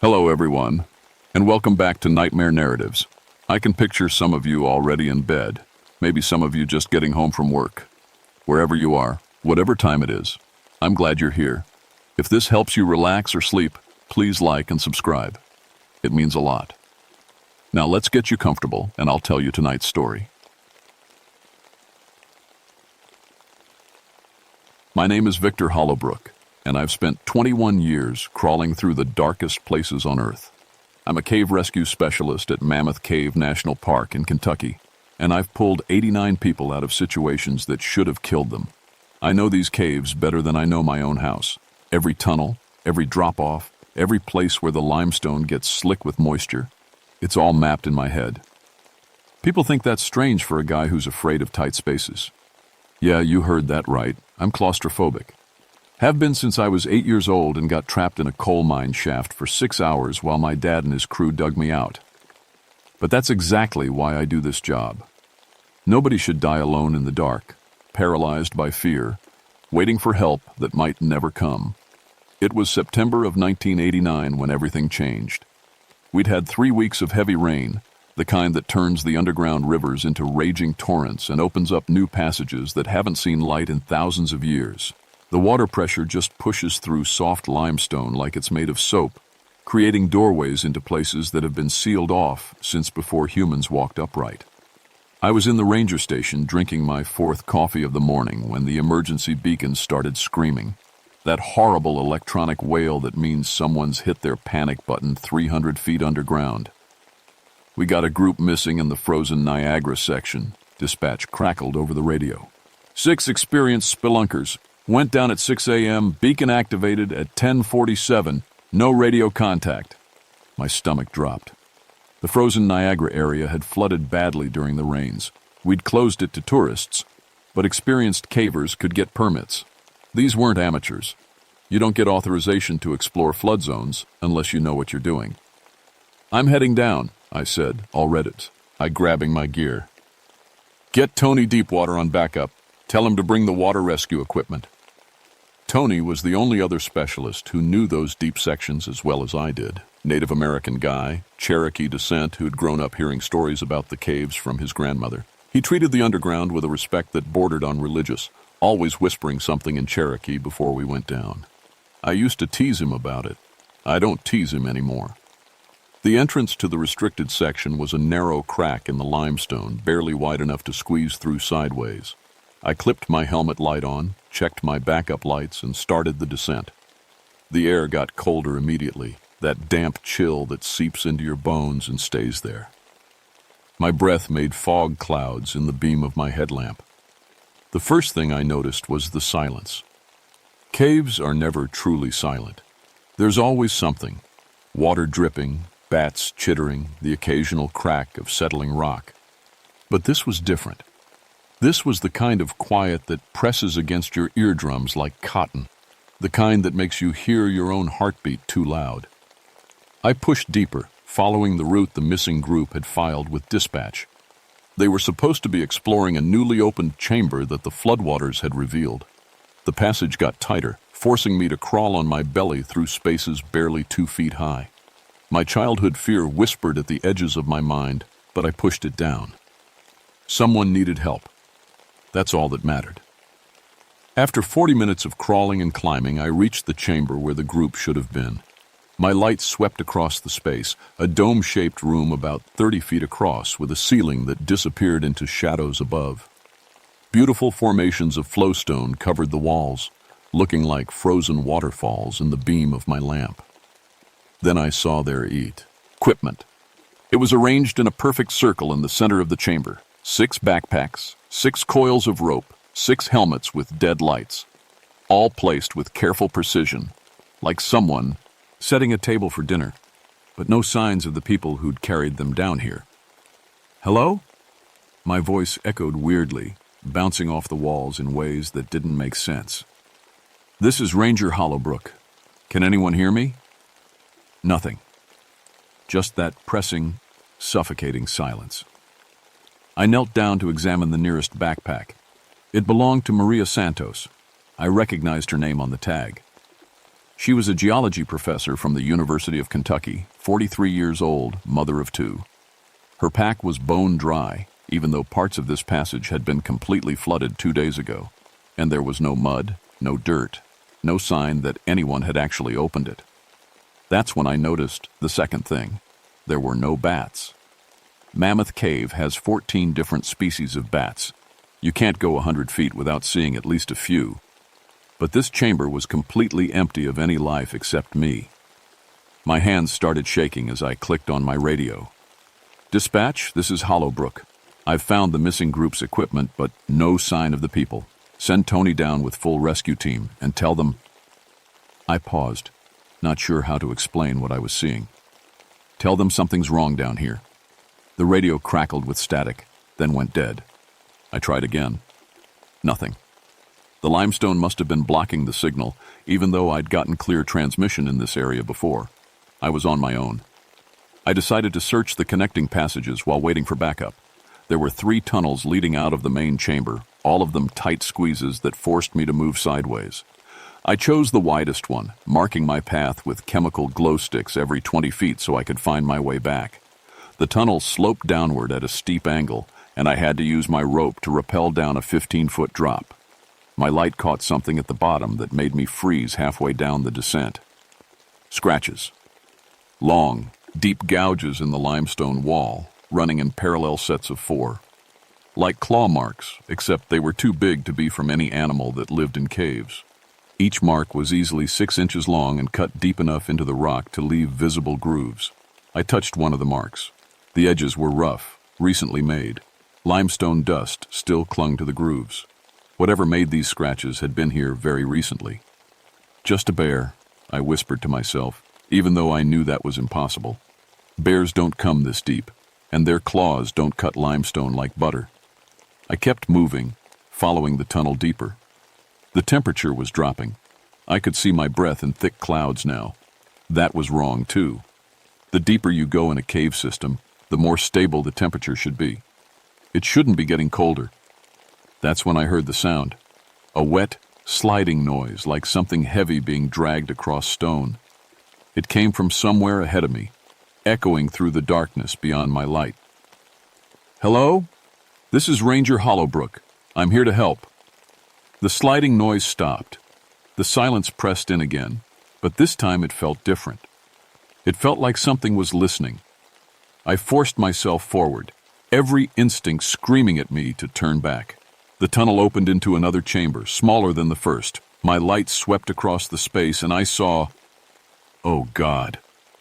Hello, everyone, and welcome back to Nightmare Narratives. I can picture some of you already in bed, maybe some of you just getting home from work. Wherever you are, whatever time it is, I'm glad you're here. If this helps you relax or sleep, please like and subscribe. It means a lot. Now let's get you comfortable, and I'll tell you tonight's story. My name is Victor Hollowbrook, and I've spent 21 years crawling through the darkest places on Earth. I'm a cave rescue specialist at Mammoth Cave National Park in Kentucky, and I've pulled 89 people out of situations that should have killed them. I know these caves better than I know my own house. Every tunnel, every drop-off, every place where the limestone gets slick with moisture, it's all mapped in my head. People think that's strange for a guy who's afraid of tight spaces. Yeah, you heard that right. I'm claustrophobic. Have been since I was 8 years old and got trapped in a coal mine shaft for 6 hours while my dad and his crew dug me out. But that's exactly why I do this job. Nobody should die alone in the dark, paralyzed by fear, waiting for help that might never come. It was September of 1989 when everything changed. We'd had 3 weeks of heavy rain, the kind that turns the underground rivers into raging torrents and opens up new passages that haven't seen light in thousands of years. The water pressure just pushes through soft limestone like it's made of soap, creating doorways into places that have been sealed off since before humans walked upright. I was in the ranger station drinking my 4th coffee of the morning when the emergency beacon started screaming. That horrible electronic wail that means someone's hit their panic button 300 feet underground. We got a group missing in the frozen Niagara section, dispatch crackled over the radio. 6 experienced spelunkers. Went down at 6 a.m., beacon activated at 10:47, no radio contact. My stomach dropped. The frozen Niagara area had flooded badly during the rains. We'd closed it to tourists, but experienced cavers could get permits. These weren't amateurs. You don't get authorization to explore flood zones unless you know what you're doing. I'm heading down, I said, all reddit. I grabbing my gear. Get Tony Deepwater on backup. Tell him to bring the water rescue equipment. Tony was the only other specialist who knew those deep sections as well as I did. Native American guy, Cherokee descent who'd grown up hearing stories about the caves from his grandmother. He treated the underground with a respect that bordered on religious, always whispering something in Cherokee before we went down. I used to tease him about it. I don't tease him anymore. The entrance to the restricted section was a narrow crack in the limestone, barely wide enough to squeeze through sideways. I clipped my helmet light on, checked my backup lights, and started the descent. The air got colder immediately, that damp chill that seeps into your bones and stays there. My breath made fog clouds in the beam of my headlamp. The first thing I noticed was the silence. Caves are never truly silent. There's always something. Water dripping, bats chittering, the occasional crack of settling rock. But this was different. This was the kind of quiet that presses against your eardrums like cotton, the kind that makes you hear your own heartbeat too loud. I pushed deeper, following the route the missing group had filed with dispatch. They were supposed to be exploring a newly opened chamber that the floodwaters had revealed. The passage got tighter, forcing me to crawl on my belly through spaces barely 2 feet high. My childhood fear whispered at the edges of my mind, but I pushed it down. Someone needed help. That's all that mattered. After 40 minutes of crawling and climbing, I reached the chamber where the group should have been. My light swept across the space, a dome-shaped room about 30 feet across with a ceiling that disappeared into shadows above. Beautiful formations of flowstone covered the walls, looking like frozen waterfalls in the beam of my lamp. Then I saw their equipment. It was arranged in a perfect circle in the center of the chamber. 6 backpacks, 6 coils of rope, 6 helmets with dead lights, all placed with careful precision, like someone setting a table for dinner, but no signs of the people who'd carried them down here. Hello? My voice echoed weirdly, bouncing off the walls in ways that didn't make sense. This is Ranger Hollowbrook. Can anyone hear me? Nothing. Just that pressing, suffocating silence. I knelt down to examine the nearest backpack. It belonged to Maria Santos. I recognized her name on the tag. She was a geology professor from the University of Kentucky, 43 years old, mother of two. Her pack was bone dry, even though parts of this passage had been completely flooded 2 days ago, and there was no mud, no dirt, no sign that anyone had actually opened it. That's when I noticed the second thing. There were no bats. Mammoth Cave has 14 different species of bats. You can't go 100 feet without seeing at least a few. But this chamber was completely empty of any life except me. My hands started shaking as I clicked on my radio. "Dispatch, this is Hollowbrook. I've found the missing group's equipment, but no sign of the people. Send Tony down with full rescue team and tell them—" I paused, not sure how to explain what I was seeing. "Tell them something's wrong down here." The radio crackled with static, then went dead. I tried again. Nothing. The limestone must have been blocking the signal, even though I'd gotten clear transmission in this area before. I was on my own. I decided to search the connecting passages while waiting for backup. There were 3 tunnels leading out of the main chamber, all of them tight squeezes that forced me to move sideways. I chose the widest one, marking my path with chemical glow sticks every 20 feet so I could find my way back. The tunnel sloped downward at a steep angle, and I had to use my rope to rappel down a 15-foot drop. My light caught something at the bottom that made me freeze halfway down the descent. Scratches. Long, deep gouges in the limestone wall, running in parallel sets of 4. Like claw marks, except they were too big to be from any animal that lived in caves. Each mark was easily 6 inches long and cut deep enough into the rock to leave visible grooves. I touched one of the marks. The edges were rough, recently made. Limestone dust still clung to the grooves. Whatever made these scratches had been here very recently. "Just a bear," I whispered to myself, even though I knew that was impossible. Bears don't come this deep, and their claws don't cut limestone like butter. I kept moving, following the tunnel deeper. The temperature was dropping. I could see my breath in thick clouds now. That was wrong, too. The deeper you go in a cave system, the more stable the temperature should be. It shouldn't be getting colder. That's when I heard the sound. A wet, sliding noise like something heavy being dragged across stone. It came from somewhere ahead of me, echoing through the darkness beyond my light. "Hello? This is Ranger Hollowbrook. I'm here to help." The sliding noise stopped. The silence pressed in again, but this time it felt different. It felt like something was listening. I forced myself forward, every instinct screaming at me to turn back. The tunnel opened into another chamber, smaller than the first. My light swept across the space, and I saw— oh God.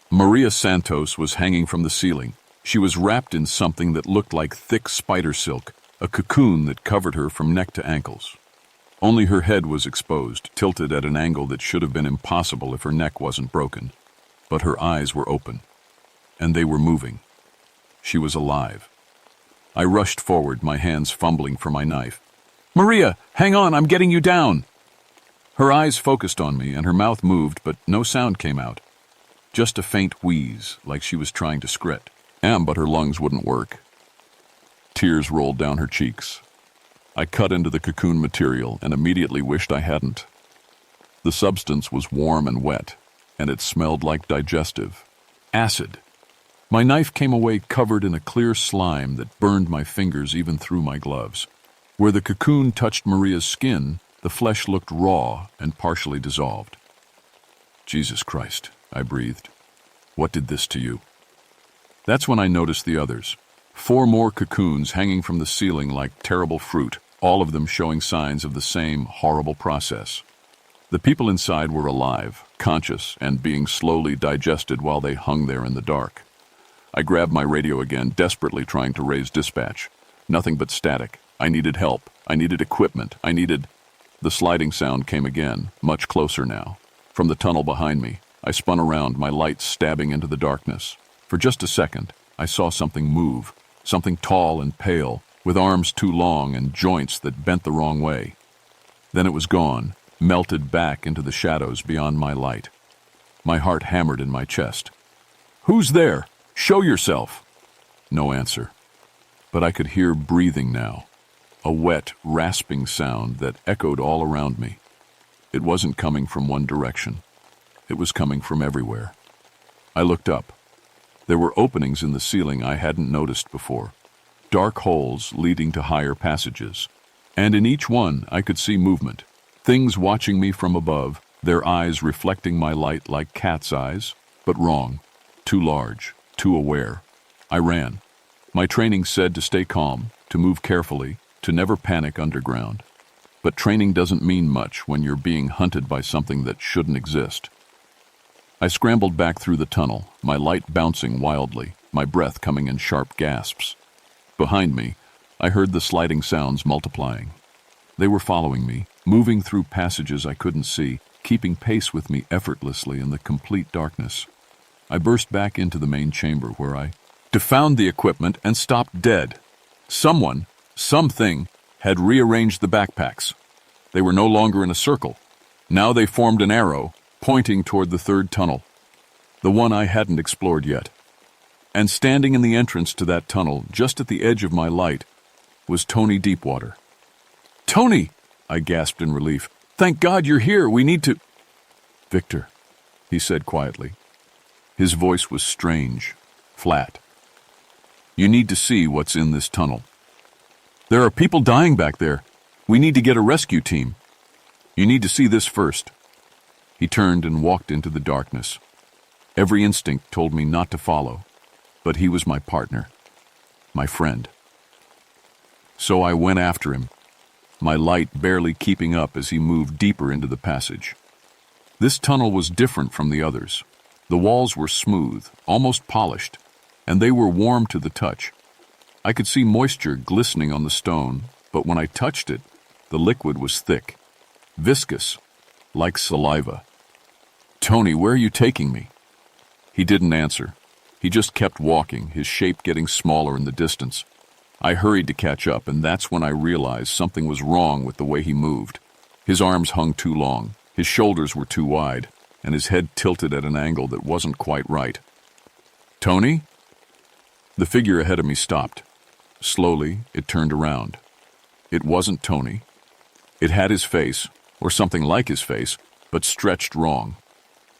Maria Santos was hanging from the ceiling. She was wrapped in something that looked like thick spider silk, a cocoon that covered her from neck to ankles. Only her head was exposed, tilted at an angle that should have been impossible if her neck wasn't broken. But her eyes were open, and they were moving. She was alive. I rushed forward, my hands fumbling for my knife. "Maria, hang on, I'm getting you down!" Her eyes focused on me, and her mouth moved, but no sound came out. Just a faint wheeze, like she was trying to scream, but her lungs wouldn't work. Tears rolled down her cheeks. I cut into the cocoon material and immediately wished I hadn't. The substance was warm and wet, and it smelled like digestive acid. My knife came away covered in a clear slime that burned my fingers even through my gloves. Where the cocoon touched Maria's skin, the flesh looked raw and partially dissolved. "Jesus Christ," I breathed. "What did this to you?" That's when I noticed the others. 4 more cocoons hanging from the ceiling like terrible fruit, all of them showing signs of the same horrible process. The people inside were alive, conscious, and being slowly digested while they hung there in the dark. I grabbed my radio again, desperately trying to raise dispatch. Nothing but static. I needed help. I needed equipment. The sliding sound came again, much closer now. From the tunnel behind me, I spun around, my light stabbing into the darkness. For just a second, I saw something move, something tall and pale, with arms too long and joints that bent the wrong way. Then it was gone, melted back into the shadows beyond my light. My heart hammered in my chest. "Who's there? Show yourself!" No answer. But I could hear breathing now. A wet, rasping sound that echoed all around me. It wasn't coming from one direction. It was coming from everywhere. I looked up. There were openings in the ceiling I hadn't noticed before, dark holes leading to higher passages. And in each one I could see movement, things watching me from above, their eyes reflecting my light like cat's eyes, but wrong, too large, too aware. I ran. My training said to stay calm, to move carefully, to never panic underground. But training doesn't mean much when you're being hunted by something that shouldn't exist. I scrambled back through the tunnel, my light bouncing wildly, my breath coming in sharp gasps. Behind me, I heard the sliding sounds multiplying. They were following me, moving through passages I couldn't see, keeping pace with me effortlessly in the complete darkness. I burst back into the main chamber where I found the equipment and stopped dead. Something, had rearranged the backpacks. They were no longer in a circle. Now they formed an arrow, pointing toward the third tunnel, the one I hadn't explored yet. And standing in the entrance to that tunnel, just at the edge of my light, was Tony Deepwater. "Tony!" I gasped in relief. "Thank God you're here. We need to—" "Victor," he said quietly. His voice was strange, flat. "You need to see what's in this tunnel. There are people dying back there. We need to get a rescue team. You need to see this first." He turned and walked into the darkness. Every instinct told me not to follow, but he was my partner, my friend. So I went after him, my light barely keeping up as he moved deeper into the passage. This tunnel was different from the others. The walls were smooth, almost polished, and they were warm to the touch. I could see moisture glistening on the stone, but when I touched it, the liquid was thick, viscous, like saliva. "Tony, where are you taking me?" He didn't answer. He just kept walking, his shape getting smaller in the distance. I hurried to catch up, and that's when I realized something was wrong with the way he moved. His arms hung too long, his shoulders were too wide, and his head tilted at an angle that wasn't quite right. "Tony?" The figure ahead of me stopped. Slowly, it turned around. It wasn't Tony. It had his face, or something like his face, but stretched wrong.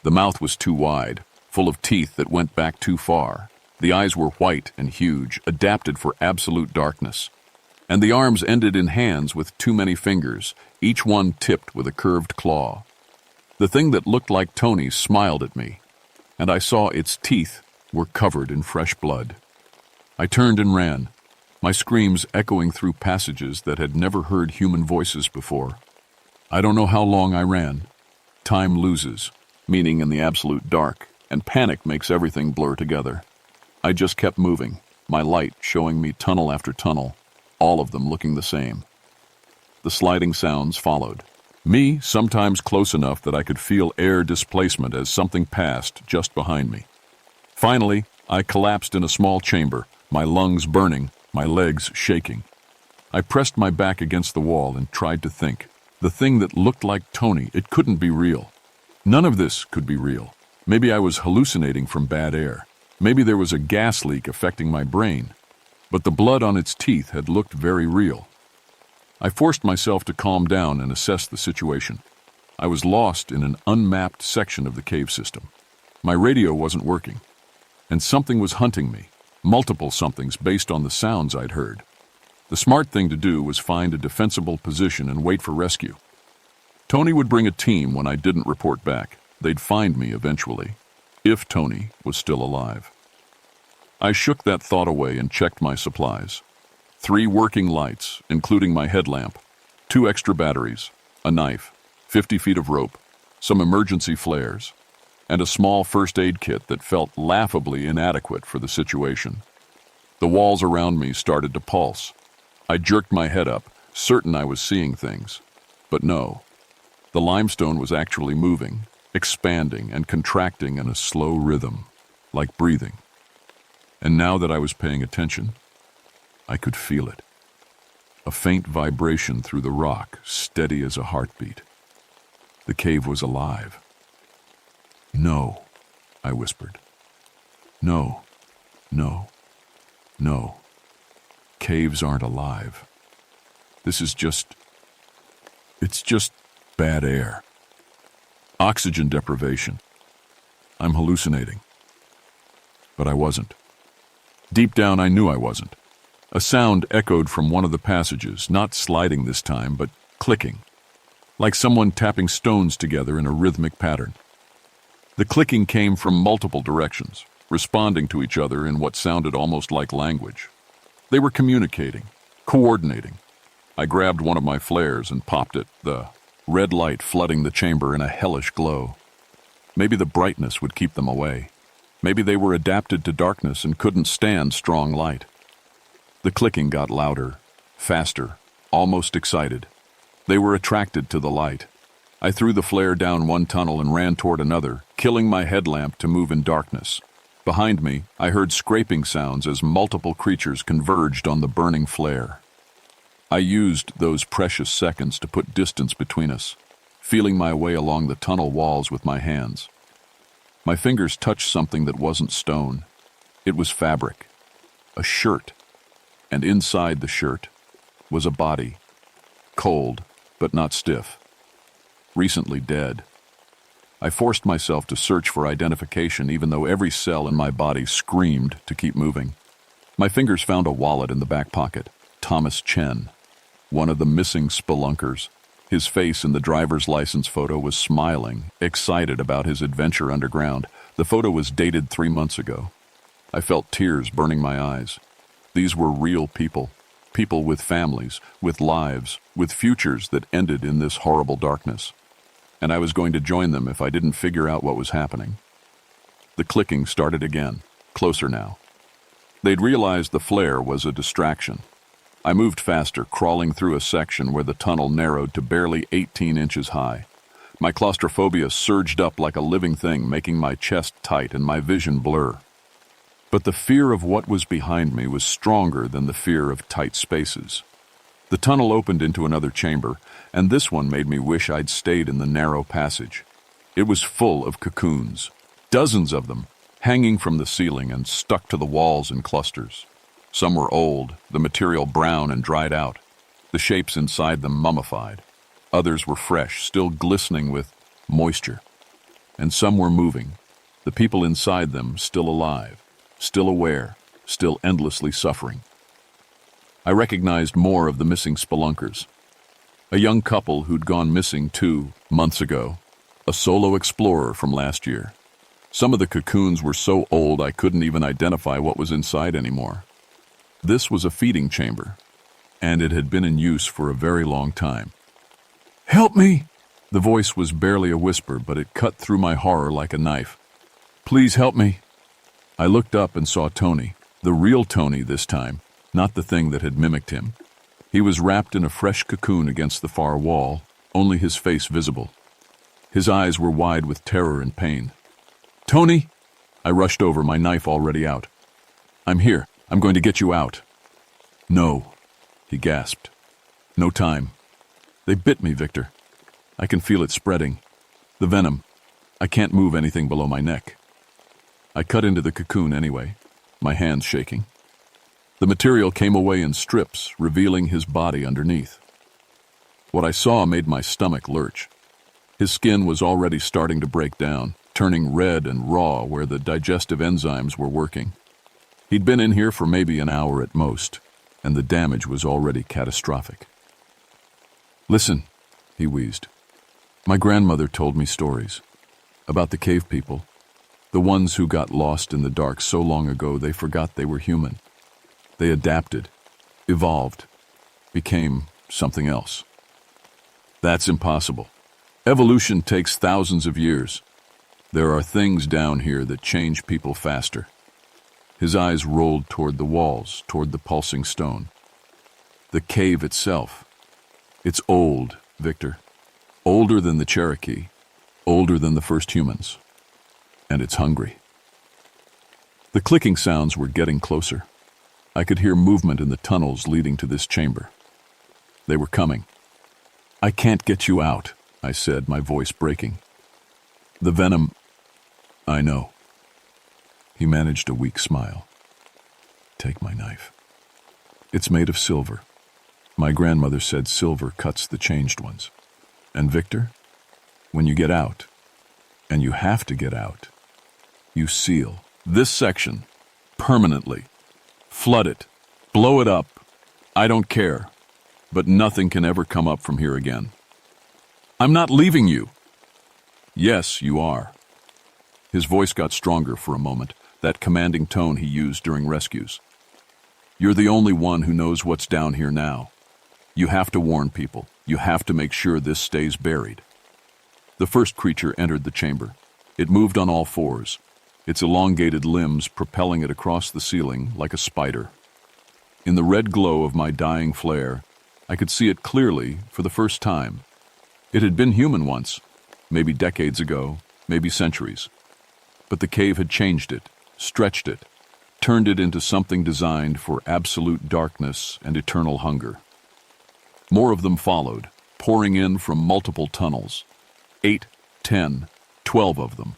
The mouth was too wide, full of teeth that went back too far. The eyes were white and huge, adapted for absolute darkness. And the arms ended in hands with too many fingers, each one tipped with a curved claw. The thing that looked like Tony smiled at me, and I saw its teeth were covered in fresh blood. I turned and ran, my screams echoing through passages that had never heard human voices before. I don't know how long I ran. Time loses meaning in the absolute dark, and panic makes everything blur together. I just kept moving, my light showing me tunnel after tunnel, all of them looking the same. The sliding sounds followed. Me, sometimes close enough that I could feel air displacement as something passed just behind me. Finally, I collapsed in a small chamber, my lungs burning, my legs shaking. I pressed my back against the wall and tried to think. The thing that looked like Tony, it couldn't be real. None of this could be real. Maybe I was hallucinating from bad air. Maybe there was a gas leak affecting my brain. But the blood on its teeth had looked very real. I forced myself to calm down and assess the situation. I was lost in an unmapped section of the cave system. My radio wasn't working, and something was hunting me, multiple somethings based on the sounds I'd heard. The smart thing to do was find a defensible position and wait for rescue. Tony would bring a team when I didn't report back. They'd find me eventually, if Tony was still alive. I shook that thought away and checked my supplies. 3 working lights, including my headlamp, 2 extra batteries, a knife, 50 feet of rope, some emergency flares, and a small first aid kit that felt laughably inadequate for the situation. The walls around me started to pulse. I jerked my head up, certain I was seeing things. But no. The limestone was actually moving, expanding and contracting in a slow rhythm, like breathing. And now that I was paying attention, I could feel it. A faint vibration through the rock, steady as a heartbeat. The cave was alive. "No," I whispered. "No, no, no. Caves aren't alive. This is it's just bad air. Oxygen deprivation. I'm hallucinating. But I wasn't. Deep down, I knew I wasn't. A sound echoed from one of the passages, not sliding this time, but clicking, like someone tapping stones together in a rhythmic pattern. The clicking came from multiple directions, responding to each other in what sounded almost like language. They were communicating, coordinating. I grabbed one of my flares and popped it, the red light flooding the chamber in a hellish glow. Maybe the brightness would keep them away. Maybe they were adapted to darkness and couldn't stand strong light. The clicking got louder, faster, almost excited. They were attracted to the light. I threw the flare down one tunnel and ran toward another, killing my headlamp to move in darkness. Behind me, I heard scraping sounds as multiple creatures converged on the burning flare. I used those precious seconds to put distance between us, feeling my way along the tunnel walls with my hands. My fingers touched something that wasn't stone. It was fabric, a shirt, and inside the shirt was a body, cold but not stiff, recently dead. I forced myself to search for identification even though every cell in my body screamed to keep moving. My fingers found a wallet in the back pocket. Thomas Chen, one of the missing spelunkers. His face in the driver's license photo was smiling, excited about his adventure underground. The photo was dated 3 months ago. I felt tears burning my eyes. These were real people. People with families, with lives, with futures that ended in this horrible darkness. And I was going to join them if I didn't figure out what was happening. The clicking started again, closer now. They'd realized the flare was a distraction. I moved faster, crawling through a section where the tunnel narrowed to barely 18 inches high. My claustrophobia surged up like a living thing, making my chest tight and my vision blur. But the fear of what was behind me was stronger than the fear of tight spaces. The tunnel opened into another chamber, and this one made me wish I'd stayed in the narrow passage. It was full of cocoons, dozens of them, hanging from the ceiling and stuck to the walls in clusters. Some were old, the material brown and dried out, the shapes inside them mummified. Others were fresh, still glistening with moisture. And some were moving, the people inside them still alive, still aware, still endlessly suffering. I recognized more of the missing spelunkers. A young couple who'd gone missing 2 months ago, a solo explorer from last year. Some of the cocoons were so old I couldn't even identify what was inside anymore. This was a feeding chamber, and it had been in use for a very long time. "Help me!" The voice was barely a whisper, but it cut through my horror like a knife. "Please help me." I looked up and saw Tony, the real Tony this time, not the thing that had mimicked him. He was wrapped in a fresh cocoon against the far wall, only his face visible. His eyes were wide with terror and pain. "Tony!" I rushed over, my knife already out. "I'm here. I'm going to get you out." "No," he gasped. "No time. They bit me, Victor. I can feel it spreading. The venom. I can't move anything below my neck." I cut into the cocoon anyway, my hands shaking. The material came away in strips, revealing his body underneath. What I saw made my stomach lurch. His skin was already starting to break down, turning red and raw where the digestive enzymes were working. He'd been in here for maybe an hour at most, and the damage was already catastrophic. "Listen," he wheezed. "My grandmother told me stories about the cave people, the ones who got lost in the dark so long ago they forgot they were human. They adapted, evolved, became something else. That's impossible. Evolution takes thousands of years. There are things down here that change people faster." His eyes rolled toward the walls, toward the pulsing stone. "The cave itself. It's old, Victor. Older than the Cherokee. Older than the first humans. And it's hungry." The clicking sounds were getting closer. I could hear movement in the tunnels leading to this chamber. They were coming. "I can't get you out," I said, my voice breaking. "The venom..." "I know." He managed a weak smile. "Take my knife. It's made of silver. My grandmother said silver cuts the changed ones. And Victor, when you get out, and you have to get out, You seal this section permanently. Flood it. Blow it up. I don't care. But nothing can ever come up from here again. I'm not leaving you. Yes, you are. His voice got stronger for a moment, that commanding tone he used during rescues. You're the only one who knows what's down here now. You have to warn people. You have to make sure this stays buried. The first creature entered the chamber. It moved on all fours, its elongated limbs propelling it across the ceiling like a spider. In the red glow of my dying flare, I could see it clearly for the first time. It had been human once, maybe decades ago, maybe centuries. But the cave had changed it, stretched it, turned it into something designed for absolute darkness and eternal hunger. More of them followed, pouring in from multiple tunnels. 8, 10, 12 of them.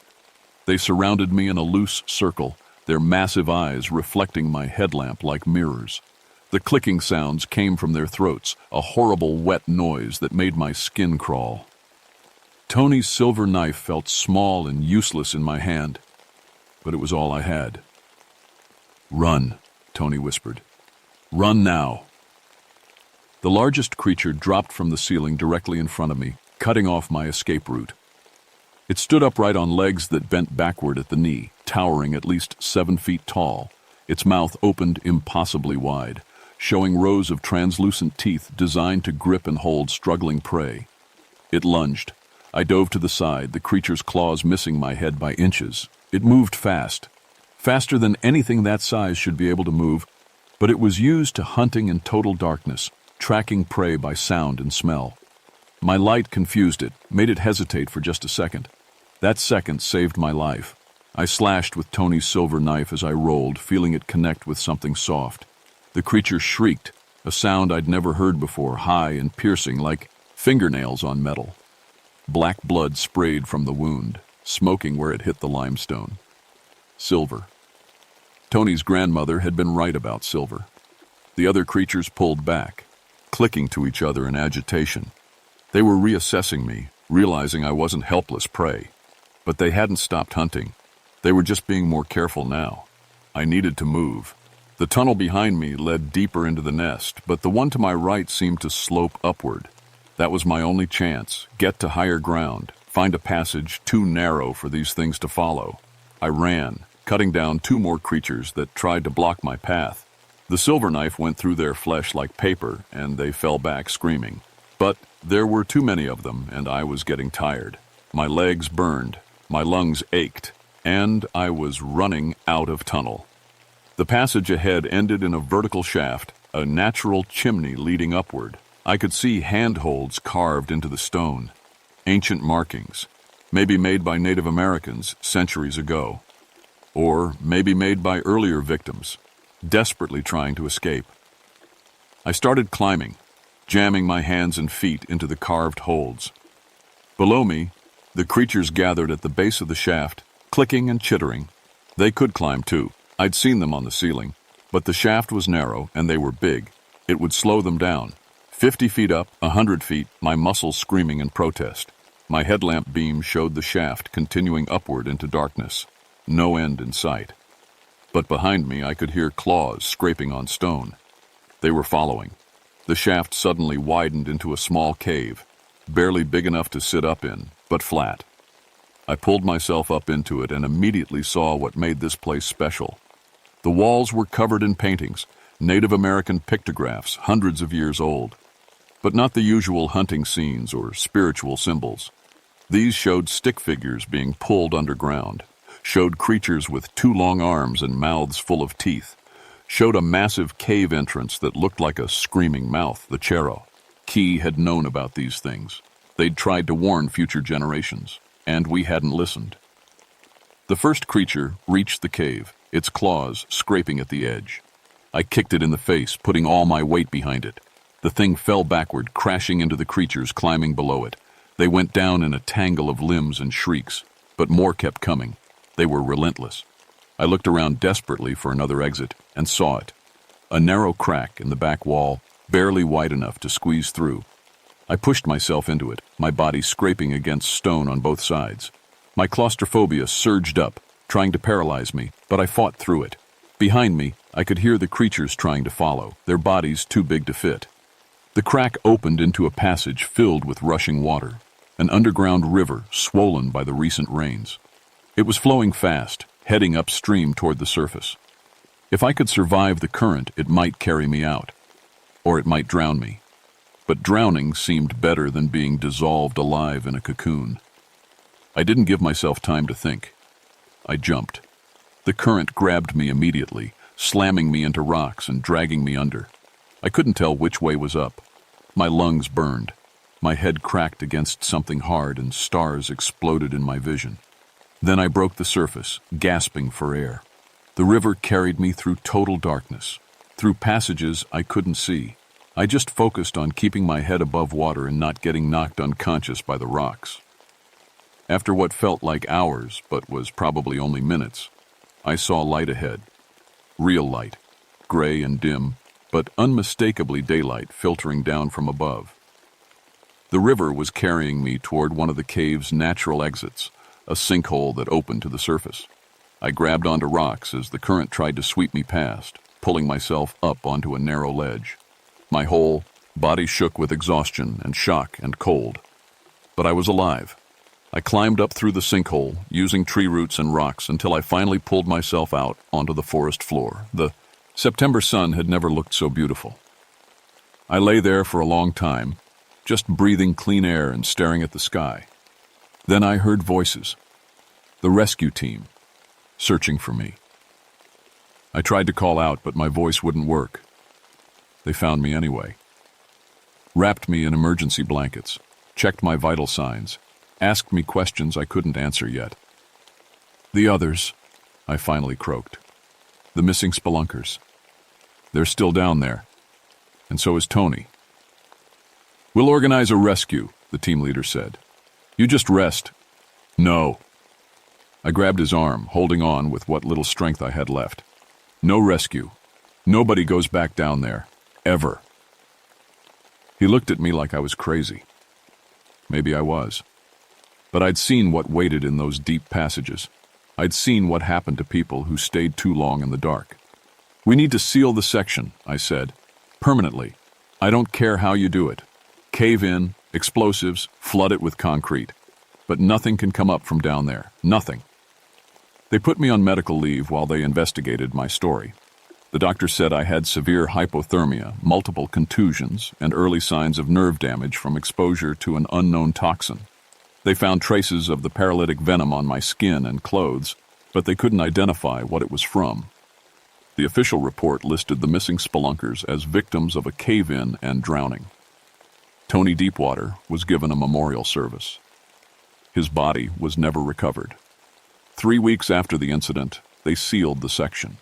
They surrounded me in a loose circle, their massive eyes reflecting my headlamp like mirrors. The clicking sounds came from their throats, a horrible wet noise that made my skin crawl. Tony's silver knife felt small and useless in my hand, but it was all I had. Run, Tony whispered. Run now. The largest creature dropped from the ceiling directly in front of me, cutting off my escape route. It stood upright on legs that bent backward at the knee, towering at least 7 feet tall, its mouth opened impossibly wide, showing rows of translucent teeth designed to grip and hold struggling prey. It lunged. I dove to the side, the creature's claws missing my head by inches. It moved fast, faster than anything that size should be able to move, but it was used to hunting in total darkness, tracking prey by sound and smell. My light confused it, made it hesitate for just a second. That second saved my life. I slashed with Tony's silver knife as I rolled, feeling it connect with something soft. The creature shrieked, a sound I'd never heard before, high and piercing like fingernails on metal. Black blood sprayed from the wound, smoking where it hit the limestone. Silver. Tony's grandmother had been right about silver. The other creatures pulled back, clicking to each other in agitation. They were reassessing me, realizing I wasn't helpless prey. But they hadn't stopped hunting. They were just being more careful now. I needed to move. The tunnel behind me led deeper into the nest, but the one to my right seemed to slope upward. That was my only chance. Get to higher ground, find a passage too narrow for these things to follow. I ran, cutting down 2 more creatures that tried to block my path. The silver knife went through their flesh like paper, and they fell back screaming. But there were too many of them, and I was getting tired. My legs burned, my lungs ached, and I was running out of tunnel. The passage ahead ended in a vertical shaft, a natural chimney leading upward. I could see handholds carved into the stone, ancient markings, maybe made by Native Americans centuries ago, or maybe made by earlier victims, desperately trying to escape. I started climbing, jamming my hands and feet into the carved holds. Below me, the creatures gathered at the base of the shaft, clicking and chittering. They could climb too. I'd seen them on the ceiling, but the shaft was narrow and they were big. It would slow them down. 50 feet up, 100 feet, my muscles screaming in protest. My headlamp beam showed the shaft continuing upward into darkness. No end in sight. But behind me I could hear claws scraping on stone. They were following. The shaft suddenly widened into a small cave, barely big enough to sit up in, but flat. I pulled myself up into it and immediately saw what made this place special. The walls were covered in paintings, Native American pictographs, hundreds of years old. But not the usual hunting scenes or spiritual symbols. These showed stick figures being pulled underground, showed creatures with 2 long arms and mouths full of teeth, showed a massive cave entrance that looked like a screaming mouth, the Chero. Key had known about these things. They'd tried to warn future generations, and we hadn't listened. The first creature reached the cave, its claws scraping at the edge. I kicked it in the face, putting all my weight behind it. The thing fell backward, crashing into the creatures climbing below it. They went down in a tangle of limbs and shrieks, but more kept coming. They were relentless. I looked around desperately for another exit and saw it. A narrow crack in the back wall, barely wide enough to squeeze through. I pushed myself into it, my body scraping against stone on both sides. My claustrophobia surged up, trying to paralyze me, but I fought through it. Behind me, I could hear the creatures trying to follow, their bodies too big to fit. The crack opened into a passage filled with rushing water, an underground river swollen by the recent rains. It was flowing fast, heading upstream toward the surface. If I could survive the current, it might carry me out, or it might drown me. But drowning seemed better than being dissolved alive in a cocoon. I didn't give myself time to think. I jumped. The current grabbed me immediately, slamming me into rocks and dragging me under. I couldn't tell which way was up. My lungs burned. My head cracked against something hard and stars exploded in my vision. Then I broke the surface, gasping for air. The river carried me through total darkness, through passages I couldn't see. I just focused on keeping my head above water and not getting knocked unconscious by the rocks. After what felt like hours, but was probably only minutes, I saw light ahead. Real light, gray and dim, but unmistakably daylight filtering down from above. The river was carrying me toward one of the cave's natural exits, a sinkhole that opened to the surface. I grabbed onto rocks as the current tried to sweep me past, pulling myself up onto a narrow ledge. My whole body shook with exhaustion and shock and cold. But I was alive. I climbed up through the sinkhole, using tree roots and rocks until I finally pulled myself out onto the forest floor. The September sun had never looked so beautiful. I lay there for a long time, just breathing clean air and staring at the sky. Then I heard voices. The rescue team, searching for me. I tried to call out, but my voice wouldn't work. They found me anyway. Wrapped me in emergency blankets, checked my vital signs, asked me questions I couldn't answer yet. The others, I finally croaked. The missing spelunkers. They're still down there. And so is Tony. We'll organize a rescue, the team leader said. You just rest. No. I grabbed his arm, holding on with what little strength I had left. No rescue. Nobody goes back down there. Ever. He looked at me like I was crazy. Maybe I was. But I'd seen what waited in those deep passages. I'd seen what happened to people who stayed too long in the dark. We need to seal the section, I said. Permanently. I don't care how you do it. Cave in, explosives, flood it with concrete. But nothing can come up from down there. Nothing. They put me on medical leave while they investigated my story. The doctor said I had severe hypothermia, multiple contusions, and early signs of nerve damage from exposure to an unknown toxin. They found traces of the paralytic venom on my skin and clothes, but they couldn't identify what it was from. The official report listed the missing spelunkers as victims of a cave-in and drowning. Tony Deepwater was given a memorial service. His body was never recovered. 3 weeks after the incident, they sealed the section.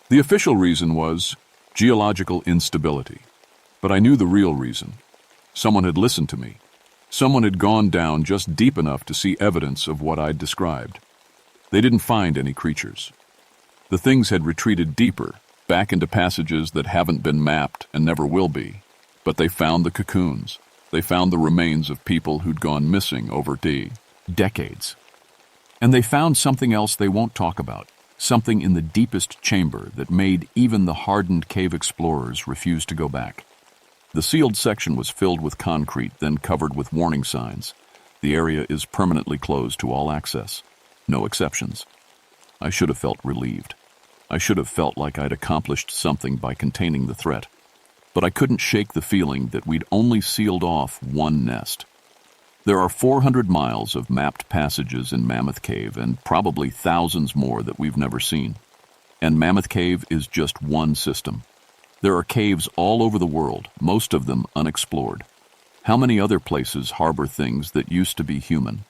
The official reason was geological instability. But I knew the real reason. Someone had listened to me. Someone had gone down just deep enough to see evidence of what I'd described. They didn't find any creatures. The things had retreated deeper, back into passages that haven't been mapped and never will be. But they found the cocoons. They found the remains of people who'd gone missing over decades. And they found something else they won't talk about. Something in the deepest chamber that made even the hardened cave explorers refuse to go back. The sealed section was filled with concrete, then covered with warning signs. The area is permanently closed to all access. No exceptions. I should have felt relieved. I should have felt like I'd accomplished something by containing the threat. But I couldn't shake the feeling that we'd only sealed off one nest. There are 400 miles of mapped passages in Mammoth Cave and probably thousands more that we've never seen. And Mammoth Cave is just one system. There are caves all over the world, most of them unexplored. How many other places harbor things that used to be human?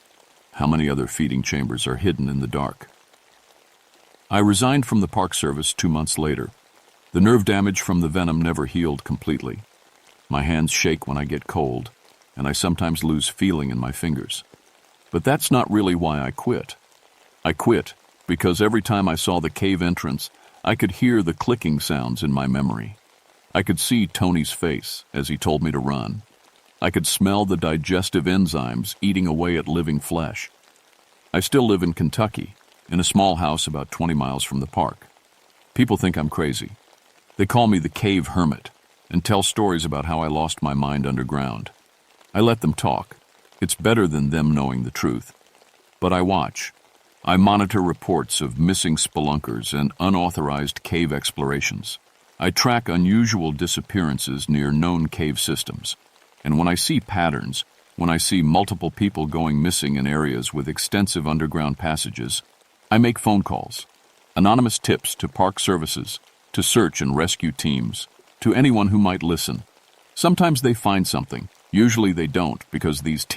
How many other feeding chambers are hidden in the dark? I resigned from the Park Service 2 months later. The nerve damage from the venom never healed completely. My hands shake when I get cold, and I sometimes lose feeling in my fingers. But that's not really why I quit. I quit because every time I saw the cave entrance, I could hear the clicking sounds in my memory. I could see Tony's face as he told me to run. I could smell the digestive enzymes eating away at living flesh. I still live in Kentucky, in a small house about 20 miles from the park. People think I'm crazy. They call me the cave hermit and tell stories about how I lost my mind underground. I let them talk. It's better than them knowing the truth. But I watch. I monitor reports of missing spelunkers and unauthorized cave explorations. I track unusual disappearances near known cave systems. And when I see patterns, when I see multiple people going missing in areas with extensive underground passages, I make phone calls. Anonymous tips to park services, to search and rescue teams, to anyone who might listen. Sometimes they find something. Usually they don't, because these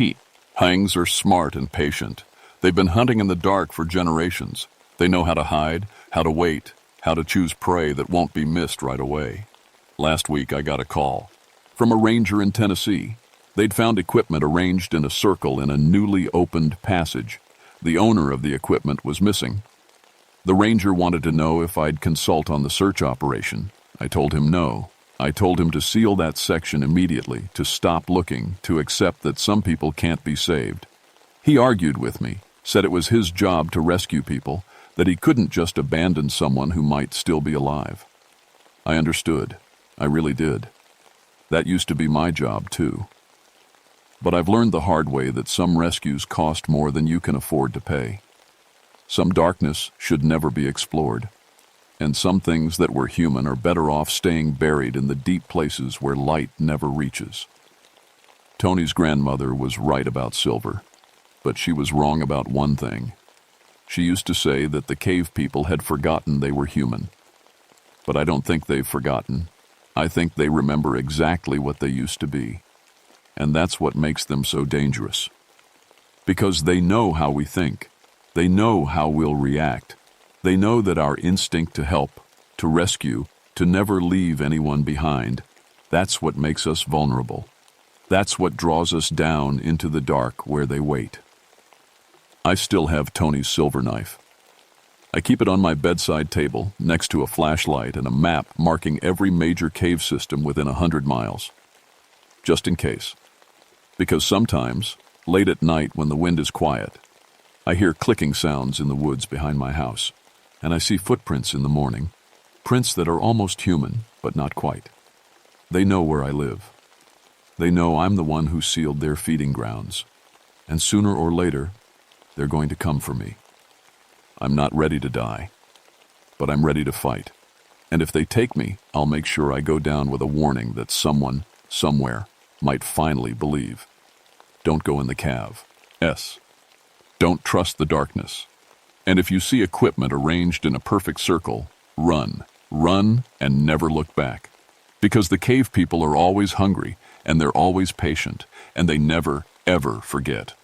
Hangs are smart and patient. They've been hunting in the dark for generations. They know how to hide, how to wait, how to choose prey that won't be missed right away. Last week I got a call from a ranger in Tennessee. They'd found equipment arranged in a circle in a newly opened passage. The owner of the equipment was missing. The ranger wanted to know if I'd consult on the search operation. I told him no. I told him to seal that section immediately, to stop looking, to accept that some people can't be saved. He argued with me, said it was his job to rescue people, that he couldn't just abandon someone who might still be alive. I understood. I really did. That used to be my job, too. But I've learned the hard way that some rescues cost more than you can afford to pay. Some darkness should never be explored. And some things that were human are better off staying buried in the deep places where light never reaches. Tony's grandmother was right about silver, but she was wrong about one thing. She used to say that the cave people had forgotten they were human. But I don't think they've forgotten. I think they remember exactly what they used to be. And that's what makes them so dangerous. Because they know how we think. They know how we'll react. They know that our instinct to help, to rescue, to never leave anyone behind, that's what makes us vulnerable. That's what draws us down into the dark where they wait. I still have Tony's silver knife. I keep it on my bedside table next to a flashlight and a map marking every major cave system within 100 miles. Just in case. Because sometimes, late at night when the wind is quiet, I hear clicking sounds in the woods behind my house, and I see footprints in the morning, prints that are almost human, but not quite. They know where I live. They know I'm the one who sealed their feeding grounds, and sooner or later, they're going to come for me. I'm not ready to die, but I'm ready to fight. And if they take me, I'll make sure I go down with a warning that someone, somewhere, might finally believe. Don't go in the cave. Don't trust the darkness. And if you see equipment arranged in a perfect circle, run. Run and never look back. Because the cave people are always hungry, and they're always patient, and they never, ever forget.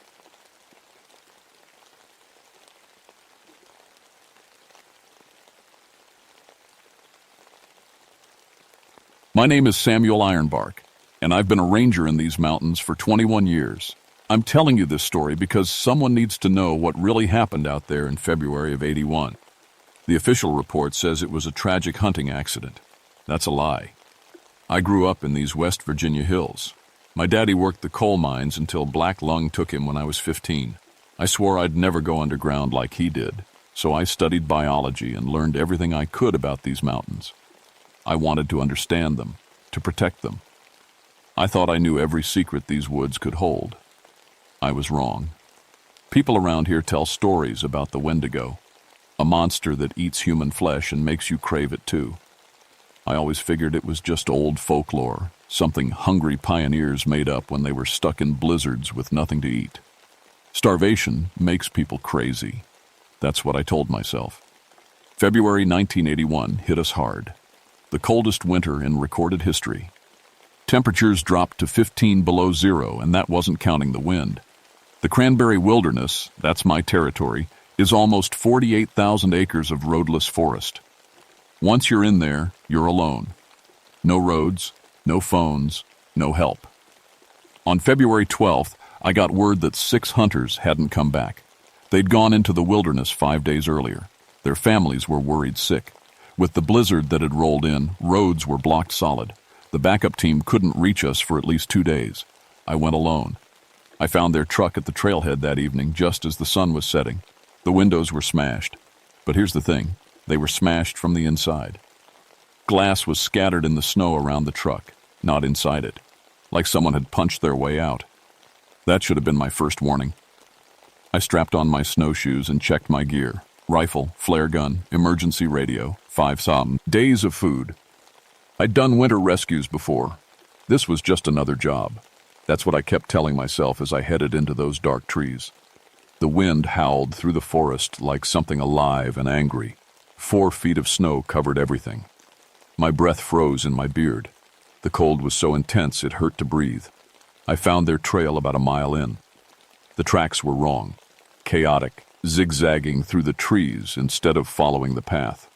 My name is Samuel Ironbark, and I've been a ranger in these mountains for 21 years. I'm telling you this story because someone needs to know what really happened out there in February of '81. The official report says it was a tragic hunting accident. That's a lie. I grew up in these West Virginia hills. My daddy worked the coal mines until black lung took him when I was 15. I swore I'd never go underground like he did, so I studied biology and learned everything I could about these mountains. I wanted to understand them, to protect them. I thought I knew every secret these woods could hold. I was wrong. People around here tell stories about the Wendigo, a monster that eats human flesh and makes you crave it too. I always figured it was just old folklore, something hungry pioneers made up when they were stuck in blizzards with nothing to eat. Starvation makes people crazy. That's what I told myself. February 1981 hit us hard. The coldest winter in recorded history. Temperatures dropped to 15 below zero, and that wasn't counting the wind. The Cranberry Wilderness, that's my territory, is almost 48,000 acres of roadless forest. Once you're in there, you're alone. No roads, no phones, no help. On February 12th, I got word that 6 hunters hadn't come back. They'd gone into the wilderness 5 days earlier. Their families were worried sick. With the blizzard that had rolled in, roads were blocked solid. The backup team couldn't reach us for at least 2 days. I went alone. I found their truck at the trailhead that evening just as the sun was setting. The windows were smashed. But here's the thing, they were smashed from the inside. Glass was scattered in the snow around the truck, not inside it, like someone had punched their way out. That should have been my first warning. I strapped on my snowshoes and checked my gear. Rifle, flare gun, emergency radio, 5 something days of food. I'd done winter rescues before. This was just another job. That's what I kept telling myself as I headed into those dark trees. The wind howled through the forest like something alive and angry. 4 feet of snow covered everything. My breath froze in my beard. The cold was so intense it hurt to breathe. I found their trail about a mile in. The tracks were wrong, chaotic, zigzagging through the trees instead of following the path.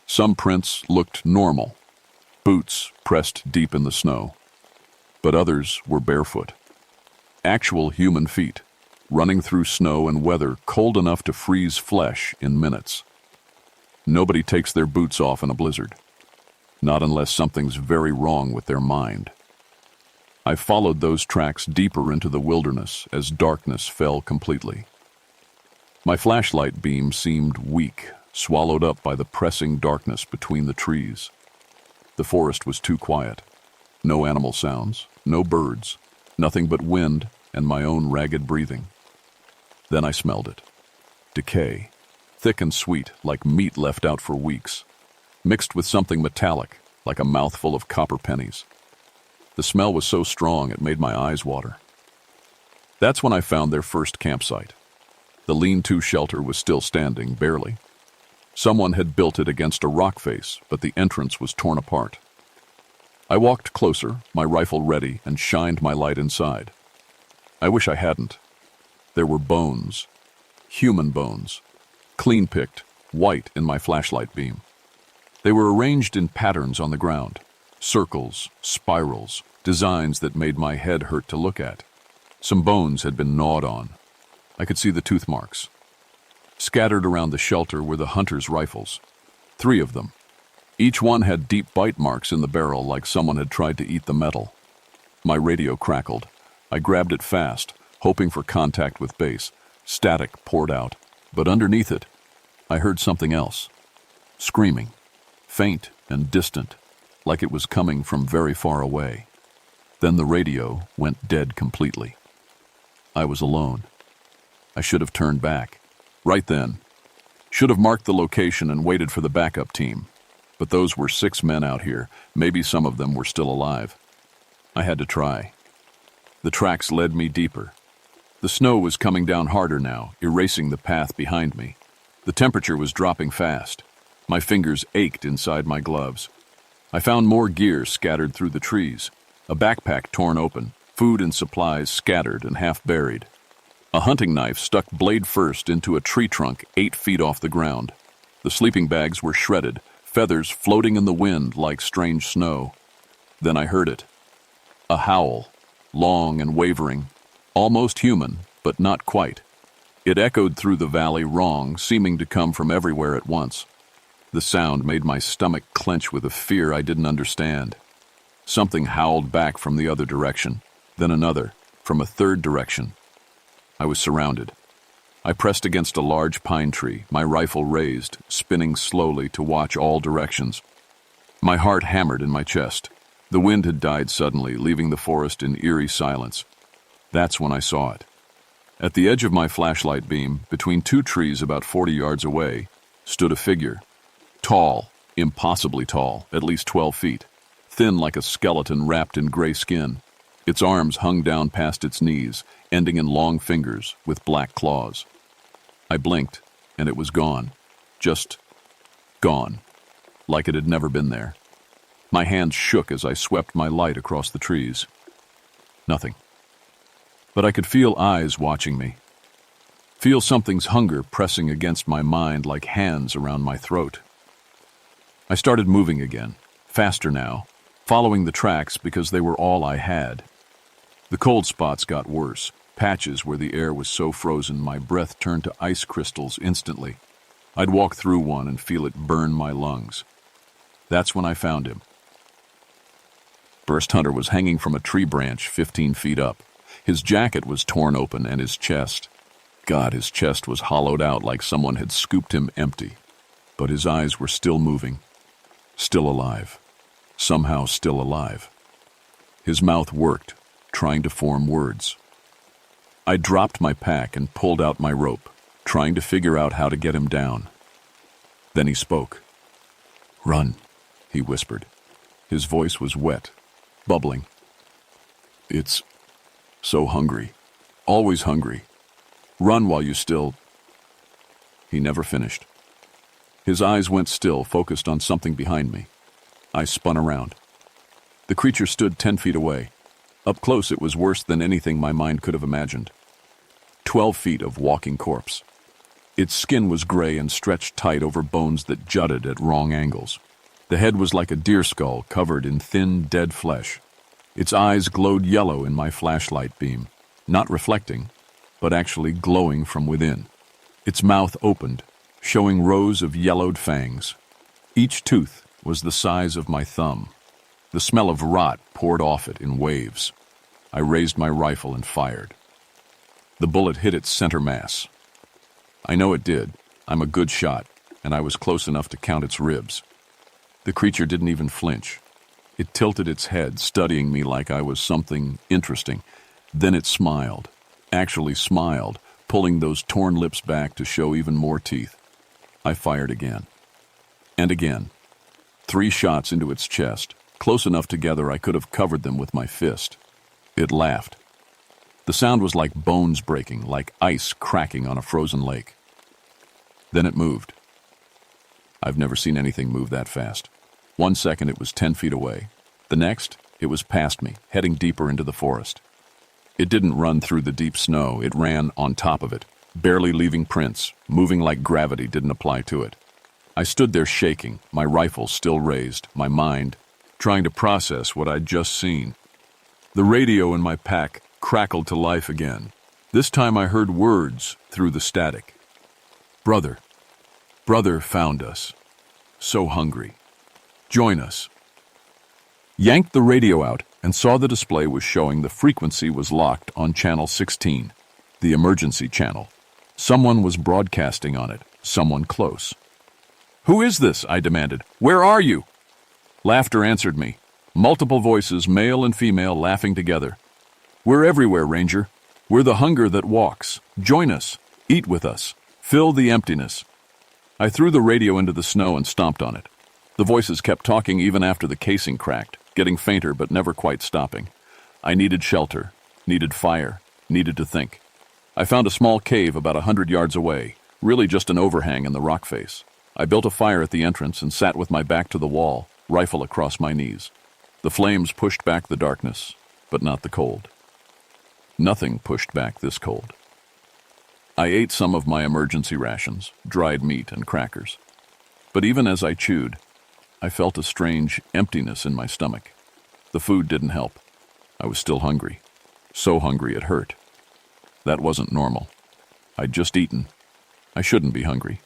Some prints looked normal, boots pressed deep in the snow, but others were barefoot. Actual human feet, running through snow and weather cold enough to freeze flesh in minutes. Nobody takes their boots off in a blizzard, not unless something's very wrong with their mind. I followed those tracks deeper into the wilderness as darkness fell completely. My flashlight beam seemed weak, swallowed up by the pressing darkness between the trees. The forest was too quiet. No animal sounds, no birds, nothing but wind and my own ragged breathing. Then I smelled it. Decay, thick and sweet like meat left out for weeks, mixed with something metallic like a mouthful of copper pennies. The smell was so strong it made my eyes water. That's when I found their first campsite. The lean-to shelter was still standing, barely. Someone had built it against a rock face, but the entrance was torn apart. I walked closer, my rifle ready, and shined my light inside. I wish I hadn't. There were bones, human bones, clean-picked, white in my flashlight beam. They were arranged in patterns on the ground. Circles, spirals, designs that made my head hurt to look at. Some bones had been gnawed on. I could see the tooth marks. Scattered around the shelter were the hunters' rifles. 3 of them. Each one had deep bite marks in the barrel like someone had tried to eat the metal. My radio crackled. I grabbed it fast, hoping for contact with base. Static poured out, but underneath it, I heard something else. Screaming, faint and distant, like it was coming from very far away. Then the radio went dead completely. I was alone. I should have turned back. Right then. Should have marked the location and waited for the backup team. But those were 6 men out here. Maybe some of them were still alive. I had to try. The tracks led me deeper. The snow was coming down harder now, erasing the path behind me. The temperature was dropping fast. My fingers ached inside my gloves. I found more gear scattered through the trees. A backpack torn open, food and supplies scattered and half buried. A hunting knife stuck blade first into a tree trunk 8 feet off the ground. The sleeping bags were shredded, feathers floating in the wind like strange snow. Then I heard it. A howl, long and wavering, almost human, but not quite. It echoed through the valley wrong, seeming to come from everywhere at once. The sound made my stomach clench with a fear I didn't understand. Something howled back from the other direction, then another, from a third direction. I was surrounded. I pressed against a large pine tree, my rifle raised, spinning slowly to watch all directions. My heart hammered in my chest. The wind had died suddenly, leaving the forest in eerie silence. That's when I saw it. At the edge of my flashlight beam, between 2 trees about 40 yards away, stood a figure. Tall, impossibly tall, at least 12 feet. Thin like a skeleton wrapped in gray skin. Its arms hung down past its knees, ending in long fingers with black claws. I blinked, and it was gone. Just gone. Like it had never been there. My hands shook as I swept my light across the trees. Nothing. But I could feel eyes watching me. Feel something's hunger pressing against my mind like hands around my throat. I started moving again, faster now, following the tracks because they were all I had. The cold spots got worse, patches where the air was so frozen my breath turned to ice crystals instantly. I'd walk through one and feel it burn my lungs. That's when I found him. Burst Hunter was hanging from a tree branch 15 feet up. His jacket was torn open and his chest. God, his chest was hollowed out like someone had scooped him empty. But his eyes were still moving, still alive, somehow still alive. His mouth worked, trying to form words. I dropped my pack and pulled out my rope, trying to figure out how to get him down. Then he spoke. "Run," he whispered. His voice was wet, bubbling. "It's so hungry, always hungry. Run while you still—" He never finished. His eyes went still, focused on something behind me. I spun around. The creature stood 10 feet away. Up close, it was worse than anything my mind could have imagined. 12 feet of walking corpse. Its skin was gray and stretched tight over bones that jutted at wrong angles. The head was like a deer skull covered in thin, dead flesh. Its eyes glowed yellow in my flashlight beam, not reflecting, but actually glowing from within. Its mouth opened, showing rows of yellowed fangs. Each tooth was the size of my thumb. The smell of rot poured off it in waves. I raised my rifle and fired. The bullet hit its center mass. I know it did. I'm a good shot, and I was close enough to count its ribs. The creature didn't even flinch. It tilted its head, studying me like I was something interesting. Then it smiled, actually smiled, pulling those torn lips back to show even more teeth. I fired again. And again. 3 shots into its chest, close enough together I could have covered them with my fist. It laughed. The sound was like bones breaking, like ice cracking on a frozen lake. Then it moved. I've never seen anything move that fast. 1 second it was 10 feet away. The next, it was past me, heading deeper into the forest. It didn't run through the deep snow, it ran on top of it, barely leaving prints, moving like gravity didn't apply to it. I stood there shaking, my rifle still raised, my mind trying to process what I'd just seen. The radio in my pack crackled to life again. This time I heard words through the static. "Brother. Brother found us. So hungry. Join us." Yanked the radio out and saw the display was showing the frequency was locked on channel 16, the emergency channel. Someone was broadcasting on it, someone close. "Who is this?" I demanded. "Where are you?" Laughter answered me. Multiple voices, male and female, laughing together. "We're everywhere, Ranger. We're the hunger that walks. Join us. Eat with us. Fill the emptiness." I threw the radio into the snow and stomped on it. The voices kept talking even after the casing cracked, getting fainter but never quite stopping. I needed shelter, needed fire, needed to think. I found a small cave about 100 yards away, really just an overhang in the rock face. I built a fire at the entrance and sat with my back to the wall, rifle across my knees. The flames pushed back the darkness, but not the cold. Nothing pushed back this cold. I ate some of my emergency rations, dried meat and crackers. But even as I chewed, I felt a strange emptiness in my stomach. The food didn't help. I was still hungry. So hungry it hurt. That wasn't normal. I'd just eaten. I shouldn't be hungry.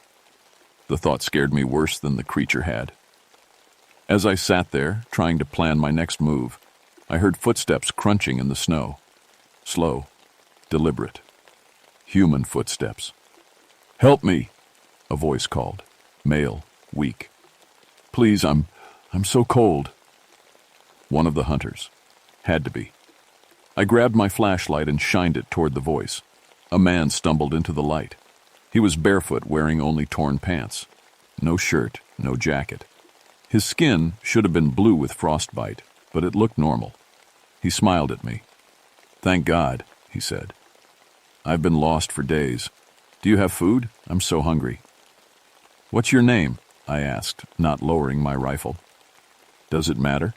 The thought scared me worse than the creature had. As I sat there, trying to plan my next move, I heard footsteps crunching in the snow. Slow, deliberate. Human footsteps. "Help me," a voice called. Male, weak. "Please, I'm so cold." One of the hunters. Had to be. I grabbed my flashlight and shined it toward the voice. A man stumbled into the light. He was barefoot, wearing only torn pants. No shirt, no jacket. His skin should have been blue with frostbite, but it looked normal. He smiled at me. "Thank God," he said. "I've been lost for days. Do you have food? I'm so hungry." "What's your name?" I asked, not lowering my rifle. "Does it matter?"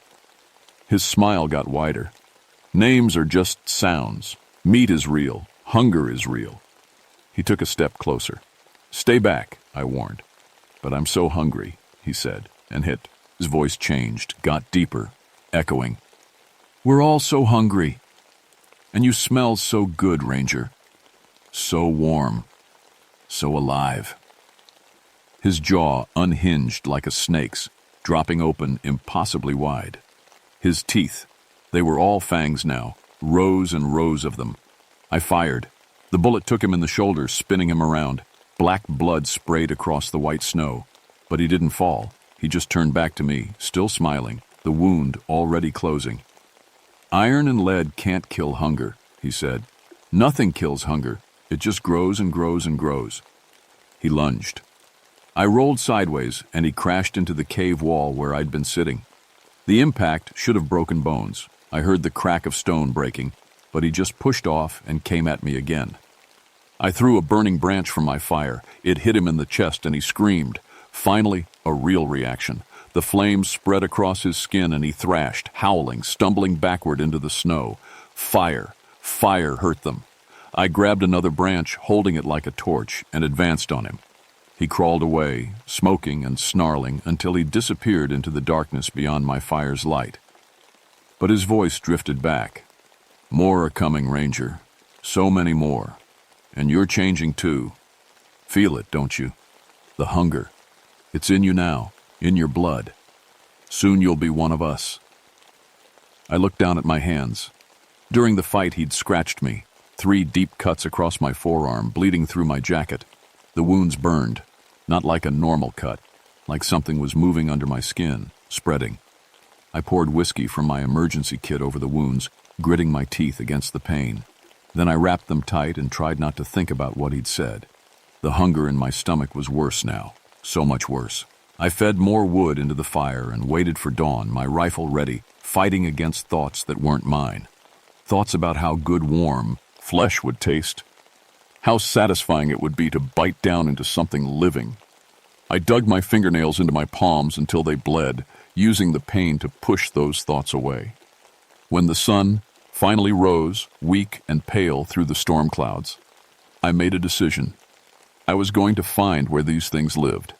His smile got wider. "Names are just sounds. Meat is real. Hunger is real." He took a step closer. "Stay back," I warned. "But I'm so hungry," he said, and hit. His voice changed, got deeper, echoing. "We're all so hungry. And you smell so good, Ranger. So warm. So alive." His jaw unhinged like a snake's, dropping open impossibly wide. His teeth, they were all fangs now, rows and rows of them. I fired. The bullet took him in the shoulder, spinning him around. Black blood sprayed across the white snow. But he didn't fall. He just turned back to me, still smiling, the wound already closing. "Iron and lead can't kill hunger," he said. "Nothing kills hunger. It just grows and grows and grows." He lunged. I rolled sideways, and he crashed into the cave wall where I'd been sitting. The impact should have broken bones. I heard the crack of stone breaking, but he just pushed off and came at me again. I threw a burning branch from my fire. It hit him in the chest, and he screamed. Finally, a real reaction. The flames spread across his skin, and he thrashed, howling, stumbling backward into the snow. Fire hurt them. I grabbed another branch, holding it like a torch, and advanced on him. He crawled away, smoking and snarling, until he disappeared into the darkness beyond my fire's light. But his voice drifted back. "More are coming, Ranger. So many more. And you're changing too. Feel it, don't you? The hunger. It's in you now, in your blood. Soon you'll be one of us." I looked down at my hands. During the fight, he'd scratched me. 3 deep cuts across my forearm, bleeding through my jacket. The wounds burned, not like a normal cut, like something was moving under my skin, spreading. I poured whiskey from my emergency kit over the wounds, gritting my teeth against the pain. Then I wrapped them tight and tried not to think about what he'd said. The hunger in my stomach was worse now, so much worse. I fed more wood into the fire and waited for dawn, my rifle ready, fighting against thoughts that weren't mine. Thoughts about how good warm flesh would taste. How satisfying it would be to bite down into something living. I dug my fingernails into my palms until they bled, using the pain to push those thoughts away. When the sun finally rose, weak and pale through the storm clouds, I made a decision. I was going to find where these things lived,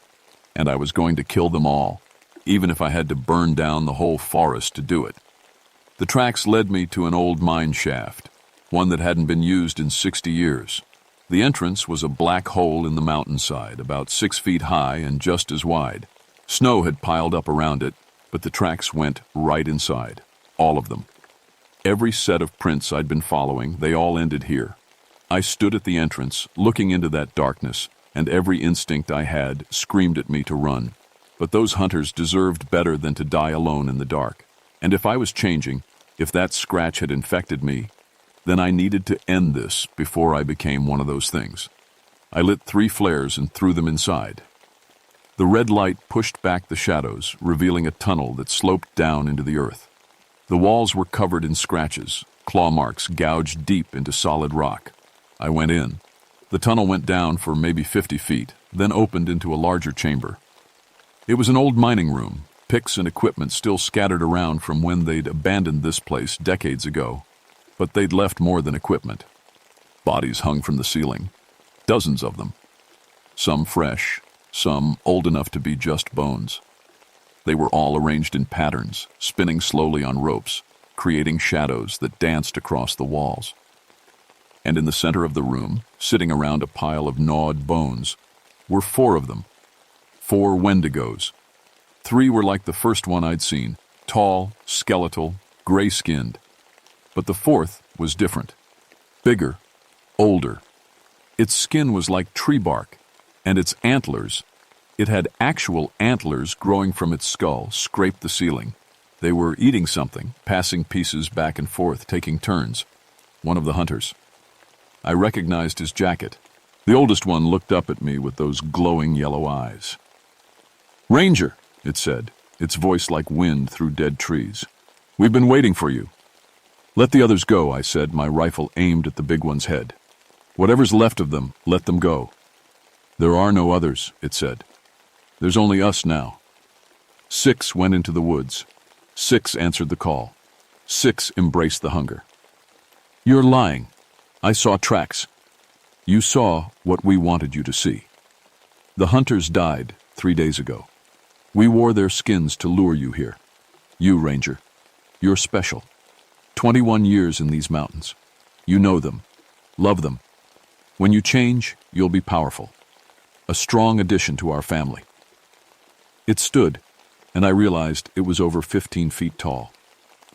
and I was going to kill them all, even if I had to burn down the whole forest to do it. The tracks led me to an old mine shaft, one that hadn't been used in 60 years. The entrance was a black hole in the mountainside, about 6 feet high and just as wide. Snow had piled up around it, but the tracks went right inside, all of them. Every set of prints I'd been following, they all ended here. I stood at the entrance, looking into that darkness, and every instinct I had screamed at me to run. But those hunters deserved better than to die alone in the dark. And if I was changing, if that scratch had infected me, then I needed to end this before I became one of those things. I lit 3 flares and threw them inside. The red light pushed back the shadows, revealing a tunnel that sloped down into the earth. The walls were covered in scratches, claw marks gouged deep into solid rock. I went in. The tunnel went down for maybe 50 feet, then opened into a larger chamber. It was an old mining room, picks and equipment still scattered around from when they'd abandoned this place decades ago. But they'd left more than equipment. Bodies hung from the ceiling, dozens of them. Some fresh, some old enough to be just bones. They were all arranged in patterns, spinning slowly on ropes, creating shadows that danced across the walls. And in the center of the room, sitting around a pile of gnawed bones, were 4 of them. 4 Wendigos. 3 were like the first one I'd seen, tall, skeletal, gray-skinned. But the 4th was different. Bigger, older. Its skin was like tree bark, and its antlers, it had actual antlers growing from its skull, scraped the ceiling. They were eating something, passing pieces back and forth, taking turns. One of the hunters. I recognized his jacket. The oldest one looked up at me with those glowing yellow eyes. "Ranger," it said, its voice like wind through dead trees. "We've been waiting for you." "Let the others go," I said, my rifle aimed at the big one's head. "Whatever's left of them, let them go." "There are no others," it said. "There's only us now." 6 went into the woods. 6 answered the call. 6 embraced the hunger. "You're lying. I saw tracks." "You saw what we wanted you to see. The hunters died 3 days ago. We wore their skins to lure you here. You, Ranger, you're special. 21 years in these mountains. You know them, love them. When you change, you'll be powerful. A strong addition to our family." It stood, and I realized it was over 15 feet tall.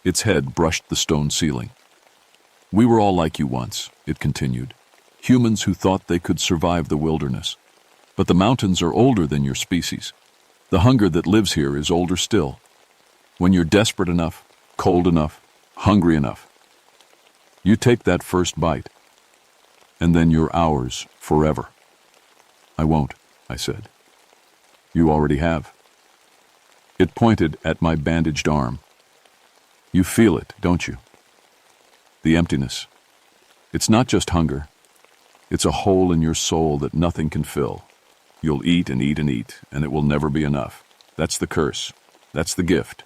Its head brushed the stone ceiling. "We were all like you once," it continued. Humans who thought they could survive the wilderness. But the mountains are older than your species. The hunger that lives here is older still. When you're desperate enough, cold enough, hungry enough, you take that first bite, and then you're ours forever. I won't, I said. You already have. It pointed at my bandaged arm. You feel it, don't you? The emptiness. It's not just hunger. It's a hole in your soul that nothing can fill. You'll eat and eat and eat, and it will never be enough. That's the curse. That's the gift.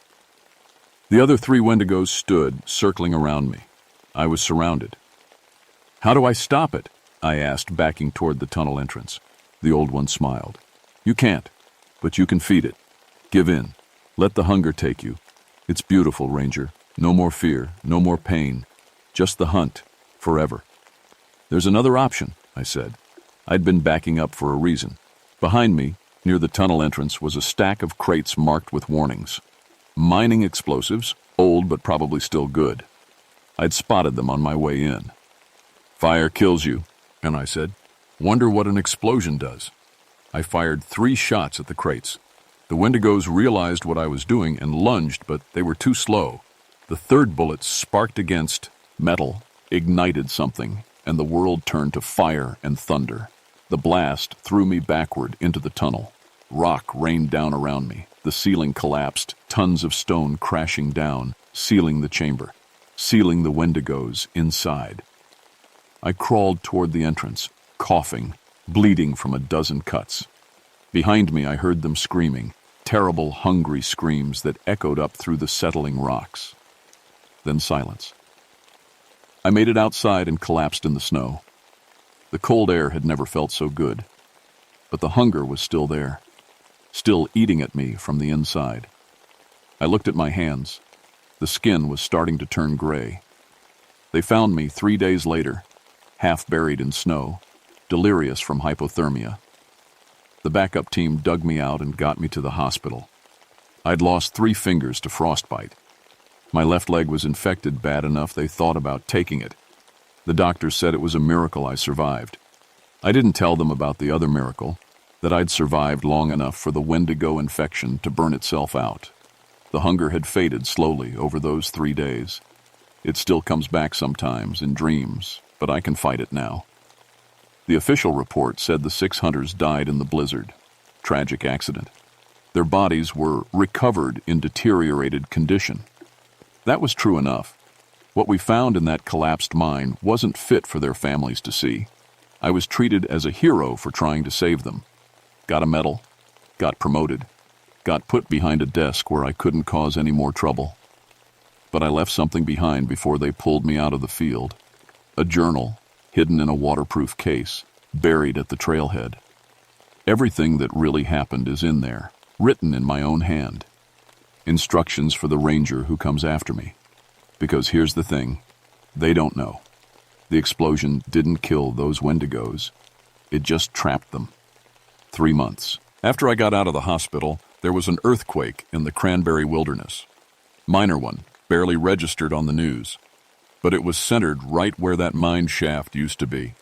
The other 3 Wendigos stood, circling around me. I was surrounded. How do I stop it? I asked, backing toward the tunnel entrance. The old one smiled. You can't, but you can feed it. Give in. Let the hunger take you. It's beautiful, Ranger. No more fear, no more pain. Just the hunt, forever. There's another option, I said. I'd been backing up for a reason. Behind me, near the tunnel entrance, was a stack of crates marked with warnings. Mining explosives, old but probably still good. I'd spotted them on my way in. Fire kills you, and I said, wonder what an explosion does. I fired 3 shots at the crates. The Wendigos realized what I was doing and lunged, but they were too slow. The 3rd bullet sparked against metal, ignited something, and the world turned to fire and thunder. The blast threw me backward into the tunnel. Rock rained down around me. The ceiling collapsed, tons of stone crashing down, sealing the chamber, sealing the Wendigos inside. I crawled toward the entrance, coughing, bleeding from a dozen cuts. Behind me I heard them screaming, terrible, hungry screams that echoed up through the settling rocks. Then silence. I made it outside and collapsed in the snow. The cold air had never felt so good, but the hunger was still there, still eating at me from the inside. I looked at my hands. The skin was starting to turn gray. They found me 3 days later, half buried in snow, delirious from hypothermia. The backup team dug me out and got me to the hospital. I'd lost 3 fingers to frostbite. My left leg was infected bad enough they thought about taking it. The doctors said it was a miracle I survived. I didn't tell them about the other miracle, that I'd survived long enough for the Wendigo infection to burn itself out. The hunger had faded slowly over those 3 days. It still comes back sometimes in dreams, but I can fight it now. The official report said the 6 hunters died in the blizzard. Tragic accident. Their bodies were recovered in deteriorated condition. That was true enough. What we found in that collapsed mine wasn't fit for their families to see. I was treated as a hero for trying to save them. Got a medal, got promoted, got put behind a desk where I couldn't cause any more trouble. But I left something behind before they pulled me out of the field. A journal, hidden in a waterproof case, buried at the trailhead. Everything that really happened is in there, written in my own hand. Instructions for the ranger who comes after me. Because here's the thing, they don't know. The explosion didn't kill those Wendigos. It just trapped them. 3 months. After I got out of the hospital, there was an earthquake in the Cranberry Wilderness. Minor one, barely registered on the news. But it was centered right where that mine shaft used to be.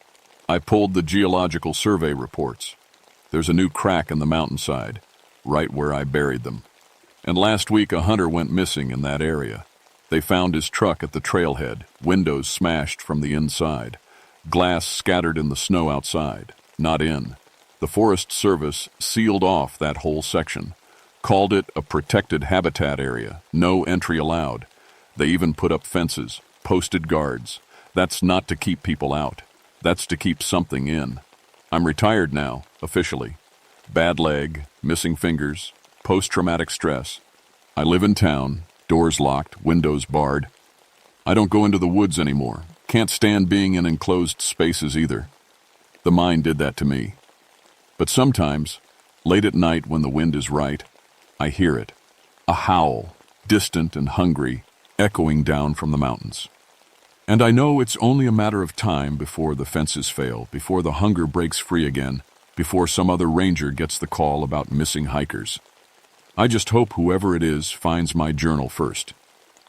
I pulled the geological survey reports. There's a new crack in the mountainside, right where I buried them. And last week a hunter went missing in that area. They found his truck at the trailhead, windows smashed from the inside, glass scattered in the snow outside, not in. The Forest Service sealed off that whole section, called it a protected habitat area, no entry allowed. They even put up fences, posted guards. That's not to keep people out. That's to keep something in. I'm retired now, officially. Bad leg, missing fingers, post-traumatic stress. I live in town, doors locked, windows barred. I don't go into the woods anymore. Can't stand being in enclosed spaces either. The mine did that to me. But sometimes, late at night when the wind is right, I hear it. A howl, distant and hungry, echoing down from the mountains. And I know it's only a matter of time before the fences fail, before the hunger breaks free again, before some other ranger gets the call about missing hikers. I just hope whoever it is finds my journal first.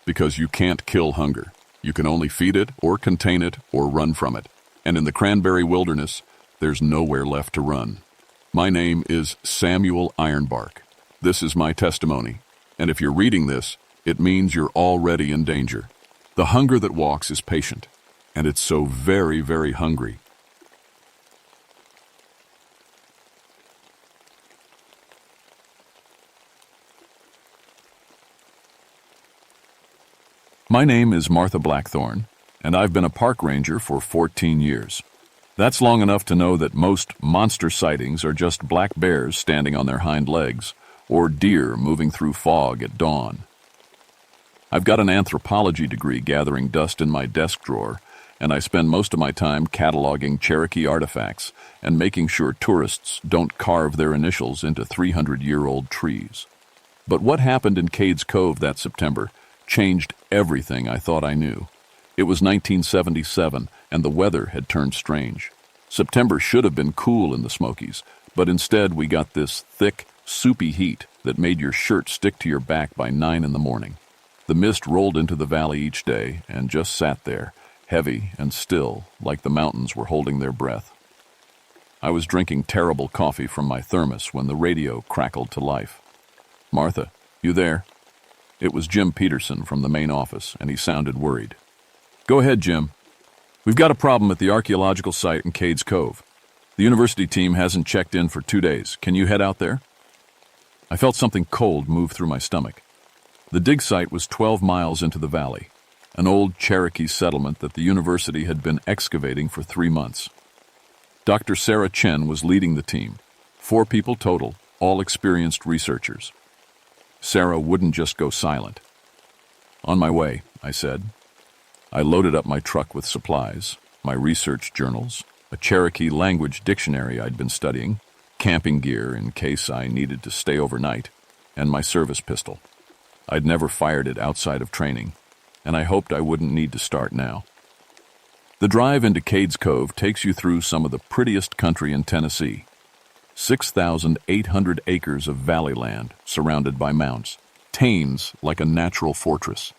Because you can't kill hunger. You can only feed it or contain it or run from it. And in the cranberry wilderness, there's nowhere left to run. My name is Samuel Ironbark. This is my testimony. And if you're reading this, it means you're already in danger. The hunger that walks is patient, and it's so very, very hungry. My name is Martha Blackthorne, and I've been a park ranger for 14 years. That's long enough to know that most monster sightings are just black bears standing on their hind legs, or deer moving through fog at dawn. I've got an anthropology degree gathering dust in my desk drawer, and I spend most of my time cataloging Cherokee artifacts and making sure tourists don't carve their initials into 300-year-old trees. But what happened in Cades Cove that September changed everything I thought I knew. It was 1977, and the weather had turned strange. September should have been cool in the Smokies, but instead we got this thick, soupy heat that made your shirt stick to your back by 9 in the morning. The mist rolled into the valley each day and just sat there, heavy and still, like the mountains were holding their breath. I was drinking terrible coffee from my thermos when the radio crackled to life. "Martha, you there?" It was Jim Peterson from the main office, and he sounded worried. "Go ahead, Jim. We've got a problem at the archaeological site in Cades Cove. The university team hasn't checked in for 2 days. Can you head out there?" I felt something cold move through my stomach. The dig site was 12 miles into the valley, an old Cherokee settlement that the university had been excavating for 3 months. Dr. Sarah Chen was leading the team, 4 people total, all experienced researchers. Sarah wouldn't just go silent. "On my way," I said. I loaded up my truck with supplies, my research journals, a Cherokee language dictionary I'd been studying, camping gear in case I needed to stay overnight, and my service pistol. I'd never fired it outside of training, and I hoped I wouldn't need to start now. The drive into Cades Cove takes you through some of the prettiest country in Tennessee. 6,800 acres of valley land surrounded by mountains, Thames like a natural fortress.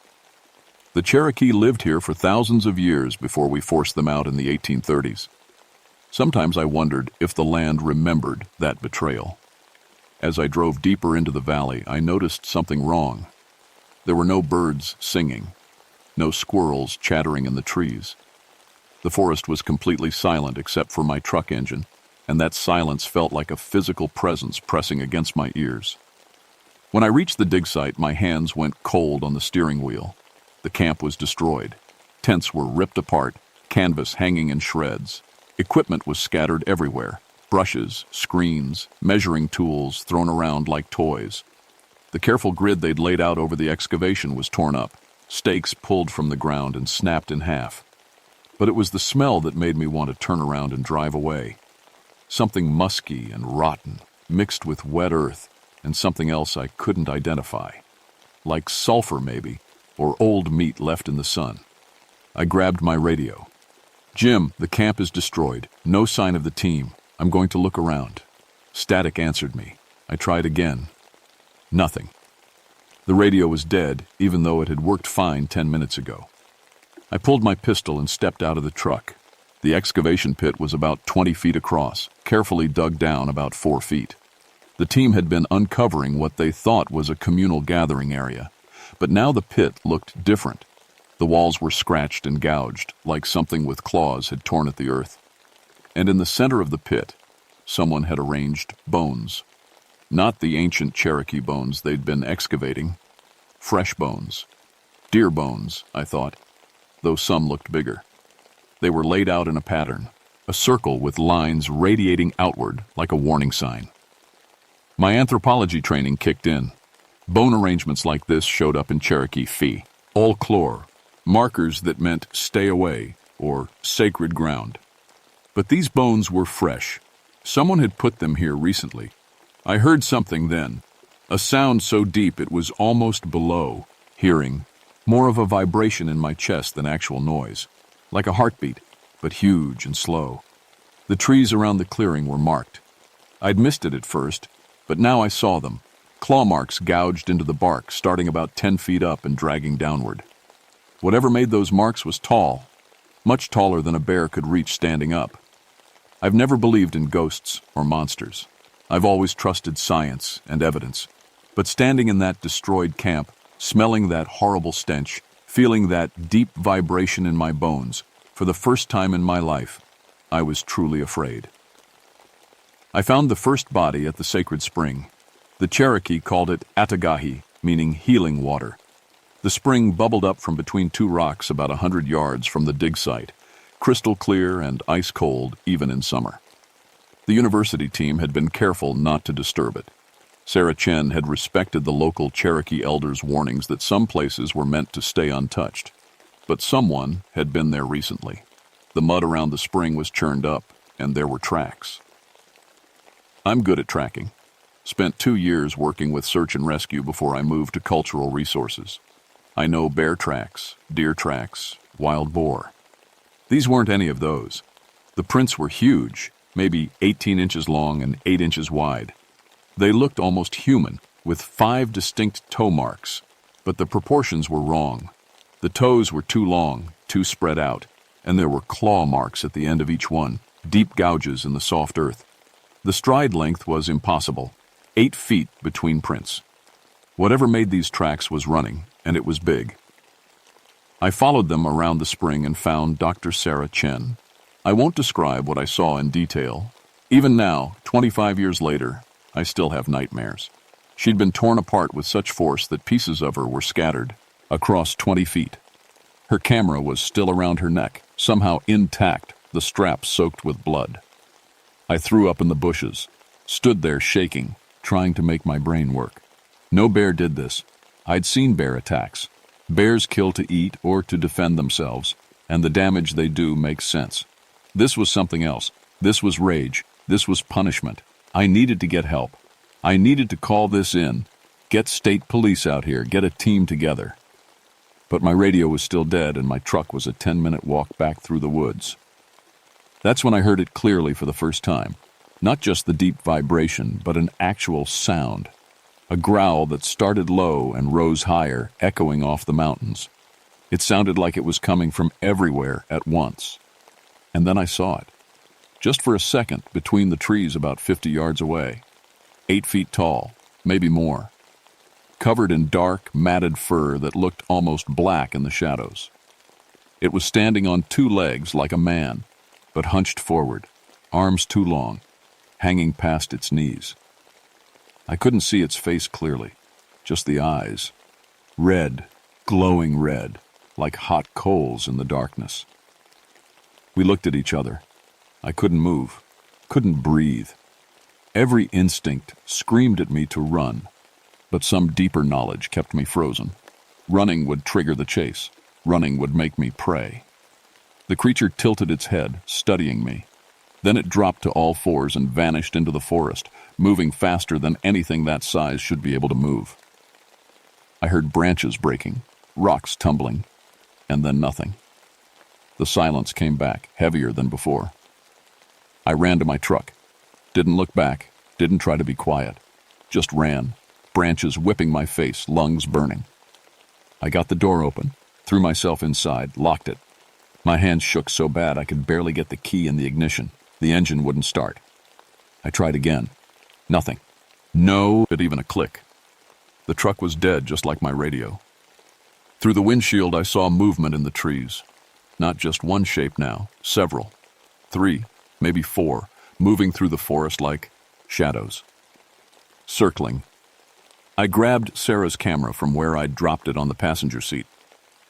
The Cherokee lived here for thousands of years before we forced them out in the 1830s. Sometimes I wondered if the land remembered that betrayal. As I drove deeper into the valley, I noticed something wrong. There were no birds singing, no squirrels chattering in the trees. The forest was completely silent except for my truck engine, and that silence felt like a physical presence pressing against my ears. When I reached the dig site, my hands went cold on the steering wheel. The camp was destroyed. Tents were ripped apart, canvas hanging in shreds. Equipment was scattered everywhere. Brushes, screens, measuring tools thrown around like toys. The careful grid they'd laid out over the excavation was torn up, stakes pulled from the ground and snapped in half. But it was the smell that made me want to turn around and drive away. Something musky and rotten, mixed with wet earth and something else I couldn't identify. Like sulfur, maybe, or old meat left in the sun. I grabbed my radio. "Jim, the camp is destroyed. No sign of the team. I'm going to look around." Static answered me. I tried again. Nothing. The radio was dead, even though it had worked fine 10 minutes ago. I pulled my pistol and stepped out of the truck. The excavation pit was about 20 feet across, carefully dug down about 4 feet. The team had been uncovering what they thought was a communal gathering area, but now the pit looked different. The walls were scratched and gouged, like something with claws had torn at the earth. And in the center of the pit, someone had arranged bones. Not the ancient Cherokee bones they'd been excavating. Fresh bones. Deer bones, I thought, though some looked bigger. They were laid out in a pattern, a circle with lines radiating outward like a warning sign. My anthropology training kicked in. Bone arrangements like this showed up in Cherokee Fee, all chlor, markers that meant stay away or sacred ground. But these bones were fresh. Someone had put them here recently. I heard something then, a sound so deep it was almost below hearing, more of a vibration in my chest than actual noise, like a heartbeat, but huge and slow. The trees around the clearing were marked. I'd missed it at first, but now I saw them, claw marks gouged into the bark, starting about 10 feet up and dragging downward. Whatever made those marks was tall, much taller than a bear could reach standing up. I've never believed in ghosts or monsters. I've always trusted science and evidence. But standing in that destroyed camp, smelling that horrible stench, feeling that deep vibration in my bones, for the first time in my life, I was truly afraid. I found the first body at the sacred spring. The Cherokee called it Atagahi, meaning healing water. The spring bubbled up from between two rocks about 100 yards from the dig site, crystal clear and ice cold even in summer. The university team had been careful not to disturb it. Sarah Chen had respected the local Cherokee elders' warnings that some places were meant to stay untouched. But someone had been there recently. The mud around the spring was churned up, and there were tracks. I'm good at tracking. Spent 2 years working with search and rescue before I moved to cultural resources. I know bear tracks, deer tracks, wild boar. These weren't any of those. The prints were huge, maybe 18 inches long and 8 inches wide. They looked almost human, with 5 distinct toe marks, but the proportions were wrong. The toes were too long, too spread out, and there were claw marks at the end of each one, deep gouges in the soft earth. The stride length was impossible, 8 feet between prints. Whatever made these tracks was running, and it was big. I followed them around the spring and found Dr. Sarah Chen. I won't describe what I saw in detail. Even now, 25 years later, I still have nightmares. She'd been torn apart with such force that pieces of her were scattered across 20 feet. Her camera was still around her neck, somehow intact, the strap soaked with blood. I threw up in the bushes, stood there shaking, trying to make my brain work. No bear did this. I'd seen bear attacks. Bears kill to eat or to defend themselves, and the damage they do makes sense. This was something else. This was rage. This was punishment. I needed to get help. I needed to call this in. Get state police out here. Get a team together. But my radio was still dead, and my truck was a 10-minute walk back through the woods. That's when I heard it clearly for the first time. Not just the deep vibration, but an actual sound. A growl that started low and rose higher, echoing off the mountains. It sounded like it was coming from everywhere at once. And then I saw it. Just for a second, between the trees about 50 yards away. 8 feet tall, maybe more. Covered in dark, matted fur that looked almost black in the shadows. It was standing on 2 legs like a man, but hunched forward, arms too long, hanging past its knees. I couldn't see its face clearly, just the eyes. Red, glowing red, like hot coals in the darkness. We looked at each other. I couldn't move, couldn't breathe. Every instinct screamed at me to run, but some deeper knowledge kept me frozen. Running would trigger the chase. Running would make me prey. The creature tilted its head, studying me. Then it dropped to all fours and vanished into the forest, moving faster than anything that size should be able to move. I heard branches breaking, rocks tumbling, and then nothing. The silence came back, heavier than before. I ran to my truck. Didn't look back, didn't try to be quiet. Just ran, branches whipping my face, lungs burning. I got the door open, threw myself inside, locked it. My hands shook so bad I could barely get the key in the ignition. The engine wouldn't start. I tried again. Nothing. No, but even a click. The truck was dead, just like my radio. Through the windshield, I saw movement in the trees. Not just one shape now, several. 3, maybe 4, moving through the forest like shadows. Circling. I grabbed Sarah's camera from where I'd dropped it on the passenger seat.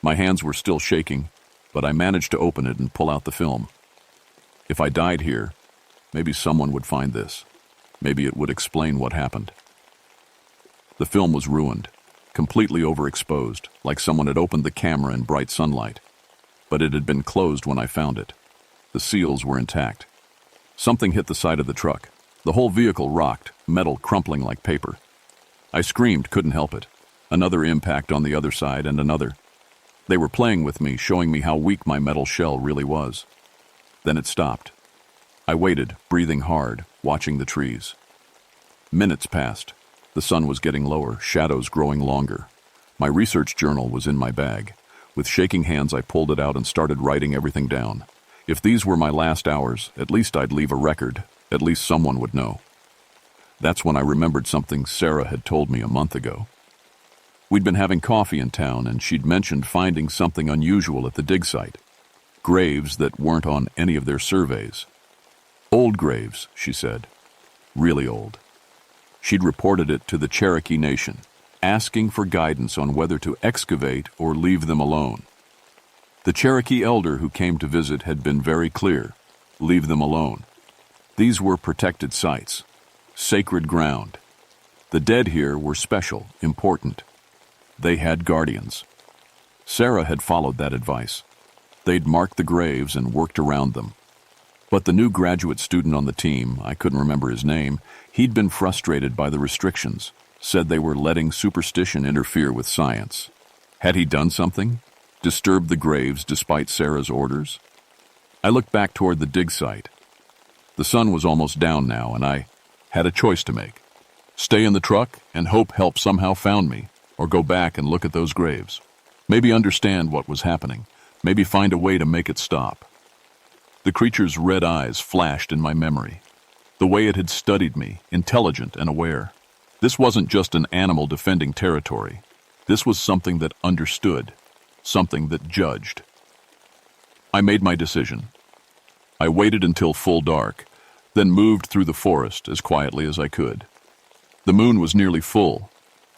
My hands were still shaking, but I managed to open it and pull out the film. If I died here, maybe someone would find this. Maybe it would explain what happened. The film was ruined, completely overexposed, like someone had opened the camera in bright sunlight. But it had been closed when I found it. The seals were intact. Something hit the side of the truck. The whole vehicle rocked, metal crumpling like paper. I screamed, couldn't help it. Another impact on the other side and another. They were playing with me, showing me how weak my metal shell really was. Then it stopped. I waited, breathing hard, watching the trees. Minutes passed. The sun was getting lower, shadows growing longer. My research journal was in my bag. With shaking hands, I pulled it out and started writing everything down. If these were my last hours, at least I'd leave a record. At least someone would know. That's when I remembered something Sarah had told me a month ago. We'd been having coffee in town, and she'd mentioned finding something unusual at the dig site. Graves that weren't on any of their surveys. Old graves, she said. Really old. She'd reported it to the Cherokee Nation, asking for guidance on whether to excavate or leave them alone. The Cherokee elder who came to visit had been very clear. Leave them alone. These were protected sites. Sacred ground. The dead here were special, important. They had guardians. Sarah had followed that advice. They'd marked the graves and worked around them. But the new graduate student on the team, I couldn't remember his name, he'd been frustrated by the restrictions, said they were letting superstition interfere with science. Had he done something? Disturbed the graves despite Sarah's orders? I looked back toward the dig site. The sun was almost down now, and I had a choice to make. Stay in the truck and hope help somehow found me, or go back and look at those graves. Maybe understand what was happening. Maybe find a way to make it stop. The creature's red eyes flashed in my memory. The way it had studied me, intelligent and aware. This wasn't just an animal defending territory. This was something that understood, something that judged. I made my decision. I waited until full dark, then moved through the forest as quietly as I could. The moon was nearly full,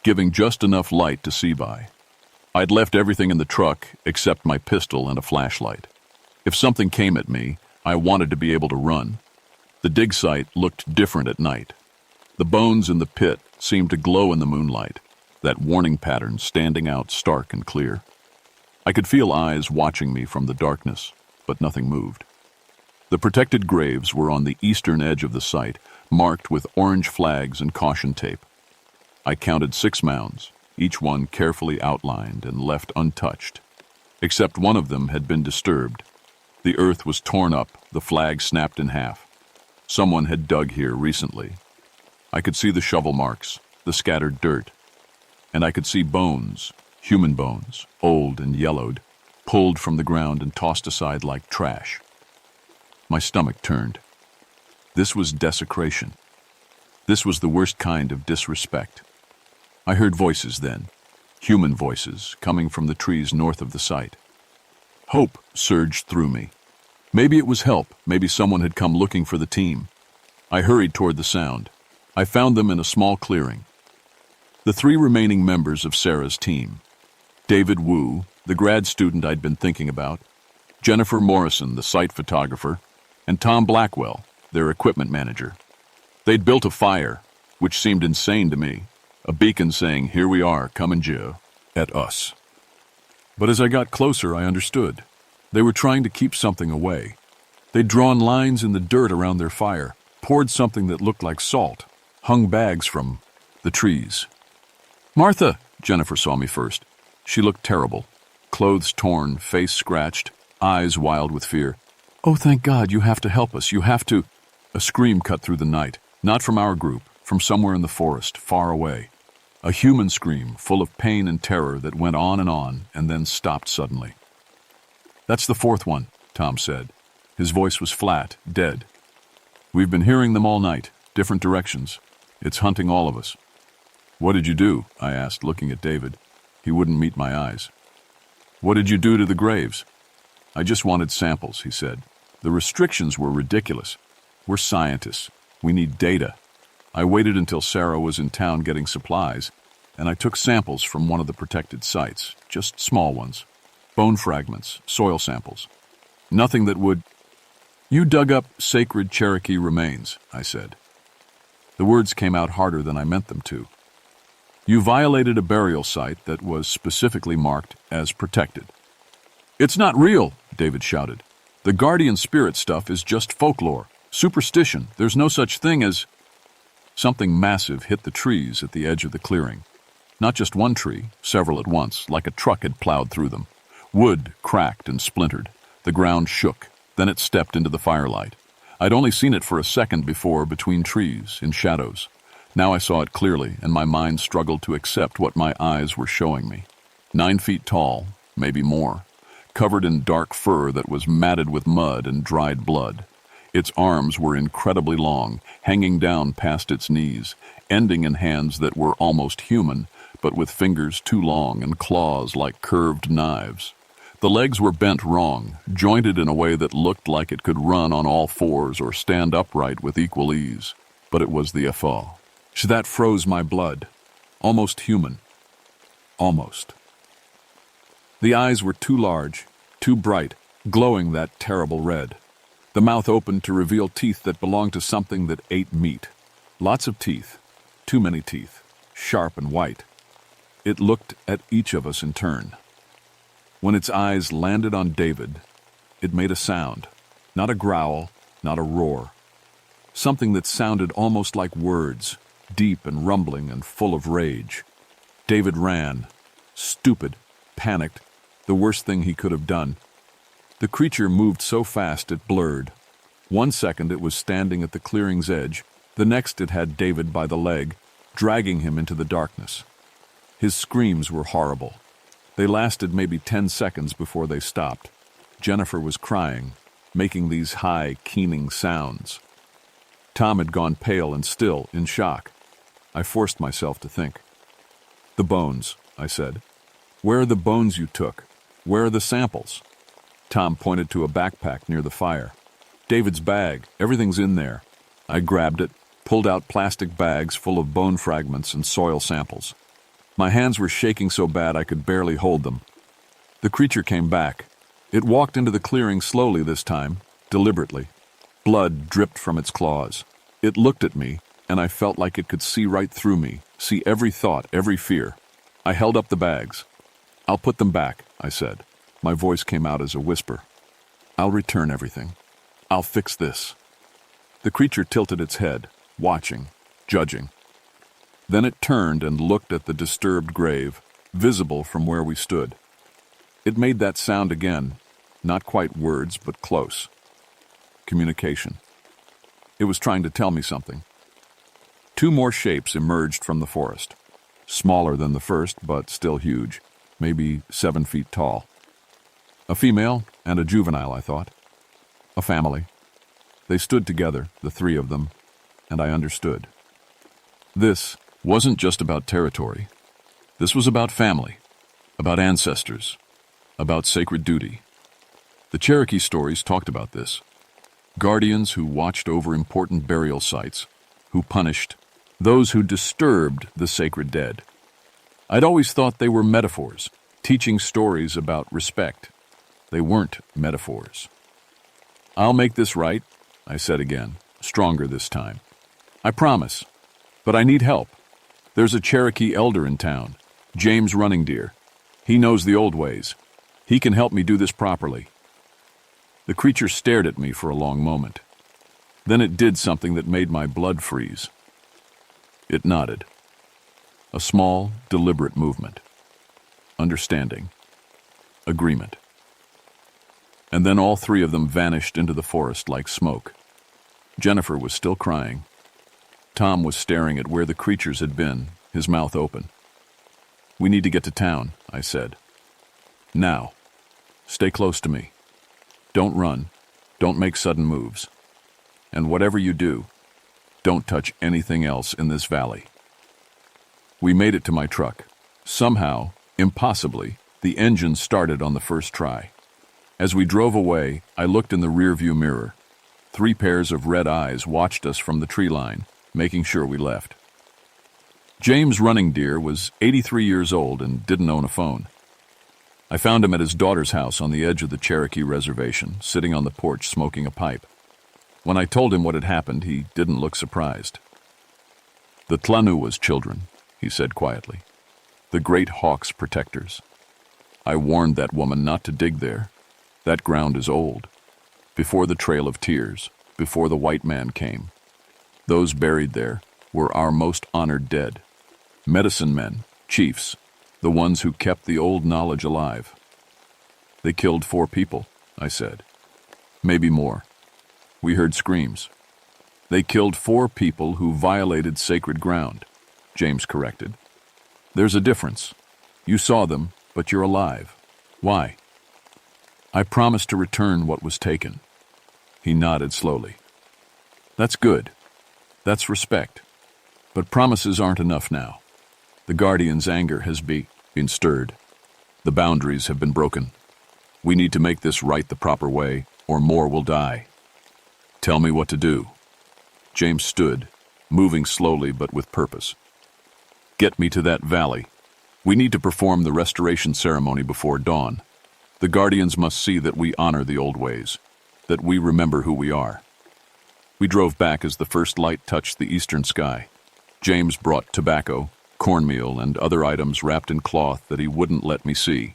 giving just enough light to see by. I'd left everything in the truck except my pistol and a flashlight. If something came at me, I wanted to be able to run. The dig site looked different at night. The bones in the pit seemed to glow in the moonlight, that warning pattern standing out stark and clear. I could feel eyes watching me from the darkness, but nothing moved. The protected graves were on the eastern edge of the site, marked with orange flags and caution tape. I counted 6 mounds, each one carefully outlined and left untouched. Except one of them had been disturbed. The earth was torn up, the flag snapped in half. Someone had dug here recently. I could see the shovel marks, the scattered dirt. And I could see bones, human bones, old and yellowed, pulled from the ground and tossed aside like trash. My stomach turned. This was desecration. This was the worst kind of disrespect. I heard voices then, human voices, coming from the trees north of the site. Hope surged through me. Maybe it was help, maybe someone had come looking for the team. I hurried toward the sound. I found them in a small clearing. The 3 remaining members of Sarah's team. David Wu, the grad student I'd been thinking about, Jennifer Morrison, the site photographer, and Tom Blackwell, their equipment manager. They'd built a fire, which seemed insane to me, a beacon saying, "Here we are, come and jeer," at us. But as I got closer, I understood. They were trying to keep something away. They'd drawn lines in the dirt around their fire, poured something that looked like salt, hung bags from the trees. "Martha!" Jennifer saw me first. She looked terrible. Clothes torn, face scratched, eyes wild with fear. "Oh, thank God, you have to help us, you have to—" A scream cut through the night, not from our group, from somewhere in the forest, far away. A human scream, full of pain and terror that went on and then stopped suddenly. "That's the 4th one," Tom said. His voice was flat, dead. "We've been hearing them all night, different directions. It's hunting all of us." "What did you do?" I asked, looking at David. He wouldn't meet my eyes. "What did you do to the graves?" "I just wanted samples," he said. "The restrictions were ridiculous. We're scientists. We need data." I waited until Sarah was in town getting supplies, and I took samples from one of the protected sites, just small ones. Bone fragments, soil samples. Nothing that would— "You dug up sacred Cherokee remains," I said. The words came out harder than I meant them to. "You violated a burial site that was specifically marked as protected." "It's not real," David shouted. "The guardian spirit stuff is just folklore, superstition. There's no such thing as—" Something massive hit the trees at the edge of the clearing. Not just one tree, several at once, like a truck had plowed through them. Wood cracked and splintered. The ground shook. Then it stepped into the firelight. I'd only seen it for a second before between trees, in shadows. Now I saw it clearly, and my mind struggled to accept what my eyes were showing me. 9 feet tall, maybe more, covered in dark fur that was matted with mud and dried blood. Its arms were incredibly long, hanging down past its knees, ending in hands that were almost human, but with fingers too long and claws like curved knives. The legs were bent wrong, jointed in a way that looked like it could run on all fours or stand upright with equal ease. But it was the fall. That froze my blood. Almost human. Almost. The eyes were too large, too bright, glowing that terrible red. The mouth opened to reveal teeth that belonged to something that ate meat. Lots of teeth. Too many teeth. Sharp and white. It looked at each of us in turn. When its eyes landed on David, it made a sound. Not a growl, not a roar. Something that sounded almost like words, deep and rumbling and full of rage. David ran. Stupid, panicked, the worst thing he could have done. The creature moved so fast it blurred. 1 second it was standing at the clearing's edge, the next it had David by the leg, dragging him into the darkness. His screams were horrible. They lasted maybe 10 seconds before they stopped. Jennifer was crying, making these high, keening sounds. Tom had gone pale and still, in shock. I forced myself to think. "The bones," I said. "Where are the bones you took? Where are the samples?" Tom pointed to a backpack near the fire. "David's bag, everything's in there." I grabbed it, pulled out plastic bags full of bone fragments and soil samples. My hands were shaking so bad I could barely hold them. The creature came back. It walked into the clearing slowly this time, deliberately. Blood dripped from its claws. It looked at me, and I felt like it could see right through me, see every thought, every fear. I held up the bags. "I'll put them back," I said. My voice came out as a whisper. "I'll return everything. I'll fix this." The creature tilted its head, watching, judging. Then it turned and looked at the disturbed grave, visible from where we stood. It made that sound again, not quite words, but close. Communication. It was trying to tell me something. 2 more shapes emerged from the forest. Smaller than the first, but still huge, maybe 7 feet tall. A female and a juvenile, I thought. A family. They stood together, the 3 of them, and I understood. This wasn't just about territory. This was about family, about ancestors, about sacred duty. The Cherokee stories talked about this. Guardians who watched over important burial sites, who punished those who disturbed the sacred dead. I'd always thought they were metaphors, teaching stories about respect. They weren't metaphors. "I'll make this right," I said again, stronger this time. "I promise. But I need help. There's a Cherokee elder in town, James Running Deer. He knows the old ways. He can help me do this properly." The creature stared at me for a long moment. Then it did something that made my blood freeze. It nodded. A small, deliberate movement. Understanding. Agreement. And then all 3 of them vanished into the forest like smoke. Jennifer was still crying. Tom was staring at where the creatures had been, his mouth open. "We need to get to town," I said. "Now. Stay close to me. Don't run. Don't make sudden moves. And whatever you do, don't touch anything else in this valley." We made it to my truck. Somehow, impossibly, the engine started on the first try. As we drove away, I looked in the rearview mirror. 3 pairs of red eyes watched us from the tree line, making sure we left. James Running Deer was 83 years old and didn't own a phone. I found him at his daughter's house on the edge of the Cherokee reservation, sitting on the porch smoking a pipe. When I told him what had happened, he didn't look surprised. "The Tlanua's children," he said quietly. "The great hawk's protectors. I warned that woman not to dig there. That ground is old. Before the Trail of Tears, before the white man came. Those buried there were our most honored dead. Medicine men, chiefs, the ones who kept the old knowledge alive. They killed 4 people," I said. "Maybe more." We heard screams. "They killed 4 people who violated sacred ground," James corrected. "There's a difference. You saw them, but you're alive. Why? I promised to return what was taken. He nodded slowly. That's good. That's respect. But promises aren't enough now. The Guardian's anger has been stirred. The boundaries have been broken. We need to make this right the proper way, or more will die. Tell me what to do. James stood, moving slowly but with purpose. Get me to that valley. We need to perform the restoration ceremony before dawn. The Guardians must see that we honor the old ways, that we remember who we are. We drove back as the first light touched the eastern sky. James brought tobacco, cornmeal, and other items wrapped in cloth that he wouldn't let me see.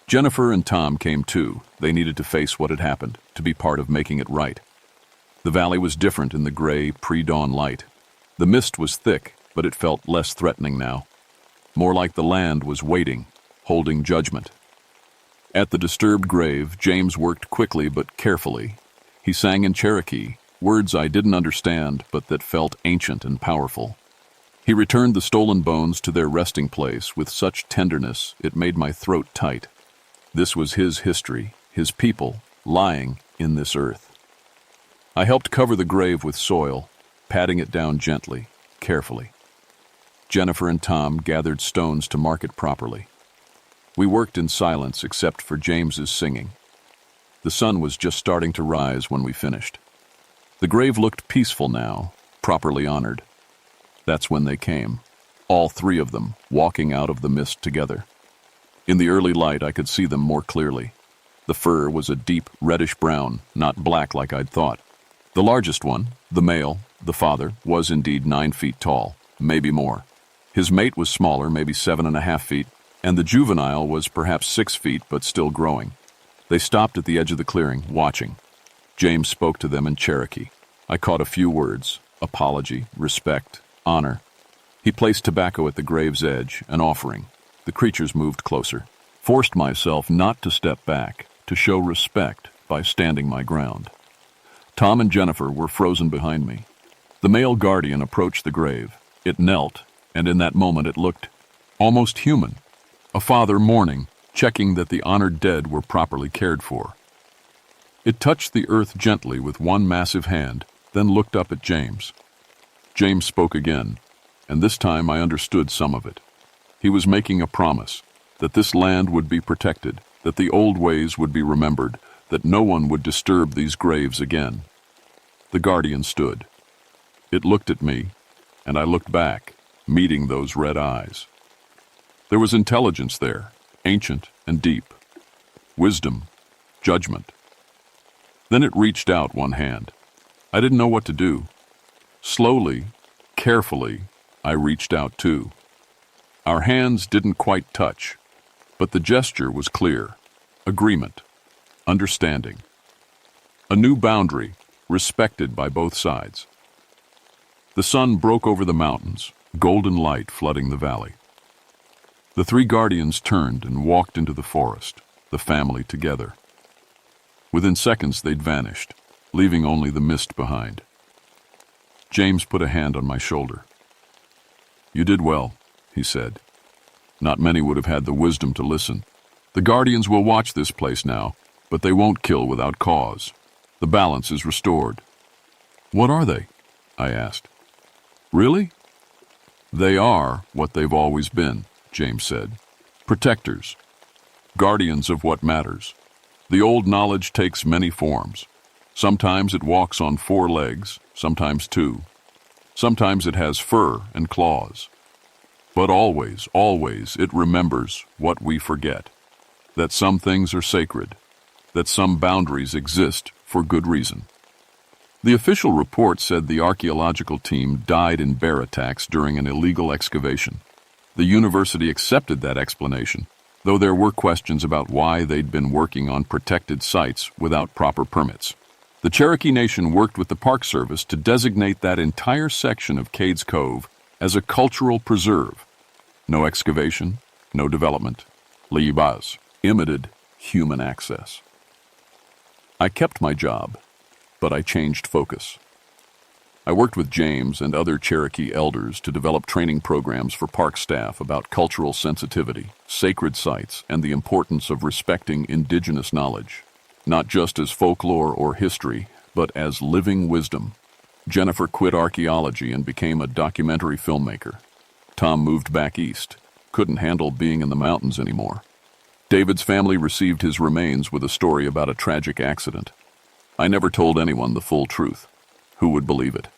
Jennifer and Tom came too. They needed to face what had happened, to be part of making it right. The valley was different in the gray, pre-dawn light. The mist was thick, but it felt less threatening now. More like the land was waiting, holding judgment. At the disturbed grave, James worked quickly but carefully. He sang in Cherokee, words I didn't understand but that felt ancient and powerful. He returned the stolen bones to their resting place with such tenderness it made my throat tight. This was his history, his people, lying in this earth. I helped cover the grave with soil, patting it down gently, carefully. Jennifer and Tom gathered stones to mark it properly. We worked in silence except for James's singing. The sun was just starting to rise when we finished. The grave looked peaceful now, properly honored. That's when they came, all three of them, walking out of the mist together. In the early light, I could see them more clearly. The fur was a deep reddish-brown, not black like I'd thought. The largest one, the male, the father, was indeed 9 feet tall, maybe more. His mate was smaller, maybe 7.5 feet, and the juvenile was perhaps 6 feet but still growing. They stopped at the edge of the clearing, watching. James spoke to them in Cherokee. I caught a few words: apology, respect, honor. He placed tobacco at the grave's edge, an offering. The creatures moved closer. Forced myself not to step back, to show respect by standing my ground. Tom and Jennifer were frozen behind me. The male guardian approached the grave. It knelt, and in that moment it looked almost human. A father mourning, checking that the honored dead were properly cared for. It touched the earth gently with one massive hand, then looked up at James. James spoke again, and this time I understood some of it. He was making a promise, that this land would be protected, that the old ways would be remembered, that no one would disturb these graves again. The guardian stood. It looked at me, and I looked back, meeting those red eyes. There was intelligence there, ancient and deep. Wisdom, judgment. Then it reached out one hand. I didn't know what to do. Slowly, carefully, I reached out too. Our hands didn't quite touch, but the gesture was clear. Agreement, understanding. A new boundary, respected by both sides. The sun broke over the mountains, golden light flooding the valley. The three guardians turned and walked into the forest, the family together. Within seconds they'd vanished, leaving only the mist behind. James put a hand on my shoulder. You did well, he said. Not many would have had the wisdom to listen. The Guardians will watch this place now, but they won't kill without cause. The balance is restored. What are they? I asked. Really? They are what they've always been, James said. Protectors. Guardians of what matters. The old knowledge takes many forms. Sometimes it walks on 4 legs, sometimes 2. Sometimes it has fur and claws. But always, always it remembers what we forget. That some things are sacred. That some boundaries exist for good reason. The official report said the archaeological team died in bear attacks during an illegal excavation. The university accepted that explanation, though there were questions about why they'd been working on protected sites without proper permits. The Cherokee Nation worked with the Park Service to designate that entire section of Cades Cove as a cultural preserve. No excavation, no development. Limited human access. I kept my job, but I changed focus. I worked with James and other Cherokee elders to develop training programs for park staff about cultural sensitivity, sacred sites, and the importance of respecting indigenous knowledge, not just as folklore or history, but as living wisdom. Jennifer quit archaeology and became a documentary filmmaker. Tom moved back east, couldn't handle being in the mountains anymore. David's family received his remains with a story about a tragic accident. I never told anyone the full truth. Who would believe it?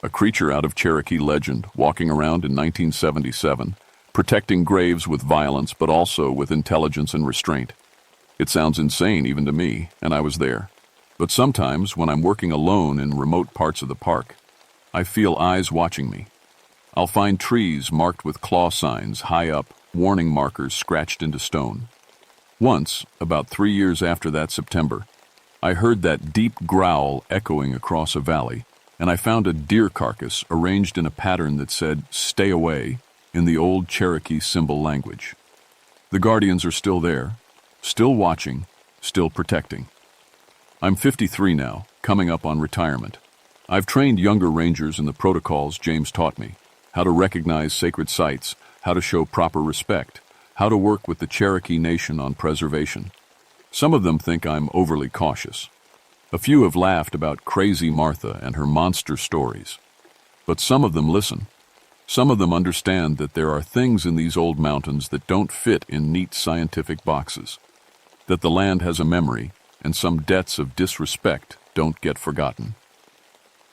A creature out of Cherokee legend, walking around in 1977, protecting graves with violence but also with intelligence and restraint. It sounds insane even to me, and I was there. But sometimes, when I'm working alone in remote parts of the park, I feel eyes watching me. I'll find trees marked with claw signs high up, warning markers scratched into stone. Once, about 3 years after that September, I heard that deep growl echoing across a valley, and I found a deer carcass arranged in a pattern that said, "Stay away," in the old Cherokee symbol language. The guardians are still there, still watching, still protecting. I'm 53 now, coming up on retirement. I've trained younger rangers in the protocols James taught me, how to recognize sacred sites, how to show proper respect, how to work with the Cherokee Nation on preservation. Some of them think I'm overly cautious. A few have laughed about Crazy Martha and her monster stories. But some of them listen. Some of them understand that there are things in these old mountains that don't fit in neat scientific boxes, that the land has a memory, and some debts of disrespect don't get forgotten.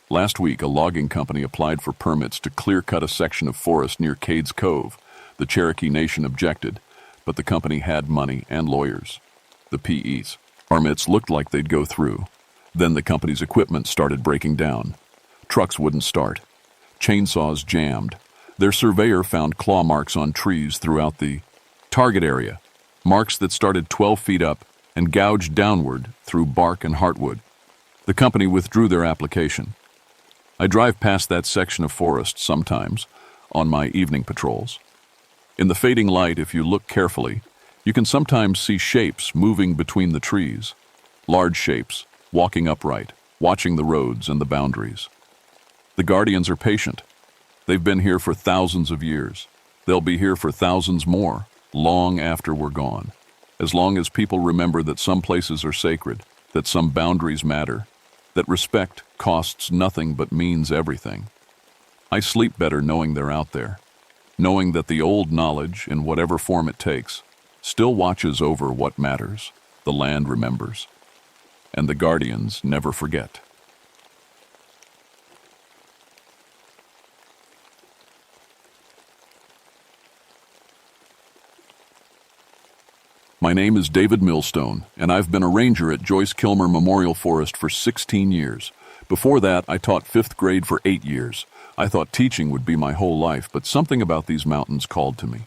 Last week, a logging company applied for permits to clear-cut a section of forest near Cades Cove. The Cherokee Nation objected, but the company had money and lawyers. The PEs. Permits looked like they'd go through. Then the company's equipment started breaking down. Trucks wouldn't start. Chainsaws jammed. Their surveyor found claw marks on trees throughout the target area, marks that started 12 feet up and gouged downward through bark and heartwood. The company withdrew their application. I drive past that section of forest sometimes on my evening patrols. In the fading light, if you look carefully, you can sometimes see shapes moving between the trees. Large shapes, walking upright, watching the roads and the boundaries. The guardians are patient. They've been here for thousands of years. They'll be here for thousands more, long after we're gone. As long as people remember that some places are sacred, that some boundaries matter, that respect costs nothing but means everything. I sleep better knowing they're out there, knowing that the old knowledge, in whatever form it takes, still watches over what matters, the land remembers, and the guardians never forget. My name is David Millstone, and I've been a ranger at Joyce Kilmer Memorial Forest for 16 years. Before that, I taught 5th grade for 8 years. I thought teaching would be my whole life, but something about these mountains called to me.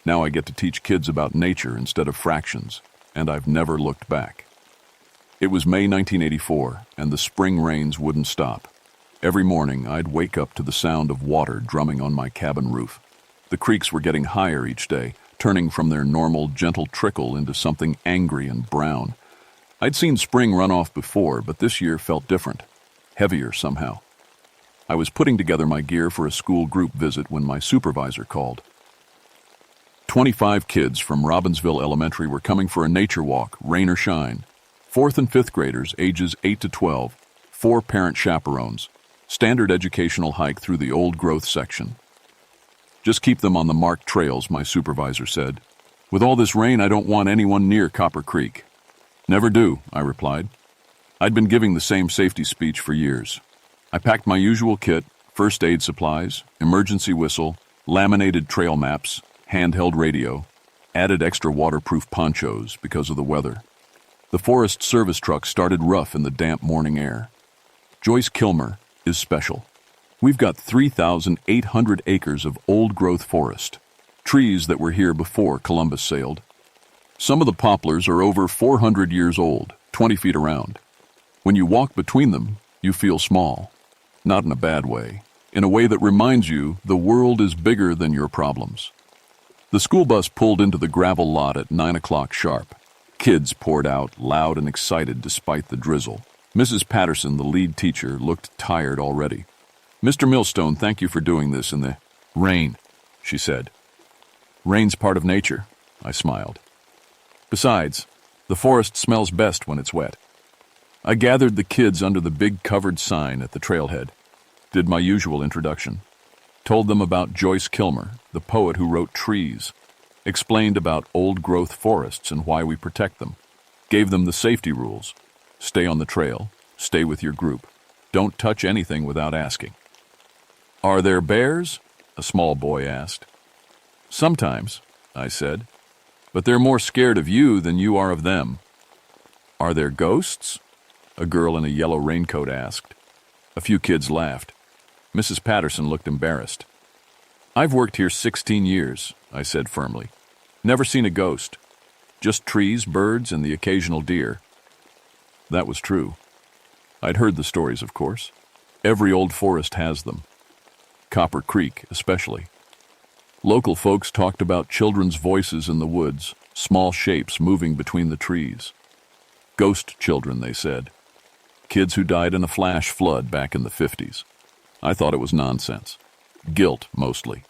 Now I get to teach kids about nature instead of fractions, and I've never looked back. It was May 1984, and the spring rains wouldn't stop. Every morning, I'd wake up to the sound of water drumming on my cabin roof. The creeks were getting higher each day, turning from their normal, gentle trickle into something angry and brown. I'd seen spring runoff before, but this year felt different, heavier somehow. I was putting together my gear for a school group visit when my supervisor called. 25 kids from Robbinsville Elementary were coming for a nature walk, rain or shine. 4th and 5th graders, ages 8 to 12, 4 parent chaperones, standard educational hike through the old-growth section. Just keep them on the marked trails, my supervisor said. With all this rain, I don't want anyone near Copper Creek. Never do, I replied. I'd been giving the same safety speech for years. I packed my usual kit, first aid supplies, emergency whistle, laminated trail maps, handheld radio, added extra waterproof ponchos because of the weather. The Forest Service truck started rough in the damp morning air. Joyce Kilmer is special. We've got 3,800 acres of old-growth forest, trees that were here before Columbus sailed. Some of the poplars are over 400 years old, 20 feet around. When you walk between them, you feel small. Not in a bad way, in a way that reminds you the world is bigger than your problems. The school bus pulled into the gravel lot at 9 o'clock sharp. Kids poured out, loud and excited despite the drizzle. Mrs. Patterson, the lead teacher, looked tired already. Mr. Millstone, thank you for doing this in the rain, she said. Rain's part of nature, I smiled. Besides, the forest smells best when it's wet. I gathered the kids under the big covered sign at the trailhead, did my usual introduction, told them about Joyce Kilmer, the poet who wrote Trees, explained about old-growth forests and why we protect them, gave them the safety rules. Stay on the trail, stay with your group. Don't touch anything without asking. Are there bears? A small boy asked. Sometimes, I said, but they're more scared of you than you are of them. Are there ghosts? A girl in a yellow raincoat asked. A few kids laughed. Mrs. Patterson looked embarrassed. I've worked here 16 years, I said firmly. Never seen a ghost. Just trees, birds, and the occasional deer. That was true. I'd heard the stories, of course. Every old forest has them. Copper Creek, especially. Local folks talked about children's voices in the woods, small shapes moving between the trees. Ghost children, they said. Kids who died in a flash flood back in the 50s. I thought it was nonsense. Guilt, mostly.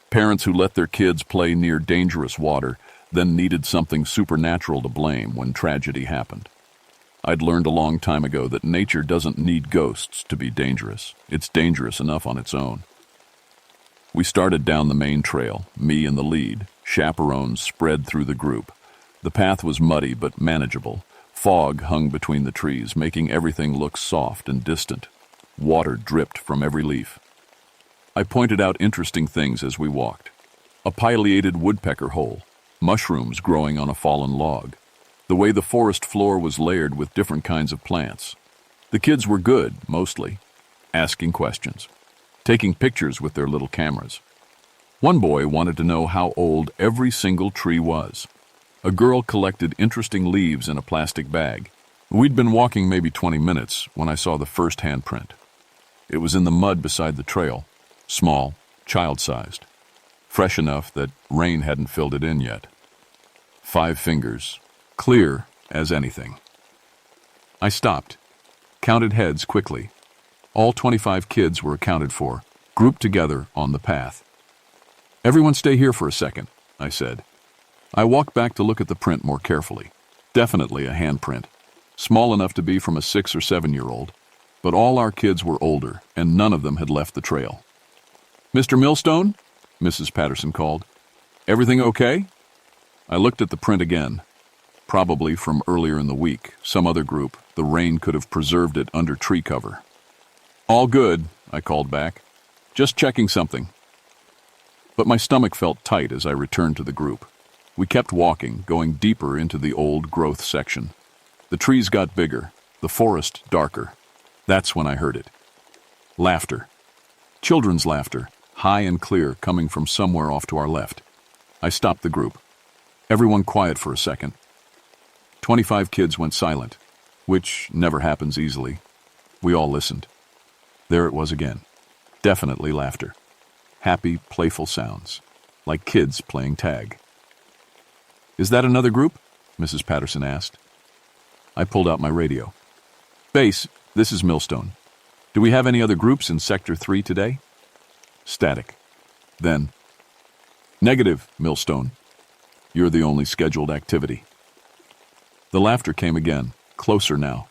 Parents who let their kids play near dangerous water, then needed something supernatural to blame when tragedy happened. I'd learned a long time ago that nature doesn't need ghosts to be dangerous. It's dangerous enough on its own. We started down the main trail, me in the lead, chaperones spread through the group. The path was muddy but manageable. Fog hung between the trees, making everything look soft and distant. Water dripped from every leaf. I pointed out interesting things as we walked. A pileated woodpecker hole, mushrooms growing on a fallen log, the way the forest floor was layered with different kinds of plants. The kids were good, mostly, asking questions, taking pictures with their little cameras. One boy wanted to know how old every single tree was. A girl collected interesting leaves in a plastic bag. We'd been walking maybe 20 minutes when I saw the first handprint. It was in the mud beside the trail, small, child-sized, fresh enough that rain hadn't filled it in yet. 5 fingers, clear as anything. I stopped, counted heads quickly. All 25 kids were accounted for, grouped together on the path. Everyone stay here for a second, I said. I walked back to look at the print more carefully. Definitely a handprint, small enough to be from a 6 or 7-year-old, but all our kids were older, and none of them had left the trail. Mr. Millstone? Mrs. Patterson called. Everything okay? I looked at the print again. Probably from earlier in the week, some other group. The rain could have preserved it under tree cover. All good, I called back. Just checking something. But my stomach felt tight as I returned to the group. We kept walking, going deeper into the old growth section. The trees got bigger, the forest darker. That's when I heard it. Laughter. Children's laughter, high and clear, coming from somewhere off to our left. I stopped the group. Everyone quiet for a second. 25 kids went silent, which never happens easily. We all listened. There it was again. Definitely laughter. Happy, playful sounds, like kids playing tag. Is that another group? Mrs. Patterson asked. I pulled out my radio. Base, this is Millstone. Do we have any other groups in Sector 3 today? Static. Then, negative, Millstone. You're the only scheduled activity. The laughter came again, closer now,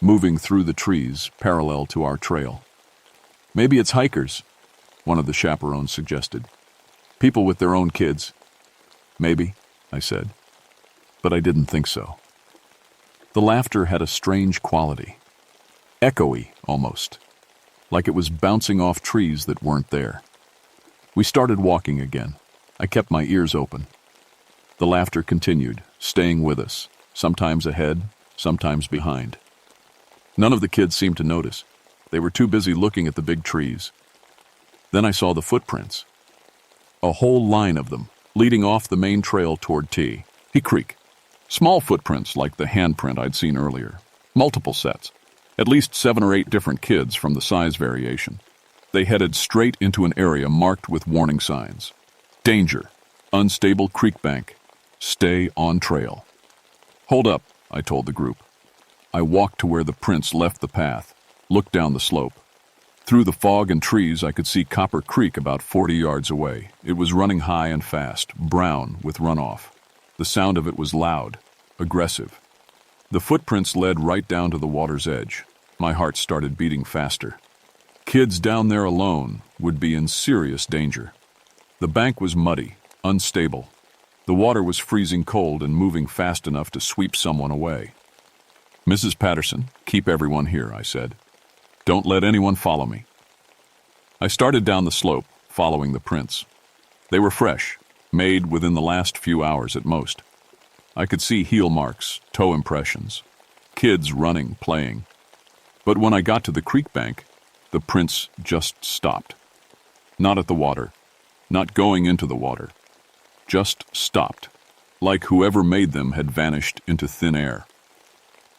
moving through the trees parallel to our trail. Maybe it's hikers, one of the chaperones suggested. People with their own kids. Maybe, I said, but I didn't think so. The laughter had a strange quality, echoey almost, like it was bouncing off trees that weren't there. We started walking again. I kept my ears open. The laughter continued, staying with us, sometimes ahead, sometimes behind. None of the kids seemed to notice. They were too busy looking at the big trees. Then I saw the footprints. A whole line of them, leading off the main trail toward T Creek. Small footprints like the handprint I'd seen earlier. Multiple sets. At least 7 or 8 different kids from the size variation. They headed straight into an area marked with warning signs. Danger. Unstable creek bank. Stay on trail. Hold up, I told the group. I walked to where the prints left the path, looked down the slope. Through the fog and trees, I could see Copper Creek about 40 yards away. It was running high and fast, brown with runoff. The sound of it was loud, aggressive. The footprints led right down to the water's edge. My heart started beating faster. Kids down there alone would be in serious danger. The bank was muddy, unstable. The water was freezing cold and moving fast enough to sweep someone away. "Mrs. Patterson, keep everyone here," I said. "Don't let anyone follow me." I started down the slope, following the prints. They were fresh, made within the last few hours at most. I could see heel marks, toe impressions, kids running, playing. But when I got to the creek bank, the prints just stopped. Not at the water, not going into the water. Just stopped, like whoever made them had vanished into thin air.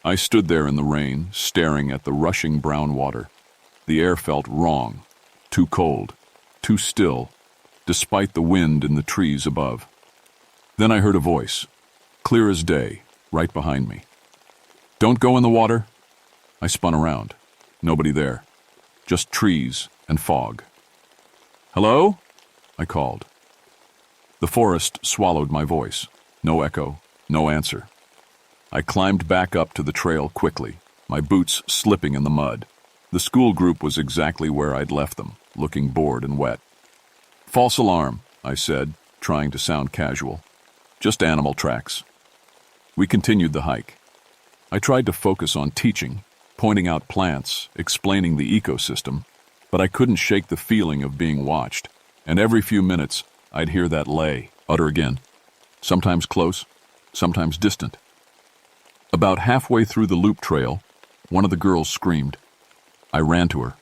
I stood there in the rain, staring at the rushing brown water. The air felt wrong, too cold, too still, despite the wind in the trees above. Then I heard a voice, clear as day, right behind me. "Don't go in the water." I spun around. Nobody there. Just trees and fog. "Hello?" I called. The forest swallowed my voice. No echo, no answer. I climbed back up to the trail quickly, my boots slipping in the mud. The school group was exactly where I'd left them, looking bored and wet. "False alarm," I said, trying to sound casual. "Just animal tracks." We continued the hike. I tried to focus on teaching, pointing out plants, explaining the ecosystem, but I couldn't shake the feeling of being watched, and every few minutes I'd hear that lay utter again, sometimes close, sometimes distant. About halfway through the loop trail, one of the girls screamed. I ran to her.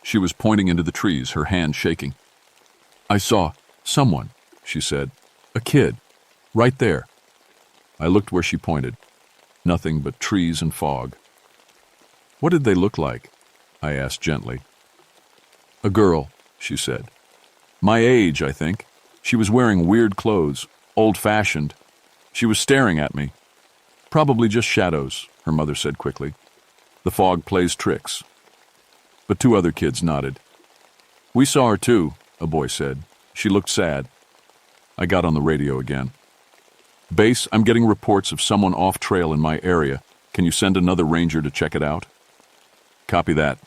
She was pointing into the trees, her hand shaking. "I saw someone," she said. "A kid. Right there." I looked where she pointed. Nothing but trees and fog. "What did they look like?" I asked gently. "A girl," she said. "My age, I think. She was wearing weird clothes, old-fashioned. She was staring at me." "Probably just shadows," her mother said quickly. "The fog plays tricks." But two other kids nodded. "We saw her too," a boy said. "She looked sad." I got on the radio again. "Base, I'm getting reports of someone off trail in my area. Can you send another ranger to check it out?" "Copy that.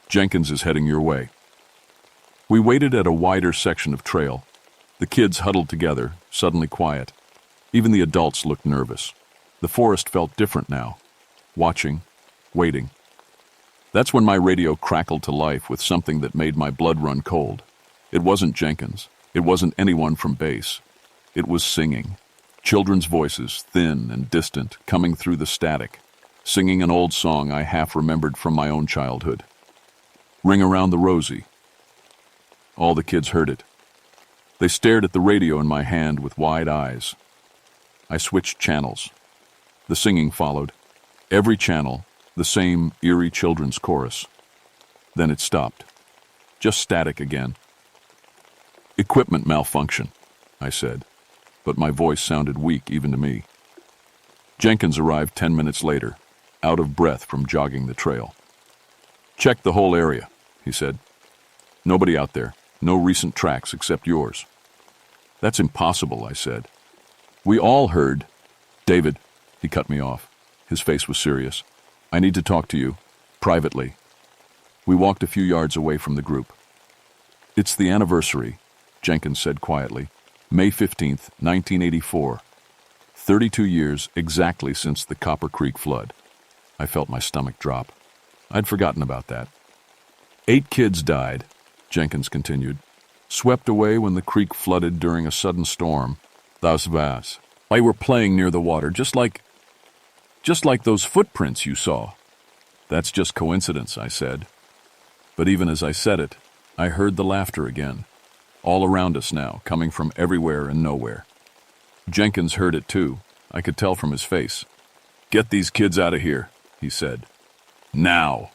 Jenkins is heading your way." We waited at a wider section of trail. The kids huddled together, suddenly quiet. Even the adults looked nervous. The forest felt different now. Watching, waiting. That's when my radio crackled to life with something that made my blood run cold. It wasn't Jenkins. It wasn't anyone from base. It was singing. Children's voices, thin and distant, coming through the static. Singing an old song I half remembered from my own childhood. "Ring Around the Rosie." All the kids heard it. They stared at the radio in my hand with wide eyes. I switched channels. The singing followed. Every channel, the same eerie children's chorus. Then it stopped. Just static again. "Equipment malfunction," I said, but my voice sounded weak even to me. Jenkins arrived 10 minutes later, out of breath from jogging the trail. "Check the whole area," he said. "Nobody out there. No recent tracks except yours." "That's impossible," I said. "We all heard—" "David," he cut me off. His face was serious. "I need to talk to you, privately." We walked a few yards away from the group. "It's the anniversary," Jenkins said quietly. "May 15th, 1984. 32 years exactly since the Copper Creek flood." I felt my stomach drop. I'd forgotten about that. 8 kids died, Jenkins continued, swept away when the creek flooded during a sudden storm. "Das war's. They were playing near the water, just like those footprints you saw." "That's just coincidence," I said. But even as I said it, I heard the laughter again, all around us now, coming from everywhere and nowhere. Jenkins heard it too. I could tell from his face. "Get these kids out of here," he said. "Now!"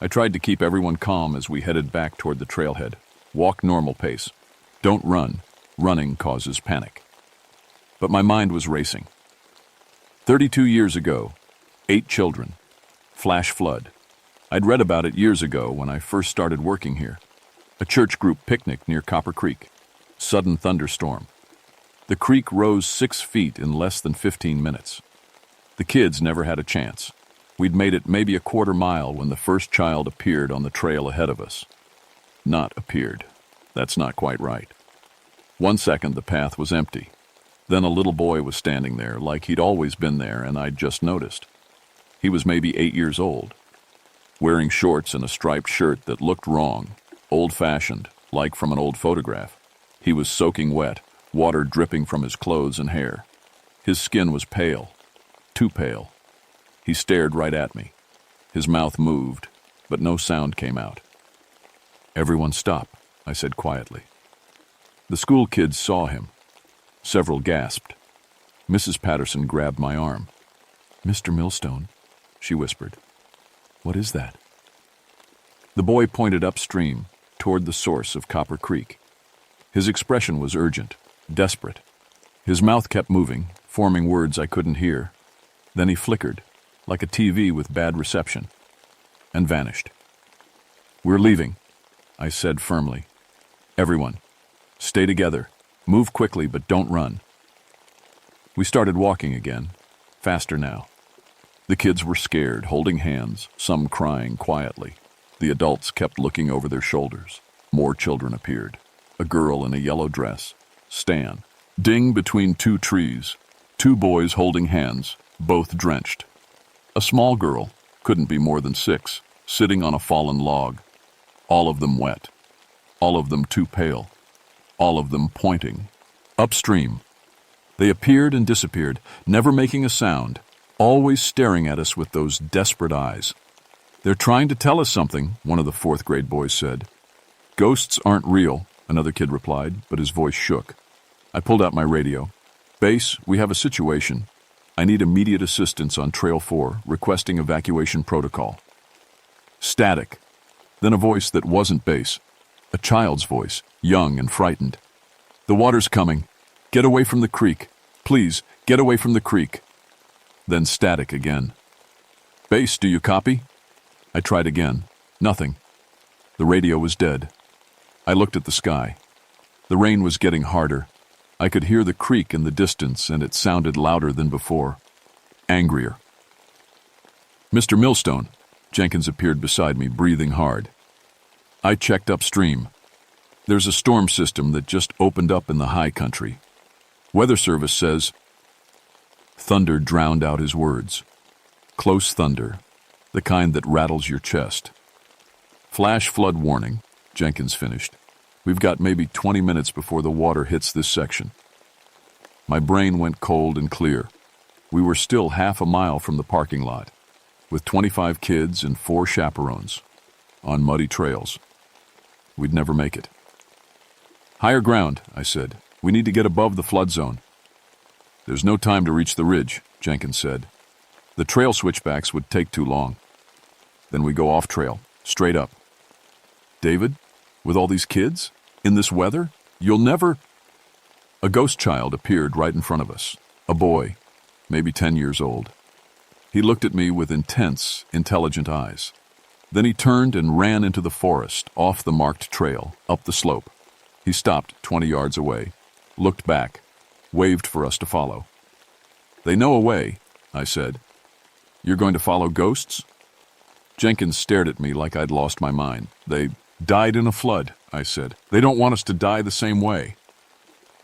I tried to keep everyone calm as we headed back toward the trailhead. Walk normal pace. Don't run. Running causes panic. But my mind was racing. 32 years ago, 8 children. Flash flood. I'd read about it years ago when I first started working here. A church group picnic near Copper Creek. Sudden thunderstorm. The creek rose 6 feet in less than 15 minutes. The kids never had a chance. We'd made it maybe a quarter mile when the first child appeared on the trail ahead of us. Not appeared. That's not quite right. 1 second the path was empty. Then a little boy was standing there like he'd always been there and I'd just noticed. He was maybe 8 years old, wearing shorts and a striped shirt that looked wrong, old-fashioned, like from an old photograph. He was soaking wet, water dripping from his clothes and hair. His skin was pale, too pale. He stared right at me. His mouth moved, but no sound came out. "Everyone stop," I said quietly. The school kids saw him. Several gasped. Mrs. Patterson grabbed my arm. "Mr. Millstone," she whispered. "What is that?" The boy pointed upstream, toward the source of Copper Creek. His expression was urgent, desperate. His mouth kept moving, forming words I couldn't hear. Then he flickered, like a TV with bad reception, and vanished. "We're leaving," I said firmly. "Everyone, stay together. Move quickly, but don't run." We started walking again, faster now. The kids were scared, holding hands, some crying quietly. The adults kept looking over their shoulders. More children appeared. A girl in a yellow dress. Stan. Ding between 2 trees. 2 boys holding hands, both drenched. A small girl, couldn't be more than 6, sitting on a fallen log. All of them wet. All of them too pale. All of them pointing. Upstream. They appeared and disappeared, never making a sound, always staring at us with those desperate eyes. "They're trying to tell us something," one of the 4th grade boys said. "Ghosts aren't real," another kid replied, but his voice shook. I pulled out my radio. "Base, we have a situation. I need immediate assistance on Trail 4, requesting evacuation protocol." Static. Then a voice that wasn't Base. A child's voice, young and frightened. "The water's coming. Get away from the creek. Please, get away from the creek." Then static again. "Base, do you copy?" I tried again. Nothing. The radio was dead. I looked at the sky. The rain was getting harder. I could hear the creek in the distance, and it sounded louder than before. Angrier. "Mr. Millstone," Jenkins appeared beside me, breathing hard. I checked upstream. "There's a storm system that just opened up in the high country. Weather Service says—" Thunder drowned out his words. Close thunder, the kind that rattles your chest. "Flash flood warning," Jenkins finished. "We've got maybe 20 minutes before the water hits this section." My brain went cold and clear. We were still half a mile from the parking lot, with 25 kids and 4 chaperones, on muddy trails. We'd never make it. "Higher ground," I said. "We need to get above the flood zone." "There's no time to reach the ridge," Jenkins said. "The trail switchbacks would take too long. Then we go off trail, straight up." "David, with all these kids? In this weather? You'll never—" A ghost child appeared right in front of us. A boy, maybe 10 years old. He looked at me with intense, intelligent eyes. Then he turned and ran into the forest, off the marked trail, up the slope. He stopped 20 yards away, looked back, waved for us to follow. "They know a way," I said. "You're going to follow ghosts?" Jenkins stared at me like I'd lost my mind. "They died in a flood," I said. "They don't want us to die the same way."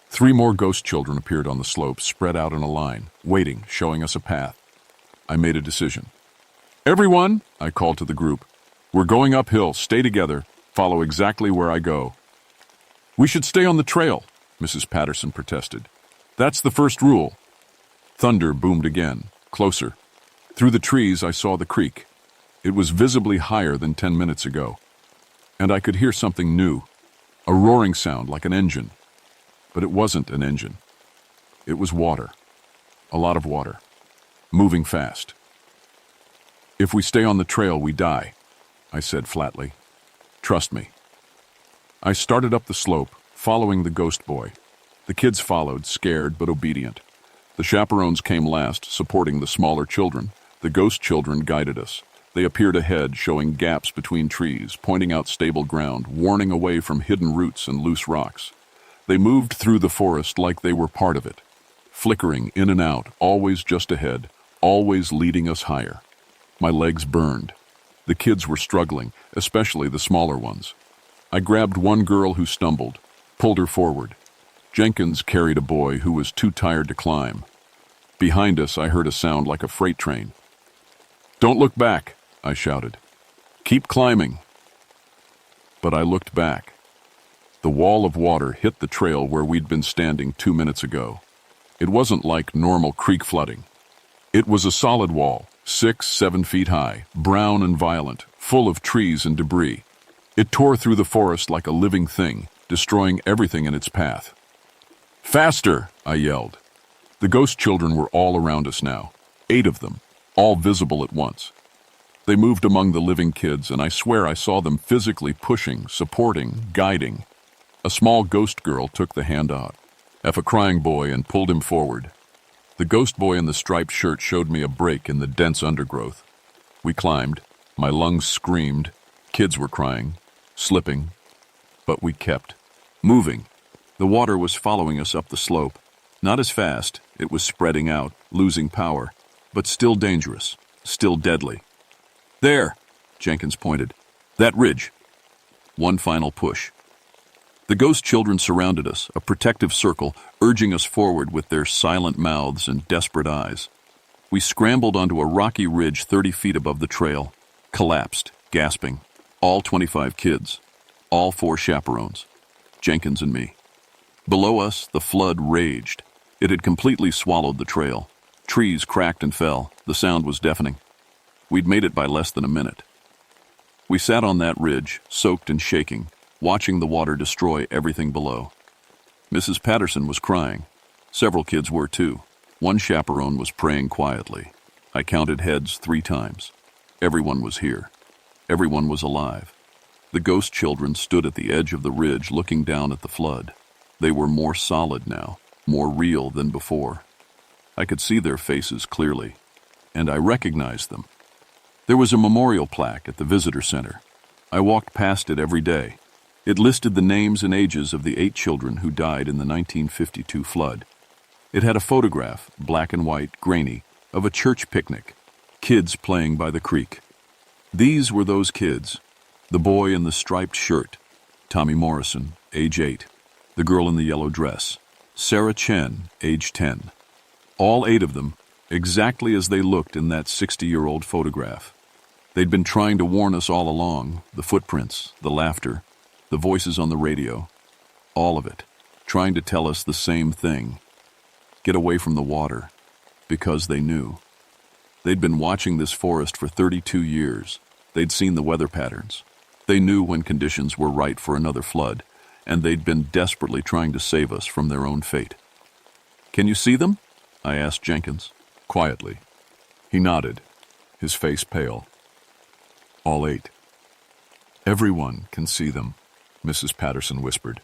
3 more ghost children appeared on the slope, spread out in a line, waiting, showing us a path. I made a decision. "Everyone," I called to the group, "we're going uphill. Stay together. Follow exactly where I go." "We should stay on the trail," Mrs. Patterson protested. "That's the first rule." Thunder boomed again, closer. Through the trees, I saw the creek. It was visibly higher than 10 minutes ago. And I could hear something new, a roaring sound like an engine. But it wasn't an engine. It was water. A lot of water. Moving fast. "If we stay on the trail, we die," I said flatly. "Trust me." I started up the slope, following the ghost boy. The kids followed, scared but obedient. The chaperones came last, supporting the smaller children. The ghost children guided us. They appeared ahead, showing gaps between trees, pointing out stable ground, warning away from hidden roots and loose rocks. They moved through the forest like they were part of it, flickering in and out, always just ahead, always leading us higher. My legs burned. The kids were struggling, especially the smaller ones. I grabbed one girl who stumbled, pulled her forward. Jenkins carried a boy who was too tired to climb. Behind us, I heard a sound like a freight train. "Don't look back," I shouted. "Keep climbing." But I looked back. The wall of water hit the trail where we'd been standing 2 minutes ago. It wasn't like normal creek flooding. It was a solid wall, 6-7 feet high, brown and violent, full of trees and debris. It tore through the forest like a living thing, destroying everything in its path. "Faster!" I yelled. The ghost children were all around us now, 8 of them, all visible at once. They moved among the living kids, and I swear I saw them physically pushing, supporting, guiding. A small ghost girl took the handout of a crying boy and pulled him forward. The ghost boy in the striped shirt showed me a break in the dense undergrowth. We climbed. My lungs screamed. Kids were crying, slipping, but we kept moving. The water was following us up the slope. Not as fast, it was spreading out, losing power, but still dangerous, still deadly. "There," Jenkins pointed. "That ridge." One final push. The ghost children surrounded us, a protective circle, urging us forward with their silent mouths and desperate eyes. We scrambled onto a rocky ridge 30 feet above the trail, collapsed, gasping. All 25 kids, all 4 chaperones, Jenkins and me. Below us, the flood raged. It had completely swallowed the trail. Trees cracked and fell. The sound was deafening. We'd made it by less than a minute. We sat on that ridge, soaked and shaking, watching the water destroy everything below. Mrs. Patterson was crying. Several kids were too. One chaperone was praying quietly. I counted heads 3 times. Everyone was here. Everyone was alive. The ghost children stood at the edge of the ridge looking down at the flood. They were more solid now, more real than before. I could see their faces clearly, and I recognized them. There was a memorial plaque at the visitor center. I walked past it every day. It listed the names and ages of the 8 children who died in the 1952 flood. It had a photograph, black and white, grainy, of a church picnic, kids playing by the creek. These were those kids. The boy in the striped shirt, Tommy Morrison, age 8. The girl in the yellow dress, Sarah Chen, age 10. All 8 of them, exactly as they looked in that 60-year-old photograph. They'd been trying to warn us all along, the footprints, the laughter, the voices on the radio, all of it, trying to tell us the same thing. Get away from the water, because they knew. They'd been watching this forest for 32 years. They'd seen the weather patterns. They knew when conditions were right for another flood, and they'd been desperately trying to save us from their own fate. "Can you see them?" I asked Jenkins, quietly. He nodded, his face pale. "All 8. Everyone can see them," Mrs. Patterson whispered.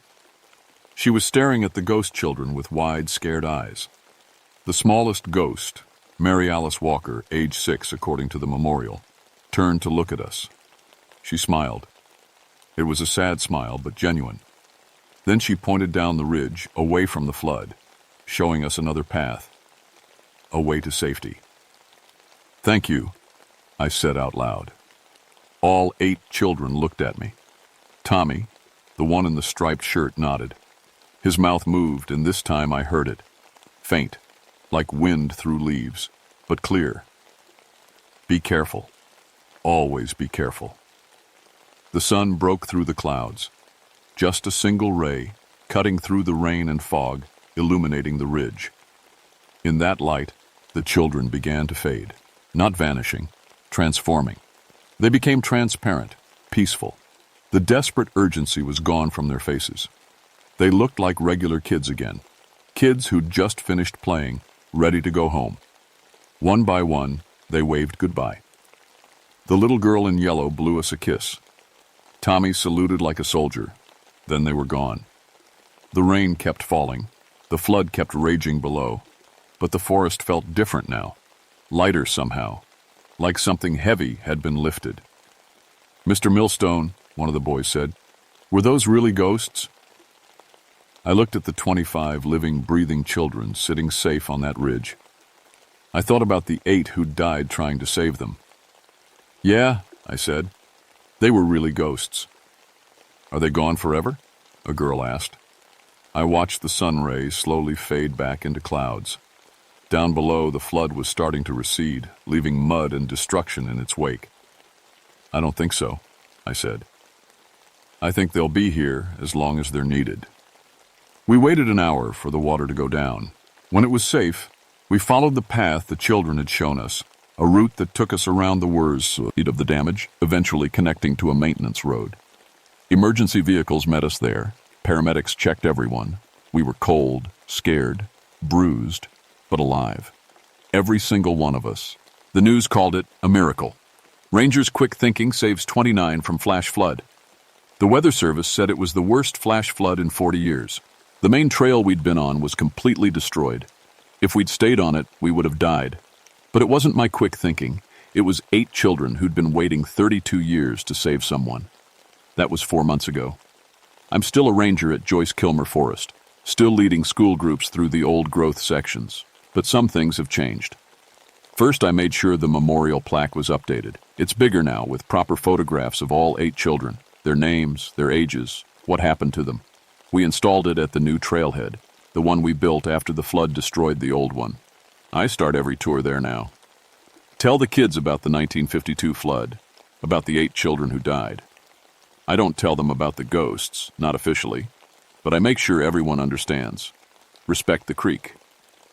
She was staring at the ghost children with wide, scared eyes. The smallest ghost, Mary Alice Walker, age 6 according to the memorial, turned to look at us. She smiled. It was a sad smile, but genuine. Then she pointed down the ridge, away from the flood, showing us another path, a way to safety. "Thank you," I said out loud. All 8 children looked at me. Tommy, the one in the striped shirt, nodded. His mouth moved, and this time I heard it. Faint, like wind through leaves, but clear. "Be careful. Always be careful." The sun broke through the clouds. Just a single ray, cutting through the rain and fog, illuminating the ridge. In that light, the children began to fade, not vanishing, transforming. They became transparent, peaceful. The desperate urgency was gone from their faces. They looked like regular kids again, kids who'd just finished playing, ready to go home. One by one, they waved goodbye. The little girl in yellow blew us a kiss. Tommy saluted like a soldier. Then they were gone. The rain kept falling. The flood kept raging below. But the forest felt different now, lighter somehow. like something heavy had been lifted. "Mr. Millstone," one of the boys said, "were those really ghosts?" I looked at the 25 living, breathing children sitting safe on that ridge. I thought about the 8 who'd died trying to save them. "Yeah," I said, "they were really ghosts." "Are they gone forever?" a girl asked. I watched the sun rays slowly fade back into clouds. Down below, the flood was starting to recede, leaving mud and destruction in its wake. "I don't think so," I said. "I think they'll be here as long as they're needed." We waited an hour for the water to go down. When it was safe, we followed the path the children had shown us, a route that took us around the worst of the damage, eventually connecting to a maintenance road. Emergency vehicles met us there. Paramedics checked everyone. We were cold, scared, bruised, but alive. Every single one of us. The news called it a miracle. Rangers' quick thinking saves 29 from flash flood. The Weather Service said it was the worst flash flood in 40 years. The main trail we'd been on was completely destroyed. If we'd stayed on it, we would have died. But it wasn't my quick thinking. It was 8 children who'd been waiting 32 years to save someone. That was 4 months ago. I'm still a ranger at Joyce Kilmer Forest, still leading school groups through the old growth sections. But some things have changed. First, I made sure the memorial plaque was updated. It's bigger now, with proper photographs of all 8 children, their names, their ages, what happened to them. We installed it at the new trailhead, the one we built after the flood destroyed the old one. I start every tour there now. Tell the kids about the 1952 flood, about the 8 children who died. I don't tell them about the ghosts, not officially, but I make sure everyone understands. Respect the creek.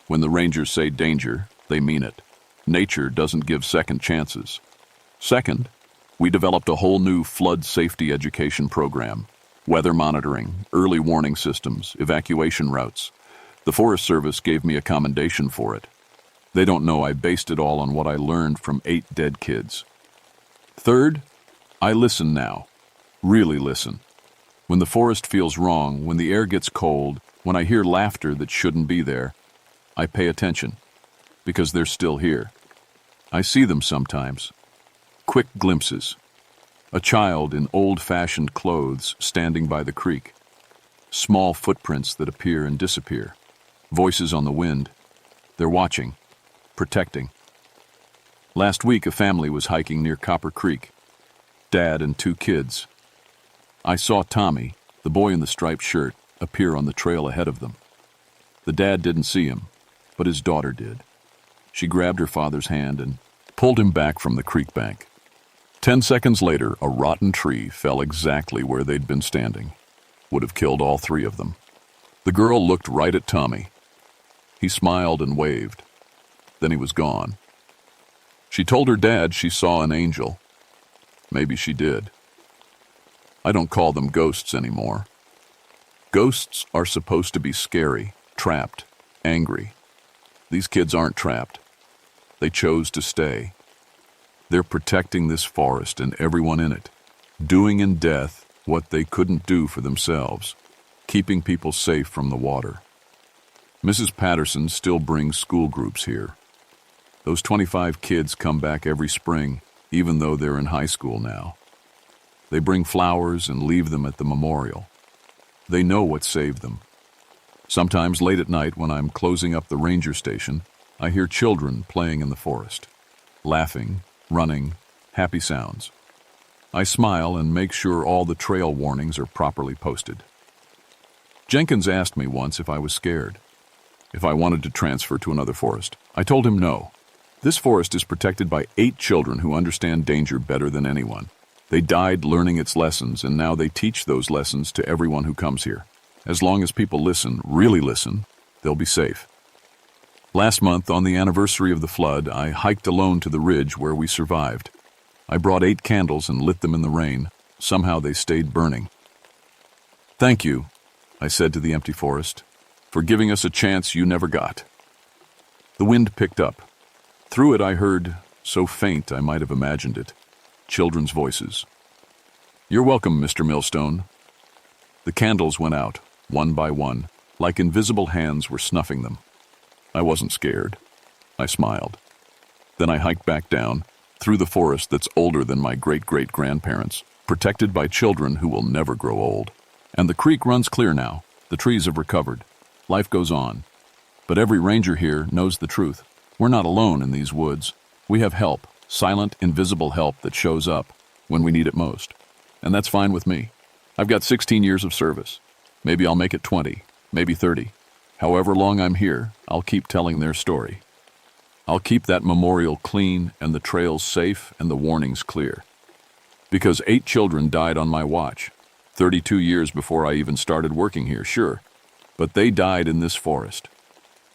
When the rangers say danger, they mean it. Nature doesn't give second chances. Second, we developed a whole new flood safety education program. Weather monitoring, early warning systems, evacuation routes. The Forest Service gave me a commendation for it. They don't know I based it all on what I learned from 8 dead kids. Third, I listen now. Really listen. When the forest feels wrong, when the air gets cold, when I hear laughter that shouldn't be there, I pay attention, because they're still here. I see them sometimes. Quick glimpses. A child in old-fashioned clothes standing by the creek. Small footprints that appear and disappear. Voices on the wind. They're watching, protecting. Last week, a family was hiking near Copper Creek. Dad and 2 kids. I saw Tommy, the boy in the striped shirt, appear on the trail ahead of them. The dad didn't see him, but his daughter did. She grabbed her father's hand and pulled him back from the creek bank. 10 seconds later, a rotten tree fell exactly where they'd been standing. Would have killed all 3 of them. The girl looked right at Tommy. He smiled and waved. Then he was gone. She told her dad she saw an angel. Maybe she did. I don't call them ghosts anymore. Ghosts are supposed to be scary, trapped, angry. These kids aren't trapped. They chose to stay. They're protecting this forest and everyone in it, doing in death what they couldn't do for themselves, keeping people safe from the water. Mrs. Patterson still brings school groups here. Those 25 kids come back every spring, even though they're in high school now. They bring flowers and leave them at the memorial. They know what saved them. Sometimes late at night when I'm closing up the ranger station, I hear children playing in the forest, laughing, running, happy sounds. I smile and make sure all the trail warnings are properly posted. Jenkins asked me once if I was scared, if I wanted to transfer to another forest. I told him no. This forest is protected by 8 children who understand danger better than anyone. They died learning its lessons, and now they teach those lessons to everyone who comes here. As long as people listen, really listen, they'll be safe. Last month, on the anniversary of the flood, I hiked alone to the ridge where we survived. I brought 8 candles and lit them in the rain. Somehow they stayed burning. "Thank you," I said to the empty forest, "for giving us a chance you never got." The wind picked up. Through it I heard, so faint I might have imagined it, children's voices. "You're welcome, Mr. Millstone." The candles went out, one by one, like invisible hands were snuffing them. I wasn't scared. I smiled. Then I hiked back down, through the forest that's older than my great-great-grandparents, protected by children who will never grow old. And the creek runs clear now. The trees have recovered. Life goes on. But every ranger here knows the truth. We're not alone in these woods. We have help, silent, invisible help that shows up when we need it most. And that's fine with me. I've got 16 years of service. Maybe I'll make it 20, maybe 30. However long I'm here, I'll keep telling their story. I'll keep that memorial clean and the trails safe and the warnings clear. Because 8 children died on my watch, 32 years before I even started working here, sure. But they died in this forest,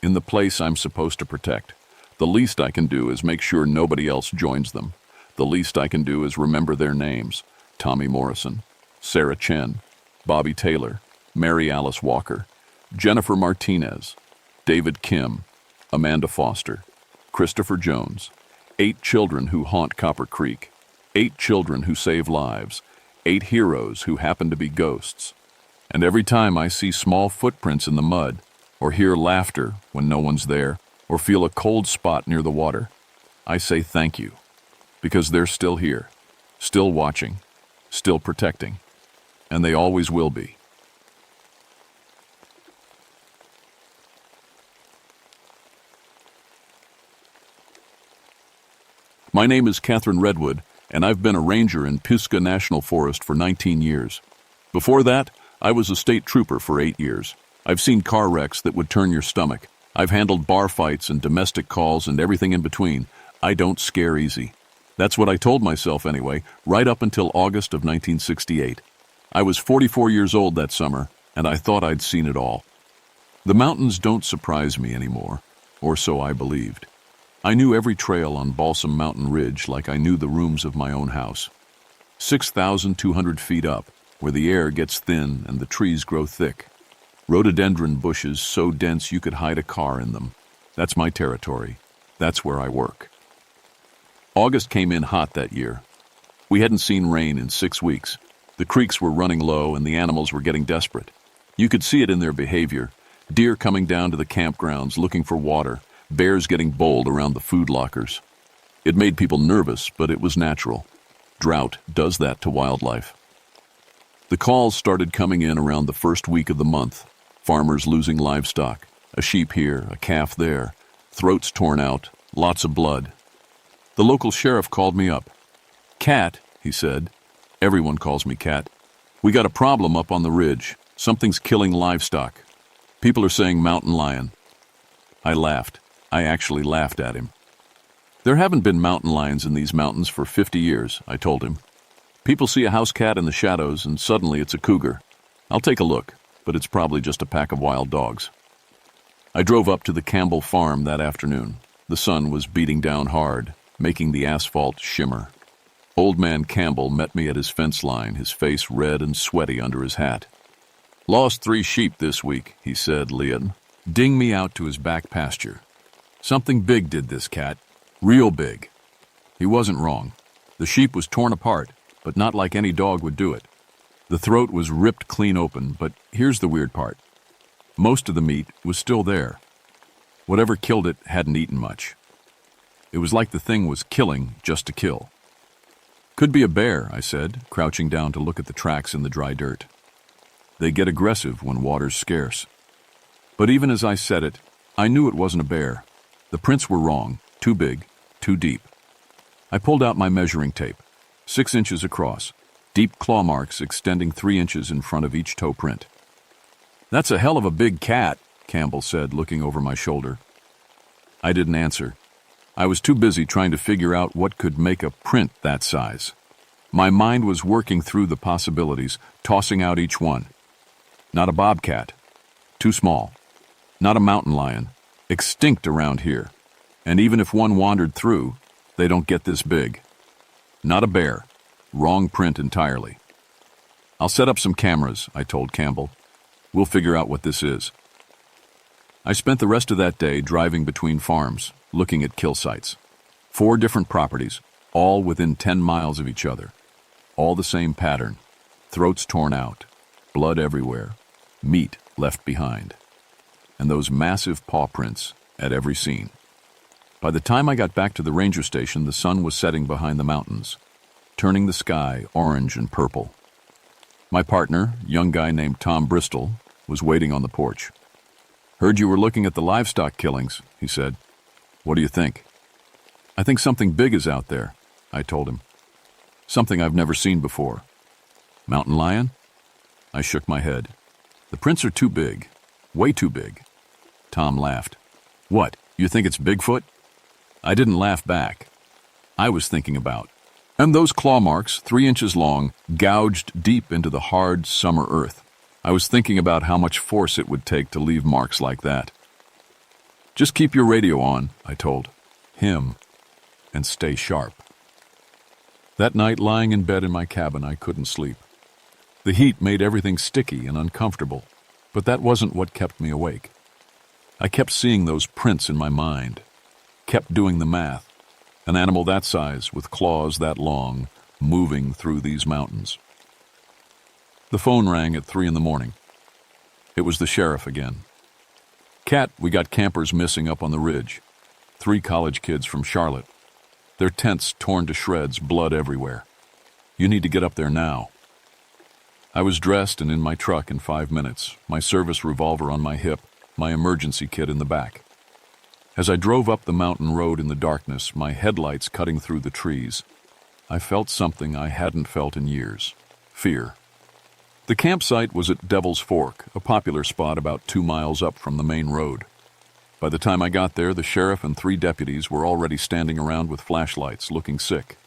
in the place I'm supposed to protect. The least I can do is make sure nobody else joins them. The least I can do is remember their names: Tommy Morrison, Sarah Chen, Bobby Taylor, Mary Alice Walker, Jennifer Martinez, David Kim, Amanda Foster, Christopher Jones. 8 children who haunt Copper Creek. 8 children who save lives. 8 heroes who happen to be ghosts. And every time I see small footprints in the mud, or hear laughter when no one's there, or feel a cold spot near the water, I say thank you. Because they're still here, still watching, still protecting. And they always will be. My name is Catherine Redwood, and I've been a ranger in Pisgah National Forest for 19 years. Before that, I was a state trooper for 8 years. I've seen car wrecks that would turn your stomach. I've handled bar fights and domestic calls and everything in between. I don't scare easy. That's what I told myself anyway, right up until August of 1968. I was 44 years old that summer, and I thought I'd seen it all. The mountains don't surprise me anymore, or so I believed. I knew every trail on Balsam Mountain Ridge like I knew the rooms of my own house. 6,200 feet up, where the air gets thin and the trees grow thick. Rhododendron bushes so dense you could hide a car in them. That's my territory. That's where I work. August came in hot that year. We hadn't seen rain in 6 weeks. The creeks were running low and the animals were getting desperate. You could see it in their behavior. Deer coming down to the campgrounds looking for water. Bears getting bold around the food lockers. It made people nervous, but it was natural. Drought does that to wildlife. The calls started coming in around the first week of the month. Farmers losing livestock, a sheep here, a calf there, throats torn out, lots of blood. The local sheriff called me up. "Cat," he said. Everyone calls me Cat. "We got a problem up on the ridge. Something's killing livestock. People are saying mountain lion." I laughed. I actually laughed at him. "There haven't been mountain lions in these mountains for 50 years, I told him. "People see a house cat in the shadows and suddenly it's a cougar. I'll take a look, but it's probably just a pack of wild dogs." I drove up to the Campbell farm that afternoon. The sun was beating down hard, making the asphalt shimmer. Old man Campbell met me at his fence line, his face red and sweaty under his hat. "Lost 3 sheep this week," he said, ding me out to his back pasture. "Something big did this, Cat. Real big." He wasn't wrong. The sheep was torn apart, but not like any dog would do it. The throat was ripped clean open, but here's the weird part. Most of the meat was still there. Whatever killed it hadn't eaten much. It was like the thing was killing just to kill. "Could be a bear," I said, crouching down to look at the tracks in the dry dirt. They get aggressive when water's scarce. But even as I said it, I knew it wasn't a bear. The prints were wrong, too big, too deep. I pulled out my measuring tape, 6 inches across, deep claw marks extending 3 inches in front of each toe print. "That's a hell of a big cat," Campbell said, looking over my shoulder. I didn't answer. I was too busy trying to figure out what could make a print that size. My mind was working through the possibilities, tossing out each one. Not a bobcat. Too small. Not a mountain lion. Extinct around here. And even if one wandered through, they don't get this big. Not a bear. Wrong print entirely. "I'll set up some cameras," I told Campbell. "We'll figure out what this is." I spent the rest of that day driving between farms, looking at kill sites. 4 different properties, all within 10 miles of each other. All the same pattern. Throats torn out. Blood everywhere. Meat left behind. And those massive paw prints at every scene. By the time I got back to the ranger station, the sun was setting behind the mountains, turning the sky orange and purple. My partner, young guy named Tom Bristol, was waiting on the porch. "Heard you were looking at the livestock killings," he said. "What do you think?" "I think something big is out there," I told him. "Something I've never seen before." "Mountain lion?" I shook my head. "The prints are too big. Way too big." Tom laughed. "What, you think it's Bigfoot?" I didn't laugh back. I was thinking about. And those claw marks, 3 inches long, gouged deep into the hard summer earth. I was thinking about how much force it would take to leave marks like that. "Just keep your radio on," I told him, "and stay sharp." That night, lying in bed in my cabin, I couldn't sleep. The heat made everything sticky and uncomfortable, but that wasn't what kept me awake. I kept seeing those prints in my mind, kept doing the math. An animal that size, with claws that long, moving through these mountains. The phone rang at 3 a.m. It was the sheriff again. "Cat, we got campers missing up on the ridge. 3 college kids from Charlotte. Their tents torn to shreds, blood everywhere. You need to get up there now." I was dressed and in my truck in 5 minutes, my service revolver on my hip, my emergency kit in the back. As I drove up the mountain road in the darkness, my headlights cutting through the trees, I felt something I hadn't felt in years: fear. The campsite was at Devil's Fork, a popular spot about 2 miles up from the main road. By the time I got there, the sheriff and 3 deputies were already standing around with flashlights, looking sick.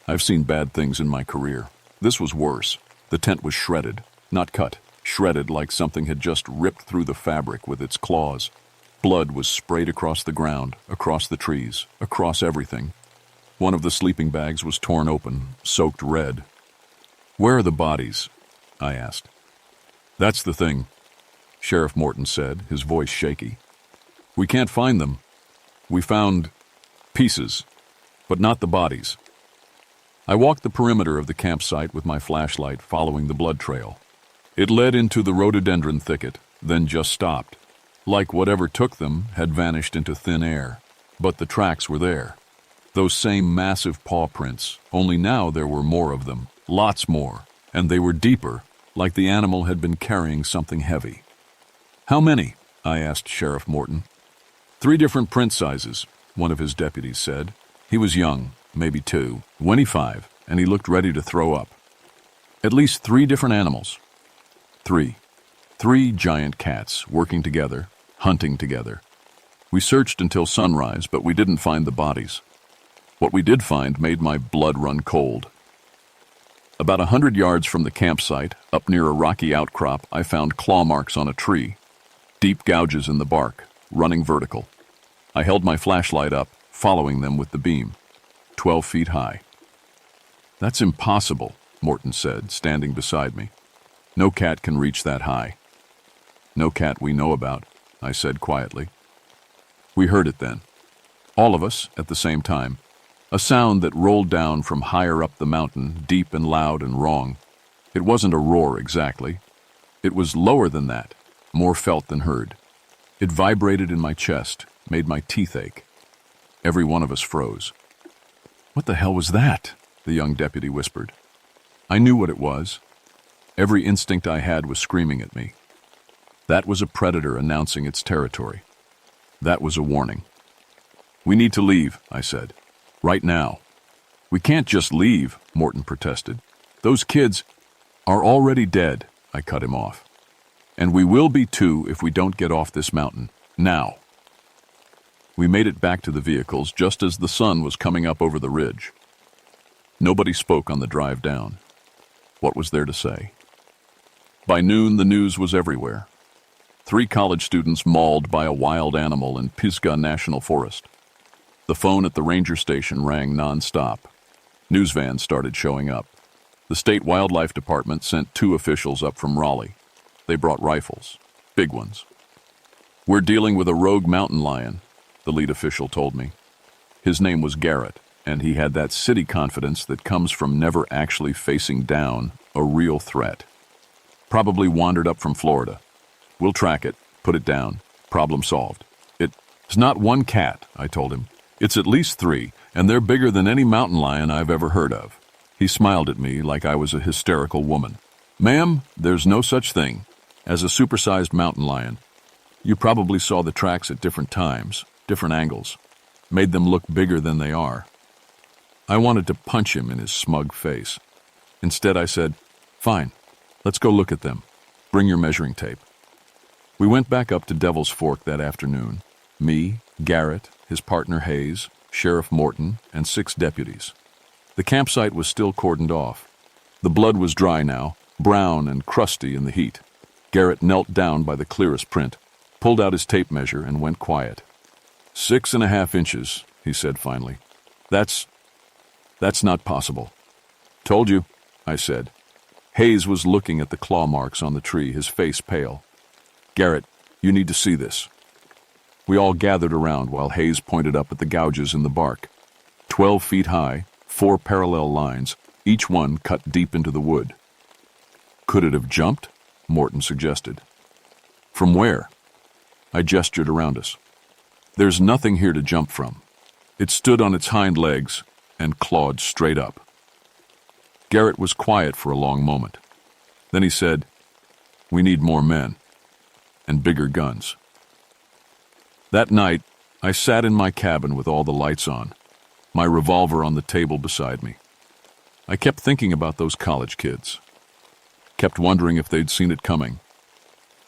I've seen bad things in my career. This was worse. The tent was shredded, not cut, shredded like something had just ripped through the fabric with its claws. Blood was sprayed across the ground, across the trees, across everything. One of the sleeping bags was torn open, soaked red. "Where are the bodies?" I asked. "That's the thing," Sheriff Morton said, his voice shaky. "We can't find them. We found pieces, but not the bodies." I walked the perimeter of the campsite with my flashlight, following the blood trail. It led into the rhododendron thicket, then just stopped. Like whatever took them had vanished into thin air, but the tracks were there. Those same massive paw prints, only now there were more of them, lots more, and they were deeper, like the animal had been carrying something heavy. "How many?" I asked Sheriff Morton. 3 different print sizes," one of his deputies said. He was young, maybe 25, and he looked ready to throw up. "At least 3 different animals." 3 giant cats working together, hunting together. We searched until sunrise, but we didn't find the bodies. What we did find made my blood run cold. About 100 yards from the campsite, up near a rocky outcrop, I found claw marks on a tree, deep gouges in the bark, running vertical. I held my flashlight up, following them with the beam, 12 feet high. "That's impossible," Morton said, standing beside me. "No cat can reach that high." "No cat we know about," I said quietly. We heard it then, all of us at the same time, a sound that rolled down from higher up the mountain, deep and loud and wrong. It wasn't a roar exactly. It was lower than that, more felt than heard. It vibrated in my chest, made my teeth ache. Every one of us froze. "What the hell was that?" the young deputy whispered. I knew what it was. Every instinct I had was screaming at me. That was a predator announcing its territory. That was a warning. "We need to leave," I said. "Right now." "We can't just leave," Morton protested. "Those kids are already dead," I cut him off. "And we will be too if we don't get off this mountain. Now." We made it back to the vehicles just as the sun was coming up over the ridge. Nobody spoke on the drive down. What was there to say? By noon, the news was everywhere. 3 college students mauled by a wild animal in Pisgah National Forest. The phone at the ranger station rang nonstop. News vans started showing up. The state wildlife department sent 2 officials up from Raleigh. They brought rifles, big ones. "We're dealing with a rogue mountain lion," the lead official told me. His name was Garrett, and he had that city confidence that comes from never actually facing down a real threat. "Probably wandered up from Florida. We'll track it, put it down, problem solved. It It's not one cat, I told him. It's at least 3, and they're bigger than any mountain lion I've ever heard of. He smiled at me like I was a hysterical woman. Ma'am, there's no such thing as a supersized mountain lion. You probably saw the tracks at different times, different angles, made them look bigger than they are. I wanted to punch him in his smug face. Instead, I said, fine, let's go look at them. Bring your measuring tape. We went back up to Devil's Fork that afternoon. Me, Garrett, his partner Hayes, Sheriff Morton, and 6 deputies. The campsite was still cordoned off. The blood was dry now, brown and crusty in the heat. Garrett knelt down by the clearest print, pulled out his tape measure, and went quiet. 6.5 inches, he said finally. That's not possible. Told you, I said. Hayes was looking at the claw marks on the tree, his face pale. Garrett, you need to see this. We all gathered around while Hayes pointed up at the gouges in the bark. 12 feet high, 4 parallel lines, each one cut deep into the wood. Could it have jumped? Morton suggested. From where? I gestured around us. There's nothing here to jump from. It stood on its hind legs and clawed straight up. Garrett was quiet for a long moment. Then he said, "We need more men and bigger guns." That night, I sat in my cabin with all the lights on, my revolver on the table beside me. I kept thinking about those college kids. Kept wondering if they'd seen it coming.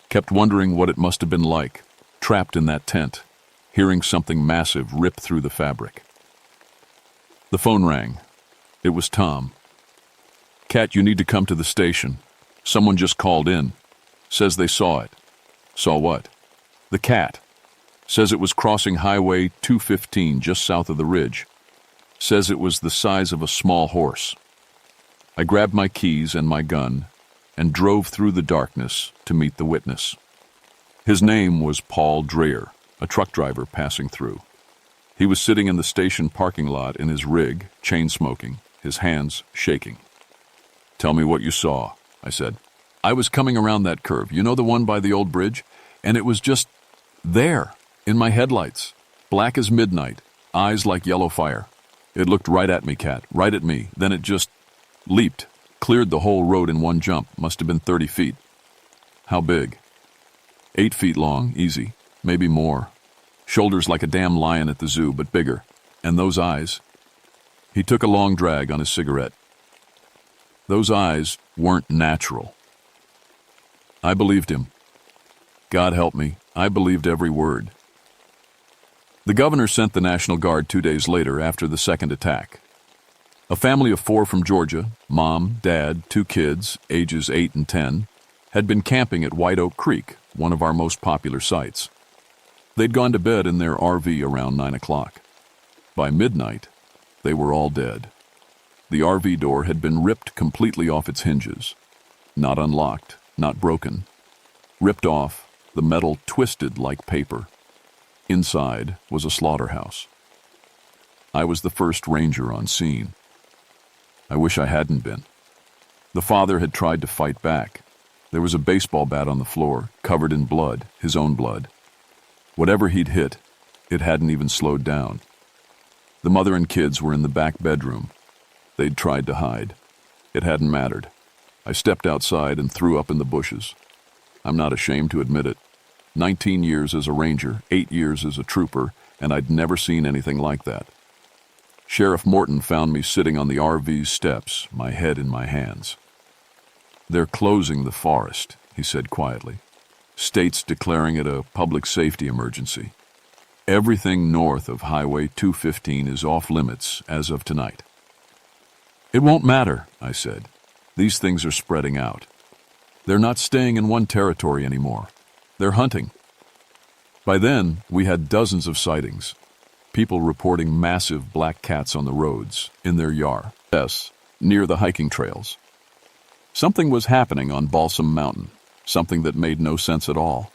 Kept wondering what it must have been like, trapped in that tent, hearing something massive rip through the fabric. The phone rang. It was Tom. "Cat, you need to come to the station. Someone just called in. Says they saw it." "Saw what?" "The cat. Says it was crossing Highway 215 just south of the ridge. Says it was the size of a small horse." I grabbed my keys and my gun and drove through the darkness to meet the witness. His name was Paul Dreyer, a truck driver passing through. He was sitting in the station parking lot in his rig, chain smoking, his hands shaking. "Tell me what you saw," I said. "I was coming around that curve, you know, the one by the old bridge, and it was just there, in my headlights, black as midnight, eyes like yellow fire. It looked right at me, Cat, right at me. Then it just leaped, cleared the whole road in one jump, must have been 30 feet. "How big?" 8 feet long, easy, maybe more. Shoulders like a damn lion at the zoo, but bigger. And those eyes." He took a long drag on his cigarette. "Those eyes weren't natural." I believed him. God help me, I believed every word. The governor sent the National Guard 2 days later after the second attack. A family of 4 from Georgia, mom, dad, 2 kids, ages 8 and 10, had been camping at White Oak Creek, one of our most popular sites. They'd gone to bed in their RV around 9 o'clock. By midnight, they were all dead. The RV door had been ripped completely off its hinges. Not unlocked, not broken. Ripped off, the metal twisted like paper. Inside was a slaughterhouse. I was the first ranger on scene. I wish I hadn't been. The father had tried to fight back. There was a baseball bat on the floor, covered in blood, his own blood. Whatever he'd hit, it hadn't even slowed down. The mother and kids were in the back bedroom. They'd tried to hide. It hadn't mattered. I stepped outside and threw up in the bushes. I'm not ashamed to admit it. 19 years as a ranger, 8 years as a trooper, and I'd never seen anything like that. Sheriff Morton found me sitting on the RV's steps, my head in my hands. "They're closing the forest," he said quietly. "State's declaring it a public safety emergency. Everything north of Highway 215 is off limits as of tonight." "It won't matter," I said. "These things are spreading out. They're not staying in one territory anymore. They're hunting." By then, we had dozens of sightings. People reporting massive black cats on the roads, in their yards, near the hiking trails. Something was happening on Balsam Mountain, something that made no sense at all.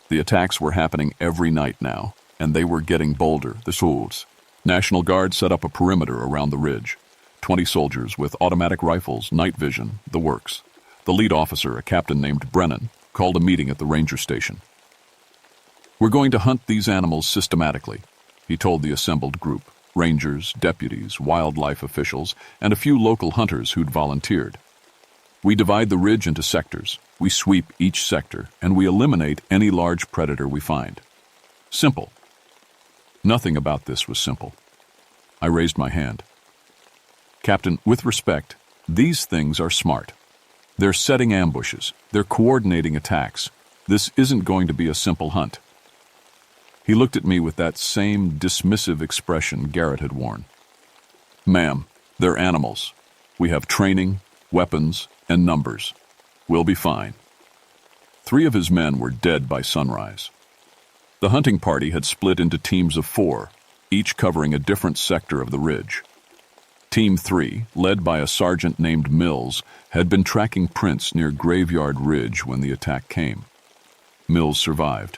The attacks were happening every night now, and they were getting bolder, the schools. National Guard set up a perimeter around the ridge. 20 soldiers with automatic rifles, night vision, the works. The lead officer, a captain named Brennan, called a meeting at the ranger station. We're going to hunt these animals systematically, he told the assembled group, rangers, deputies, wildlife officials, and a few local hunters who'd volunteered. We divide the ridge into sectors. We sweep each sector, and we eliminate any large predator we find. Simple. Nothing about this was simple. I raised my hand. Captain, with respect, these things are smart. They're setting ambushes. They're coordinating attacks. This isn't going to be a simple hunt. He looked at me with that same dismissive expression Garrett had worn. Ma'am, they're animals. We have training, weapons, and numbers. We'll be fine. 3 of his men were dead by sunrise. The hunting party had split into teams of 4, each covering a different sector of the ridge. Team 3, led by a sergeant named Mills, had been tracking prints near Graveyard Ridge when the attack came. Mills survived.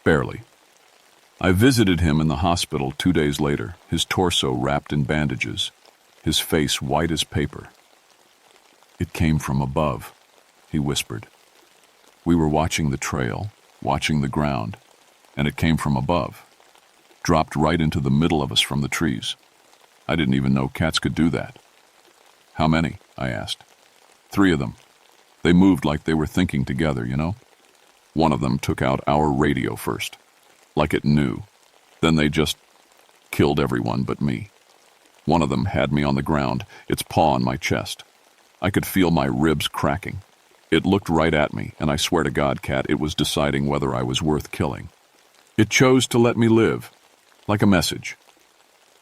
Barely. I visited him in the hospital 2 days later, his torso wrapped in bandages, his face white as paper. It came from above, he whispered. We were watching the trail, watching the ground, and it came from above. Dropped right into the middle of us from the trees. I didn't even know cats could do that. How many? I asked. 3 of them. They moved like they were thinking together, you know? One of them took out our radio first, like it knew. Then they just killed everyone but me. One of them had me on the ground, its paw on my chest. I could feel my ribs cracking. It looked right at me, and I swear to God, Cat, it was deciding whether I was worth killing. It chose to let me live, like a message.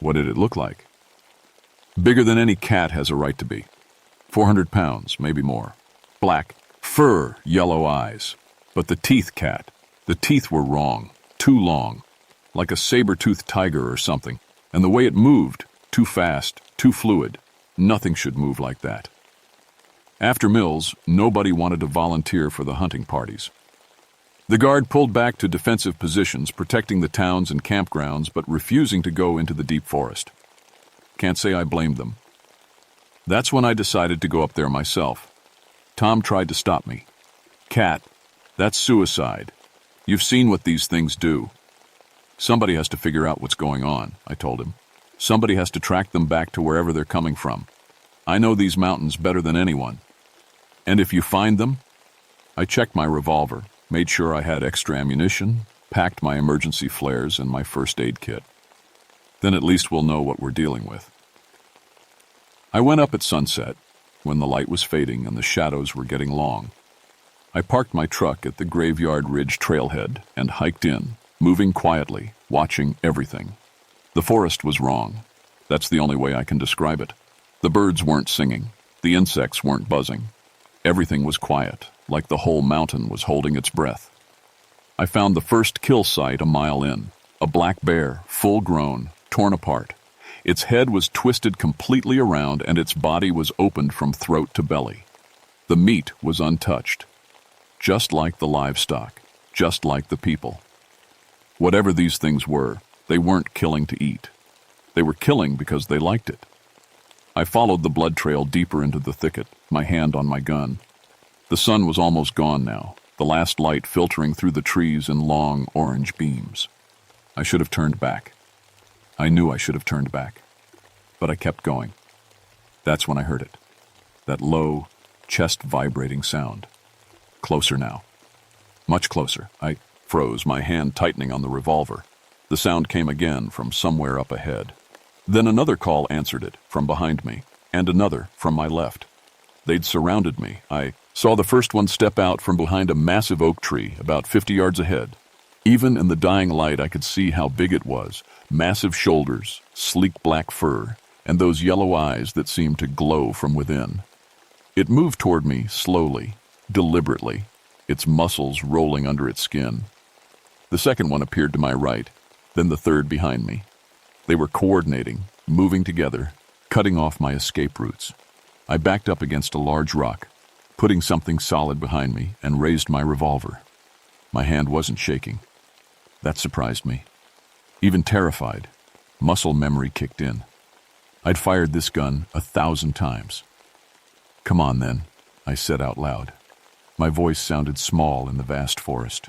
What did it look like? Bigger than any cat has a right to be. 400 pounds, maybe more. Black, fur, yellow eyes. But the teeth, Cat, the teeth were wrong, too long, like a saber-toothed tiger or something. And the way it moved, too fast, too fluid. Nothing should move like that. After Mills, nobody wanted to volunteer for the hunting parties. The guard pulled back to defensive positions, protecting the towns and campgrounds, but refusing to go into the deep forest. Can't say I blamed them. That's when I decided to go up there myself. Tom tried to stop me. Cat, that's suicide. You've seen what these things do. Somebody has to figure out what's going on, I told him. Somebody has to track them back to wherever they're coming from. I know these mountains better than anyone. And if you find them? I checked my revolver, made sure I had extra ammunition, packed my emergency flares and my first aid kit. Then at least we'll know what we're dealing with. I went up at sunset, when the light was fading and the shadows were getting long. I parked my truck at the Graveyard Ridge trailhead and hiked in, moving quietly, watching everything. The forest was wrong. That's the only way I can describe it. The birds weren't singing. The insects weren't buzzing. Everything was quiet, like the whole mountain was holding its breath. I found the first kill site a mile in, a black bear, full-grown, torn apart. Its head was twisted completely around and its body was opened from throat to belly. The meat was untouched. Just like the livestock, just like the people. Whatever these things were, they weren't killing to eat. They were killing because they liked it. I followed the blood trail deeper into the thicket, my hand on my gun. The sun was almost gone now, the last light filtering through the trees in long orange beams. I should have turned back. I knew I should have turned back. But I kept going. That's when I heard it. That low, chest-vibrating sound. Closer now. Much closer. I froze, my hand tightening on the revolver. The sound came again from somewhere up ahead. Then another call answered it, from behind me, and another from my left. They'd surrounded me. I saw the first one step out from behind a massive oak tree about 50 yards ahead. Even in the dying light, I could see how big it was. Massive shoulders, sleek black fur, and those yellow eyes that seemed to glow from within. It moved toward me slowly, deliberately, its muscles rolling under its skin. The second one appeared to my right, then the third behind me. They were coordinating, moving together, cutting off my escape routes. I backed up against a large rock, putting something solid behind me, and raised my revolver. My hand wasn't shaking. That surprised me. Even terrified, muscle memory kicked in. I'd fired this gun 1,000 times. "Come on, then," I said out loud. My voice sounded small in the vast forest.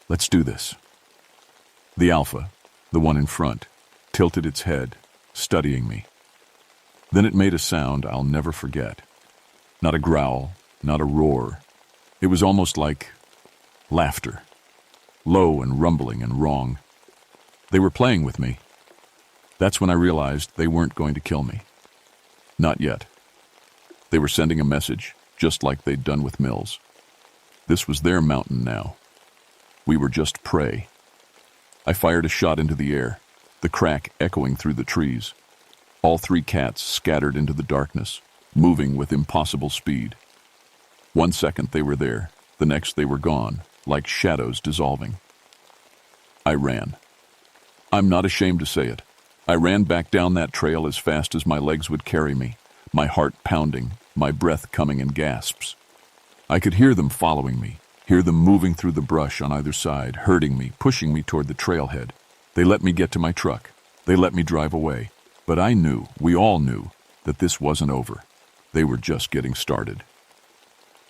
"Let's do this." The alpha, the one in front, tilted its head, studying me. Then it made a sound I'll never forget. Not a growl, not a roar. It was almost like laughter, low and rumbling and wrong. They were playing with me. That's when I realized they weren't going to kill me. Not yet. They were sending a message, just like they'd done with Mills. This was their mountain now. We were just prey. I fired a shot into the air, the crack echoing through the trees. All three cats scattered into the darkness, moving with impossible speed. 1 second they were there, the next they were gone, like shadows dissolving. I ran. I'm not ashamed to say it. I ran back down that trail as fast as my legs would carry me, my heart pounding, my breath coming in gasps. I could hear them following me, hear them moving through the brush on either side, herding me, pushing me toward the trailhead. They let me get to my truck. They let me drive away. But I knew, we all knew, that this wasn't over. They were just getting started.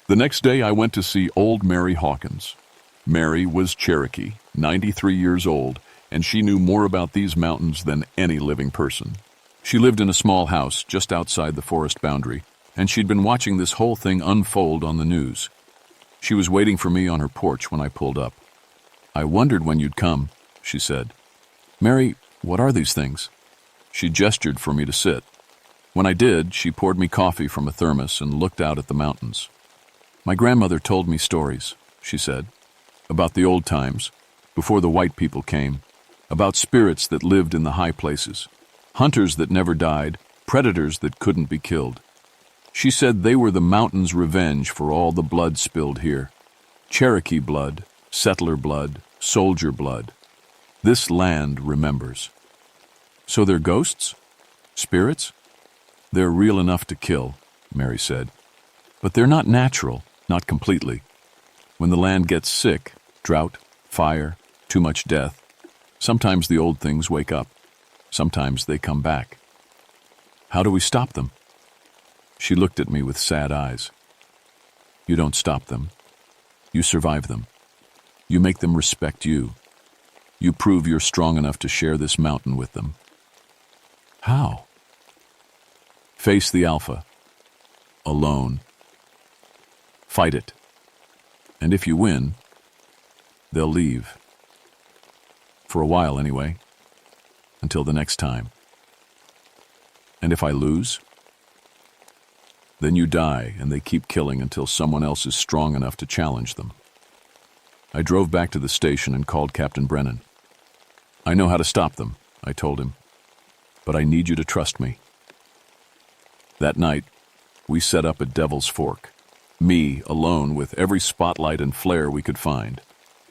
The next day I went to see old Mary Hawkins. Mary was Cherokee, 93 years old, and she knew more about these mountains than any living person. She lived in a small house just outside the forest boundary, and she'd been watching this whole thing unfold on the news. She was waiting for me on her porch when I pulled up. "I wondered when you'd come," she said. "Mary, what are these things?" She gestured for me to sit. When I did, she poured me coffee from a thermos and looked out at the mountains. "My grandmother told me stories," she said, "about the old times, before the white people came, about spirits that lived in the high places, hunters that never died, predators that couldn't be killed. She said they were the mountain's revenge for all the blood spilled here. Cherokee blood, settler blood, soldier blood. This land remembers." "So they're ghosts? Spirits?" "They're real enough to kill," Mary said. "But they're not natural, not completely. When the land gets sick, drought, fire, too much death, sometimes the old things wake up. Sometimes they come back." "How do we stop them?" She looked at me with sad eyes. "You don't stop them. You survive them. You make them respect you. You prove you're strong enough to share this mountain with them." "How?" "Face the alpha. Alone. Fight it. And if you win, they'll leave. For a while anyway. Until the next time. And if I lose, then you die and they keep killing until someone else is strong enough to challenge them." I drove back to the station and called Captain Brennan. "I know how to stop them," I told him, "but I need you to trust me." That night, we set up at Devil's Fork, me alone with every spotlight and flare we could find.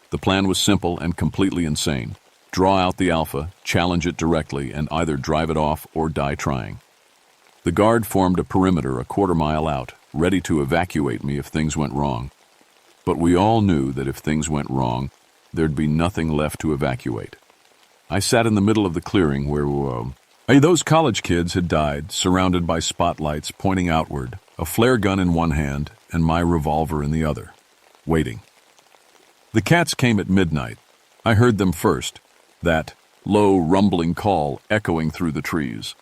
The plan was simple and completely insane. Draw out the alpha, challenge it directly, and either drive it off or die trying. The guard formed a perimeter a quarter-mile out, ready to evacuate me if things went wrong. But we all knew that if things went wrong, there'd be nothing left to evacuate. I sat in the middle of the clearing where those college kids had died, surrounded by spotlights pointing outward, a flare gun in one hand and my revolver in the other, waiting. The cats came at midnight. I heard them first, that low, rumbling call echoing through the trees.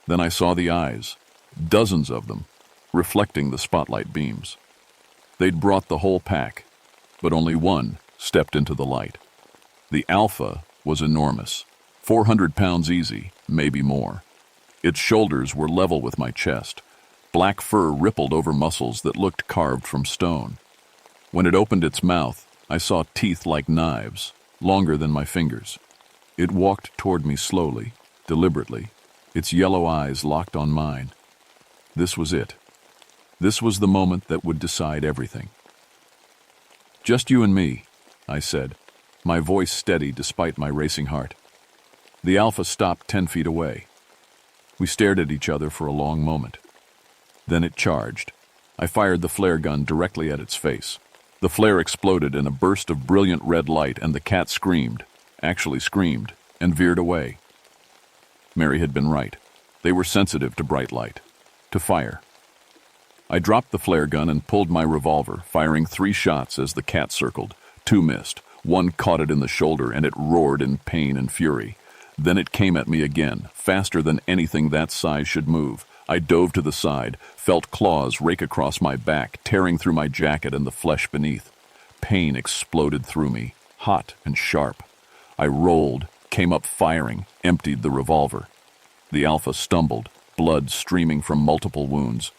Then I saw the eyes, dozens of them, reflecting the spotlight beams. They'd brought the whole pack, but only one stepped into the light. The alpha was enormous, 400 pounds easy, maybe more. Its shoulders were level with my chest. Black fur rippled over muscles that looked carved from stone. When it opened its mouth, I saw teeth like knives, longer than my fingers. It walked toward me slowly, deliberately, its yellow eyes locked on mine. This was it. This was the moment that would decide everything. "Just you and me," I said, my voice steady despite my racing heart. The alpha stopped 10 feet away. We stared at each other for a long moment. Then it charged. I fired the flare gun directly at its face. The flare exploded in a burst of brilliant red light, and the cat screamed, actually screamed, and veered away. Mary had been right. They were sensitive to bright light, to fire. I dropped the flare gun and pulled my revolver, firing 3 shots as the cat circled. 2 missed. One caught it in the shoulder and it roared in pain and fury. Then it came at me again, faster than anything that size should move. I dove to the side, felt claws rake across my back, tearing through my jacket and the flesh beneath. Pain exploded through me, hot and sharp. I rolled, came up firing, emptied the revolver. The alpha stumbled, blood streaming from multiple wounds.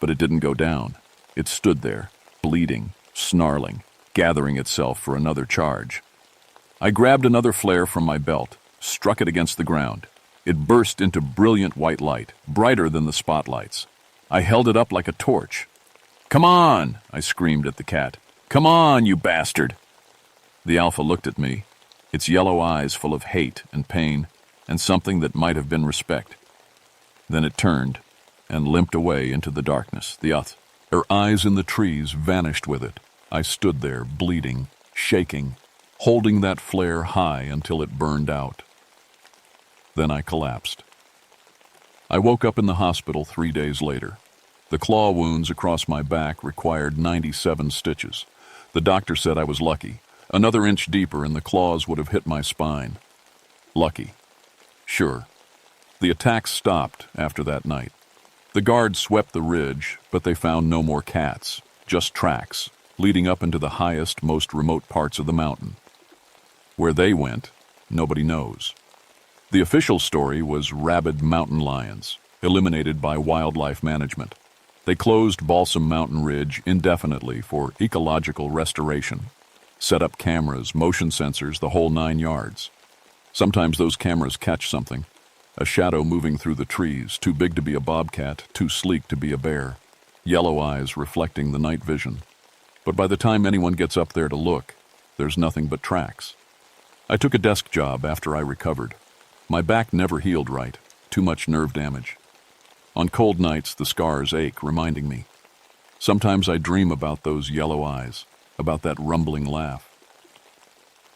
But it didn't go down. It stood there, bleeding, snarling, gathering itself for another charge. I grabbed another flare from my belt, struck it against the ground. It burst into brilliant white light, brighter than the spotlights. I held it up like a torch. "Come on!" I screamed at the cat. "Come on, you bastard!" The alpha looked at me, its yellow eyes full of hate and pain, and something that might have been respect. Then it turned and limped away into the darkness. Her eyes in the trees vanished with it. I stood there, bleeding, shaking, holding that flare high until it burned out. Then I collapsed. I woke up in the hospital 3 days later. The claw wounds across my back required 97 stitches. The doctor said I was lucky. Another inch deeper and the claws would have hit my spine. Lucky. Sure. The attacks stopped after that night. The guards swept the ridge, but they found no more cats, just tracks, leading up into the highest, most remote parts of the mountain. Where they went, nobody knows. The official story was rabid mountain lions, eliminated by wildlife management. They closed Balsam Mountain Ridge indefinitely for ecological restoration, set up cameras, motion sensors, the whole 9 yards. Sometimes those cameras catch something, a shadow moving through the trees, too big to be a bobcat, too sleek to be a bear, yellow eyes reflecting the night vision. But by the time anyone gets up there to look, there's nothing but tracks. I took a desk job after I recovered. My back never healed right, too much nerve damage. On cold nights, the scars ache, reminding me. Sometimes I dream about those yellow eyes, about that rumbling laugh.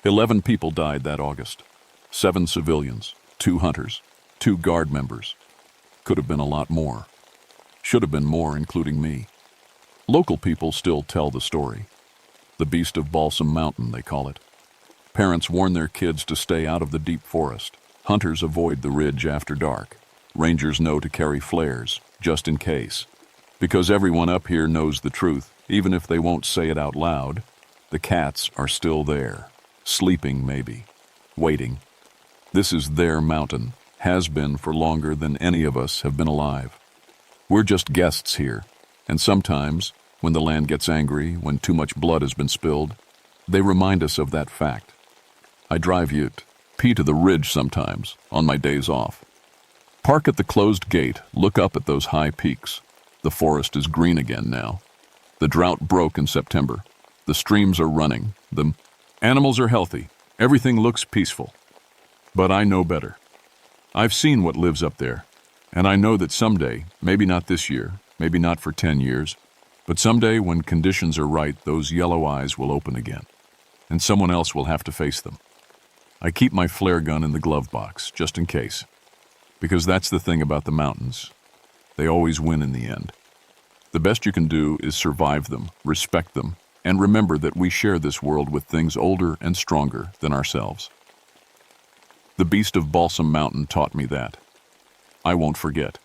11 people died that August. 7 civilians, 2 hunters, 2 guard members. Could have been a lot more. Should have been more, including me. Local people still tell the story. The beast of Balsam Mountain, they call it. Parents warn their kids to stay out of the deep forest. Hunters avoid the ridge after dark. Rangers know to carry flares, just in case. Because everyone up here knows the truth, even if they won't say it out loud, the cats are still there. Sleeping, maybe. Waiting. This is their mountain, has been for longer than any of us have been alive. We're just guests here, and sometimes, when the land gets angry, when too much blood has been spilled, they remind us of that fact. I drive ute, pee to the ridge sometimes, on my days off. Park at the closed gate, look up at those high peaks. The forest is green again now. The drought broke in September. The streams are running. The animals are healthy. Everything looks peaceful. But I know better. I've seen what lives up there, and I know that someday, maybe not this year, maybe not for 10 years, but someday when conditions are right, those yellow eyes will open again, and someone else will have to face them. I keep my flare gun in the glove box, just in case. Because that's the thing about the mountains. They always win in the end. The best you can do is survive them, respect them, and remember that we share this world with things older and stronger than ourselves. The beast of Balsam Mountain taught me that. I won't forget.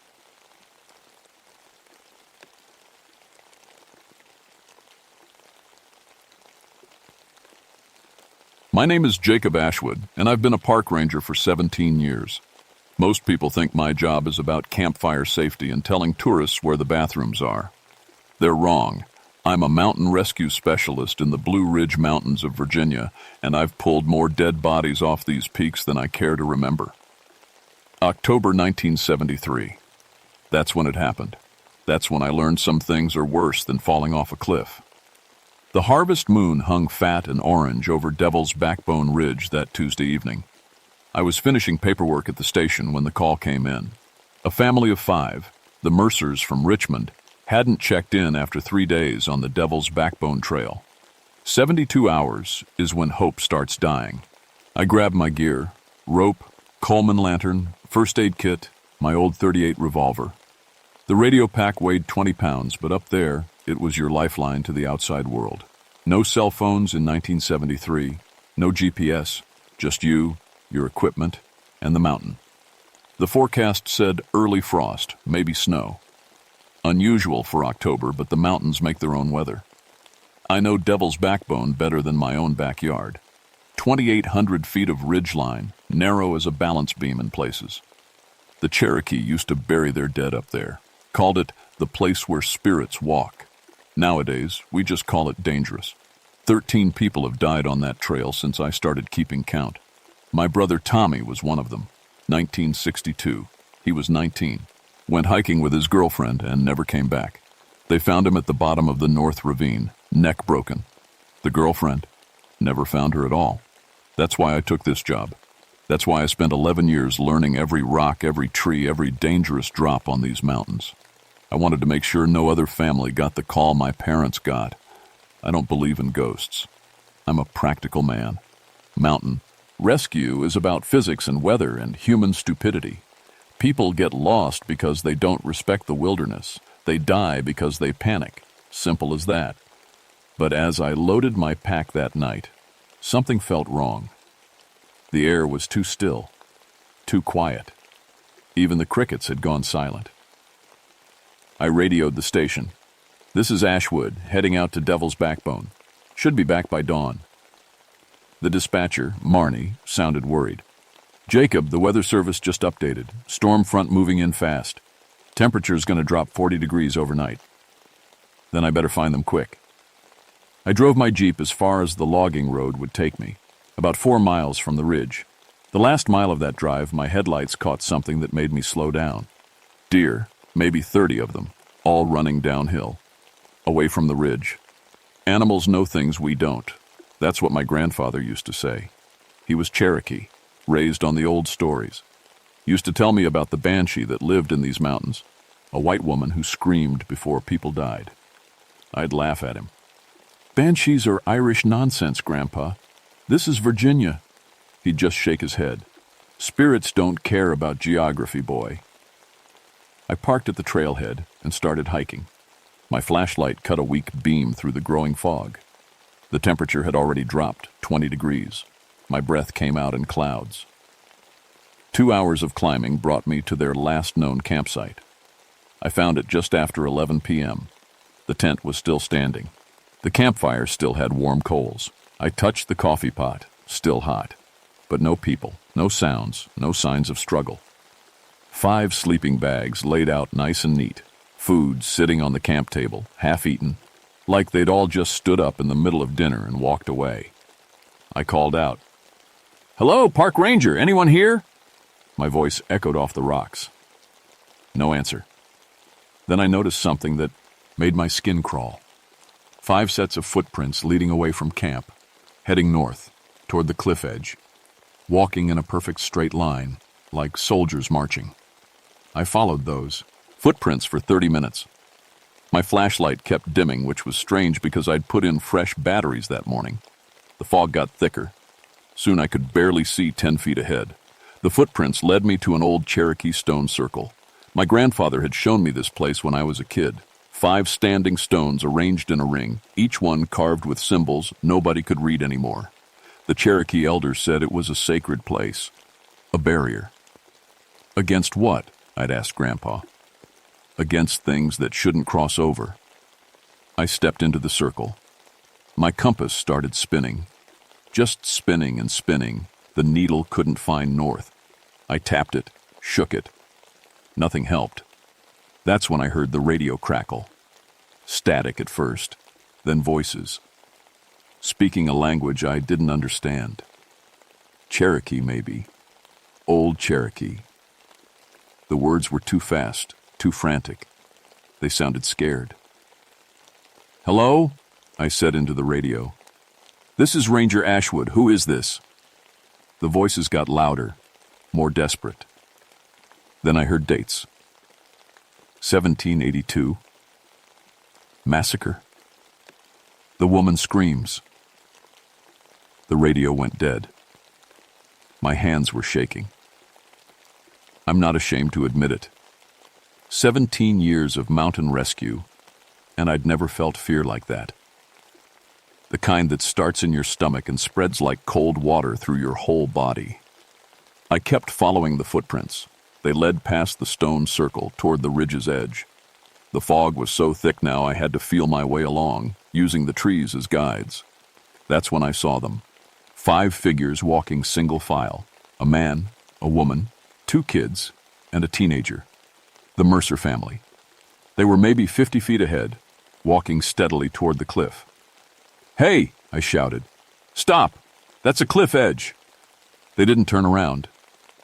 My name is Jacob Ashwood, and I've been a park ranger for 17 years. Most people think my job is about campfire safety and telling tourists where the bathrooms are. They're wrong. I'm a mountain rescue specialist in the Blue Ridge Mountains of Virginia, and I've pulled more dead bodies off these peaks than I care to remember. October 1973. That's when it happened. That's when I learned some things are worse than falling off a cliff. The harvest moon hung fat and orange over Devil's Backbone Ridge that Tuesday evening. I was finishing paperwork at the station when the call came in. A family of 5, the Mercers from Richmond, hadn't checked in after 3 days on the Devil's Backbone Trail. 72 hours is when hope starts dying. I grabbed my gear, rope, Coleman lantern, first aid kit, my old .38 revolver. The radio pack weighed 20 pounds, but up there, it was your lifeline to the outside world. No cell phones in 1973, No GPS, just you, your equipment, and the mountain. The forecast said early frost, maybe snow. Unusual for October, but the mountains make their own weather. I know Devil's Backbone better than my own backyard. 2,800 feet of ridgeline, narrow as a balance beam in places. The Cherokee used to bury their dead up there, called it the place where spirits walk. Nowadays, we just call it dangerous. 13 people have died on that trail since I started keeping count. My brother Tommy was one of them. 1962. He was 19. Went hiking with his girlfriend and never came back. They found him at the bottom of the North Ravine, neck broken. The girlfriend? Never found her at all. That's why I took this job. That's why I spent 11 years learning every rock, every tree, every dangerous drop on these mountains. I wanted to make sure no other family got the call my parents got. I don't believe in ghosts. I'm a practical man. Mountain rescue is about physics and weather and human stupidity. People get lost because they don't respect the wilderness. They die because they panic. Simple as that. But as I loaded my pack that night, something felt wrong. The air was too still, too quiet. Even the crickets had gone silent. I radioed the station. "This is Ashwood, heading out to Devil's Backbone. Should be back by dawn." The dispatcher, Marnie, sounded worried. "Jacob, the weather service just updated. Storm front moving in fast. Temperature's going to drop 40 degrees overnight." Then I better find them quick. I drove my Jeep as far as the logging road would take me, about 4 miles from the ridge. The last mile of that drive, my headlights caught something that made me slow down. Deer, maybe 30 of them, all running downhill, away from the ridge. Animals know things we don't. That's what my grandfather used to say. He was Cherokee, raised on the old stories. Used to tell me about the banshee that lived in these mountains, a white woman who screamed before people died. I'd laugh at him. "Banshees are Irish nonsense, Grandpa. This is Virginia." He'd just shake his head. "Spirits don't care about geography, boy." I parked at the trailhead and started hiking. My flashlight cut a weak beam through the growing fog. The temperature had already dropped 20 degrees. My breath came out in clouds. 2 hours of climbing brought me to their last known campsite. I found it just after 11 p.m. The tent was still standing. The campfire still had warm coals. I touched the coffee pot, still hot. But no people, no sounds, no signs of struggle. 5 sleeping bags laid out nice and neat. Food sitting on the camp table, half-eaten, like they'd all just stood up in the middle of dinner and walked away. I called out, "Hello, Park Ranger, anyone here?" My voice echoed off the rocks. No answer. Then I noticed something that made my skin crawl. 5 sets of footprints leading away from camp, heading north, toward the cliff edge, walking in a perfect straight line, like soldiers marching. I followed those footprints for 30 minutes. My flashlight kept dimming, which was strange because I'd put in fresh batteries that morning. The fog got thicker. Soon I could barely see 10 feet ahead. The footprints led me to an old Cherokee stone circle. My grandfather had shown me this place when I was a kid. 5 standing stones arranged in a ring, each one carved with symbols nobody could read anymore. The Cherokee elders said it was a sacred place, a barrier. Against what? I'd asked Grandpa. Against things that shouldn't cross over. I stepped into the circle. My compass started spinning. Just spinning and spinning. The needle couldn't find north. I tapped it, shook it. Nothing helped. That's when I heard the radio crackle. Static at first, then voices. Speaking a language I didn't understand. Cherokee, maybe. Old Cherokee. The words were too fast, too frantic. They sounded scared. "Hello?" I said into the radio. "This is Ranger Ashwood. Who is this?" The voices got louder, more desperate. Then I heard dates. 1782. Massacre. The woman screams. The radio went dead. My hands were shaking. I'm not ashamed to admit it. 17 years of mountain rescue, and I'd never felt fear like that. the kind that starts in your stomach and spreads like cold water through your whole body. I kept following the footprints. They led past the stone circle toward the ridge's edge. The fog was so thick now I had to feel my way along, using the trees as guides. That's when I saw them. 5 figures walking single file. A man, a woman, 2 kids, and a teenager. The Mercer family. They were maybe 50 feet ahead, walking steadily toward the cliff. "Hey!" I shouted. "Stop! That's a cliff edge!" They didn't turn around,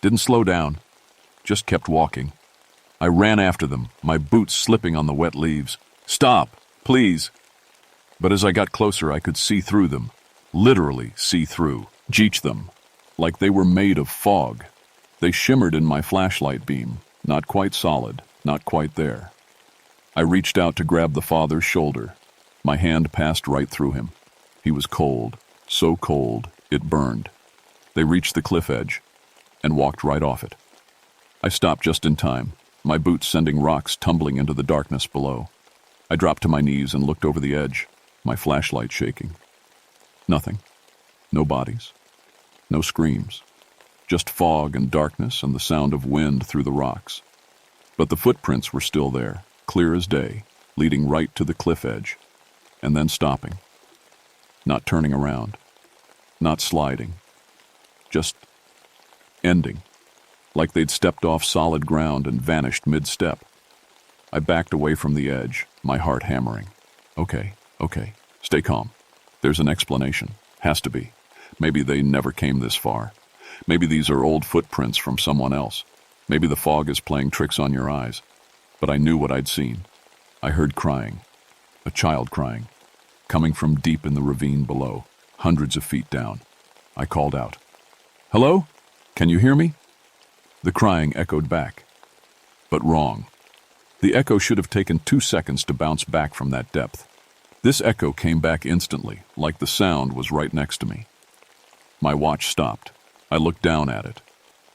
didn't slow down, just kept walking. I ran after them, my boots slipping on the wet leaves. "Stop, please!" But as I got closer, I could see through them, literally see through, jeech them, like they were made of fog. They shimmered in my flashlight beam, not quite solid, not quite there. I reached out to grab the father's shoulder. My hand passed right through him. He was cold, so cold, it burned. They reached the cliff edge and walked right off it. I stopped just in time, my boots sending rocks tumbling into the darkness below. I dropped to my knees and looked over the edge, my flashlight shaking. Nothing. No bodies. No screams. Just fog and darkness and the sound of wind through the rocks. But the footprints were still there, clear as day, leading right to the cliff edge, and then stopping. Not turning around. Not sliding. Just ending. Like they'd stepped off solid ground and vanished mid-step. I backed away from the edge, my heart hammering. Okay, stay calm. There's an explanation. Has to be. Maybe they never came this far. Maybe these are old footprints from someone else. Maybe the fog is playing tricks on your eyes. But I knew what I'd seen. I heard crying. A child crying. Coming from deep in the ravine below, hundreds of feet down. I called out. "Hello? Can you hear me?" The crying echoed back. But wrong. The echo should have taken 2 seconds to bounce back from that depth. This echo came back instantly, like the sound was right next to me. My watch stopped. I looked down at it.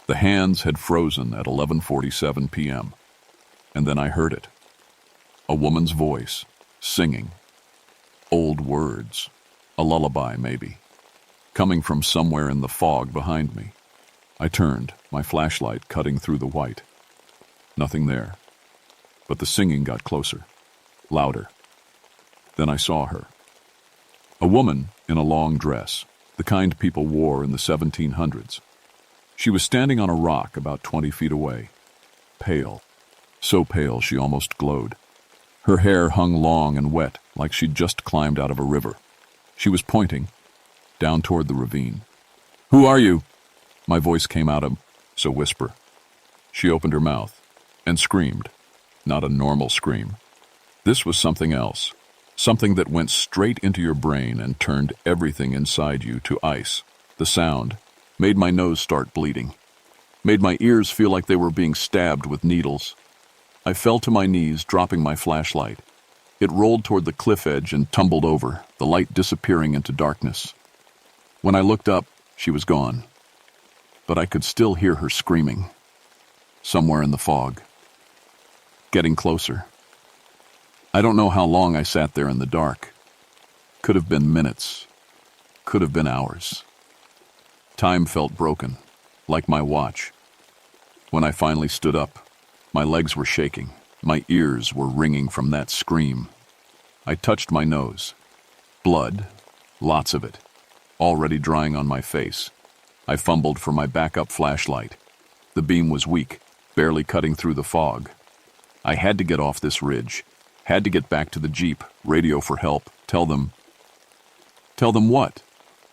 The hands had frozen at 11:47 p.m. And then I heard it. A woman's voice, singing. Old words. A lullaby, maybe. Coming from somewhere in the fog behind me. I turned, my flashlight cutting through the white. Nothing there. But the singing got closer. Louder. Then I saw her. A woman in a long dress, the kind people wore in the 1700s. She was standing on a rock about 20 feet away. Pale. So pale she almost glowed. Her hair hung long and wet, like she'd just climbed out of a river. She was pointing, down toward the ravine. "Who are you?" My voice came out so whisper. She opened her mouth and screamed. Not a normal scream. This was something else. Something that went straight into your brain and turned everything inside you to ice. The sound made my nose start bleeding. Made my ears feel like they were being stabbed with needles. I fell to my knees, dropping my flashlight. It rolled toward the cliff edge and tumbled over, the light disappearing into darkness. When I looked up, she was gone. But I could still hear her screaming. Somewhere in the fog. Getting closer. I don't know how long I sat there in the dark. Could have been minutes. Could have been hours. Time felt broken, like my watch. When I finally stood up, my legs were shaking. My ears were ringing from that scream. I touched my nose. Blood, lots of it, already drying on my face. I fumbled for my backup flashlight. The beam was weak, barely cutting through the fog. I had to get off this ridge. Had to get back to the Jeep, radio for help, tell them. Tell them what?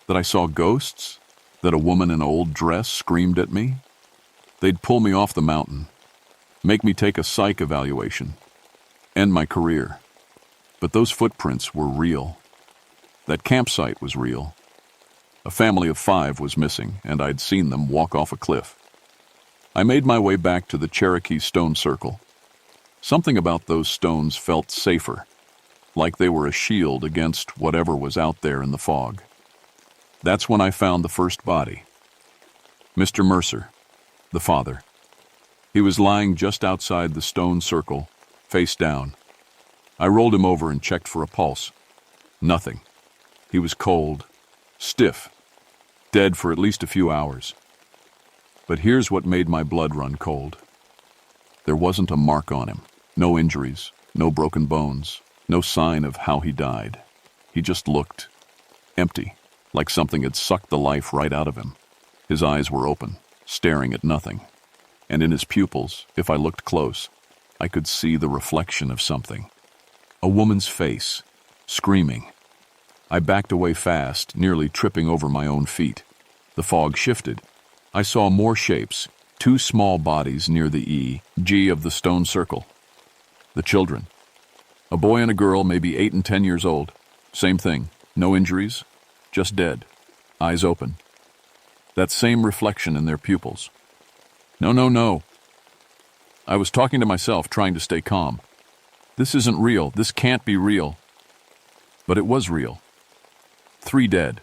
That I saw ghosts? That a woman in an old dress screamed at me? They'd pull me off the mountain. Make me take a psych evaluation. End my career. But those footprints were real. That campsite was real. A family of 5 was missing, and I'd seen them walk off a cliff. I made my way back to the Cherokee stone circle. Something about those stones felt safer, like they were a shield against whatever was out there in the fog. That's when I found the first body. Mr. Mercer, the father. He was lying just outside the stone circle, face down. I rolled him over and checked for a pulse. Nothing. He was cold, stiff, dead for at least a few hours. But here's what made my blood run cold. There wasn't a mark on him, no injuries, no broken bones, no sign of how he died. He just looked empty, like something had sucked the life right out of him. His eyes were open, staring at nothing. And in his pupils, if I looked close, I could see the reflection of something. A woman's face, screaming. I backed away fast, nearly tripping over my own feet. The fog shifted. I saw more shapes, 2 small bodies near the E-G of the stone circle. The children. A boy and a girl, maybe 8 and 10 years old. Same thing, no injuries, just dead, eyes open. That same reflection in their pupils. No. I was talking to myself, trying to stay calm. This isn't real, this can't be real. But it was real. 3 dead.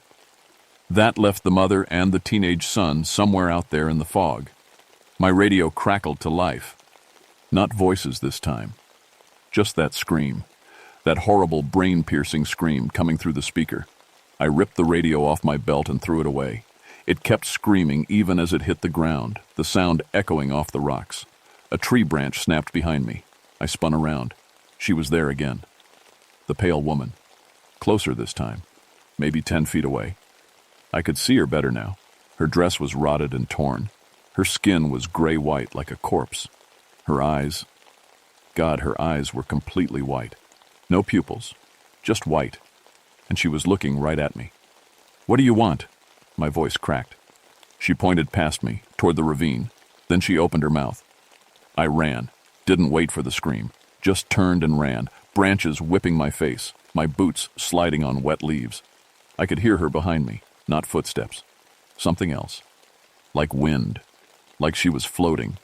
That left the mother and the teenage son somewhere out there in the fog. My radio crackled to life. Not voices this time. Just that scream. That horrible brain-piercing scream coming through the speaker. I ripped the radio off my belt and threw it away. It kept screaming even as it hit the ground, the sound echoing off the rocks. A tree branch snapped behind me. I spun around. She was there again. The pale woman. Closer this time. Maybe 10 feet away. I could see her better now. Her dress was rotted and torn. Her skin was gray-white like a corpse. Her eyes... God, her eyes were completely white. No pupils. Just white. And she was looking right at me. "What do you want?" My voice cracked. She pointed past me, toward the ravine. Then she opened her mouth. I ran. Didn't wait for the scream. Just turned and ran, branches whipping my face, my boots sliding on wet leaves. I could hear her behind me, not footsteps. Something else. Like wind. Like she was floating.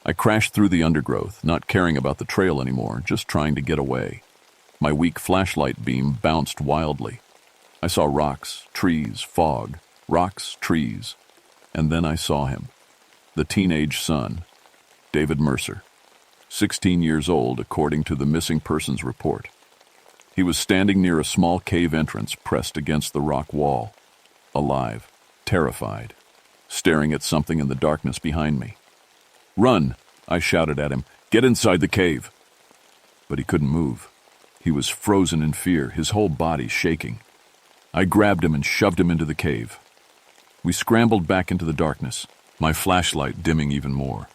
I crashed through the undergrowth, not caring about the trail anymore, just trying to get away. My weak flashlight beam bounced wildly. I saw rocks, trees, fog, rocks, trees. And then I saw him. The teenage son, David Mercer. 16 years old, according to the missing persons report. He was standing near a small cave entrance pressed against the rock wall. Alive, terrified, staring at something in the darkness behind me. "Run!" I shouted at him. "Get inside the cave!" But he couldn't move. He was frozen in fear, his whole body shaking. I grabbed him and shoved him into the cave. We scrambled back into the darkness, my flashlight dimming even more.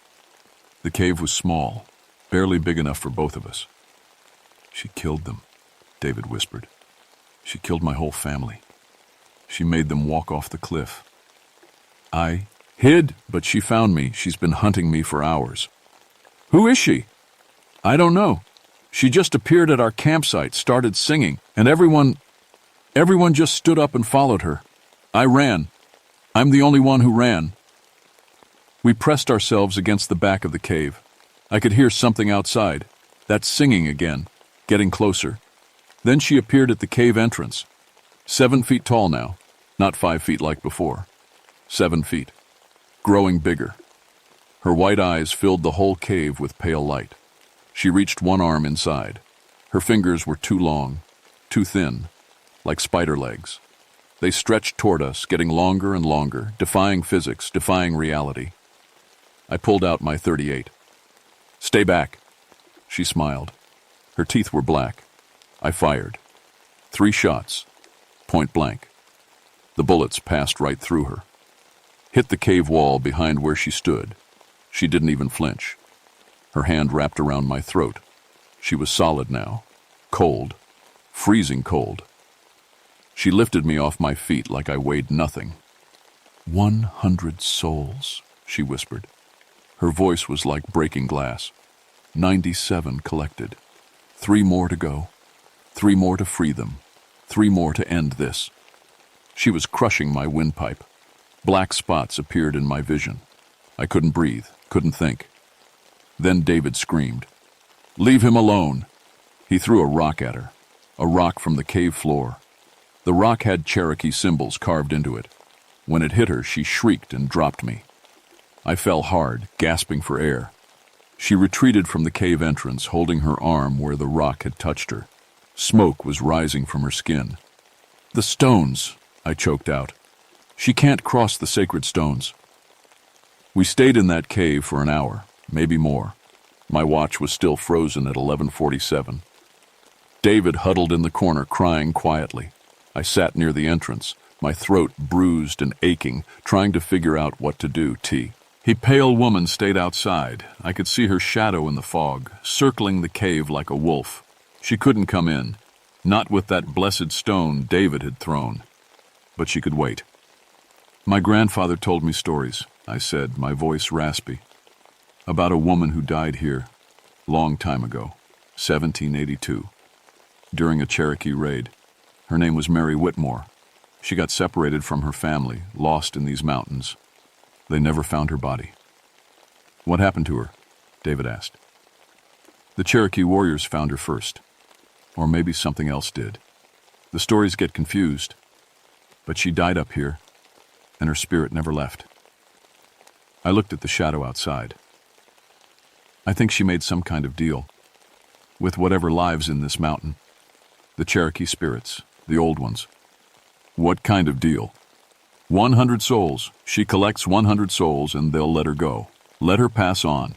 The cave was small, barely big enough for both of us. "She killed them," David whispered. "She killed my whole family. She made them walk off the cliff. I hid, but she found me. She's been hunting me for hours." "Who is she?" "I don't know. She just appeared at our campsite, started singing, and everyone just stood up and followed her. I ran. I'm the only one who ran." We pressed ourselves against the back of the cave. I could hear something outside, that singing again, getting closer. Then she appeared at the cave entrance. 7 feet tall now, not 5 feet like before. 7 feet, growing bigger. Her white eyes filled the whole cave with pale light. She reached one arm inside. Her fingers were too long, too thin, like spider legs. They stretched toward us, getting longer and longer, defying physics, defying reality. I pulled out my .38. "Stay back." She smiled. Her teeth were black. I fired. 3 shots, point blank. The bullets passed right through her. Hit the cave wall behind where she stood. She didn't even flinch. Her hand wrapped around my throat. She was solid now, cold, freezing cold. She lifted me off my feet like I weighed nothing. 100 souls, she whispered. Her voice was like breaking glass. 97 collected. 3 more to go. 3 more to free them. 3 more to end this. She was crushing my windpipe. Black spots appeared in my vision. I couldn't breathe, couldn't think. Then David screamed, "Leave him alone!" He threw a rock at her, a rock from the cave floor. The rock had Cherokee symbols carved into it. When it hit her, she shrieked and dropped me. I fell hard, gasping for air. She retreated from the cave entrance, holding her arm where the rock had touched her. Smoke was rising from her skin. The stones, I choked out. She can't cross the sacred stones. We stayed in that cave for an hour, maybe more. My watch was still frozen at 11:47. David huddled in the corner, crying quietly. I sat near the entrance, my throat bruised and aching, trying to figure out what to do. A pale woman stayed outside. I could see her shadow in the fog, circling the cave like a wolf. She couldn't come in, not with that blessed stone David had thrown. But she could wait. My grandfather told me stories, I said, my voice raspy, about a woman who died here, long time ago, 1782, during a Cherokee raid. Her name was Mary Whitmore. She got separated from her family, lost in these mountains. They never found her body. What happened to her? David asked. The Cherokee warriors found her first. Or maybe something else did. The stories get confused. But she died up here, and her spirit never left. I looked at the shadow outside. I think she made some kind of deal with whatever lives in this mountain. The Cherokee spirits, the old ones. What kind of deal? 100 souls. She collects 100 souls and they'll let her go. Let her pass on.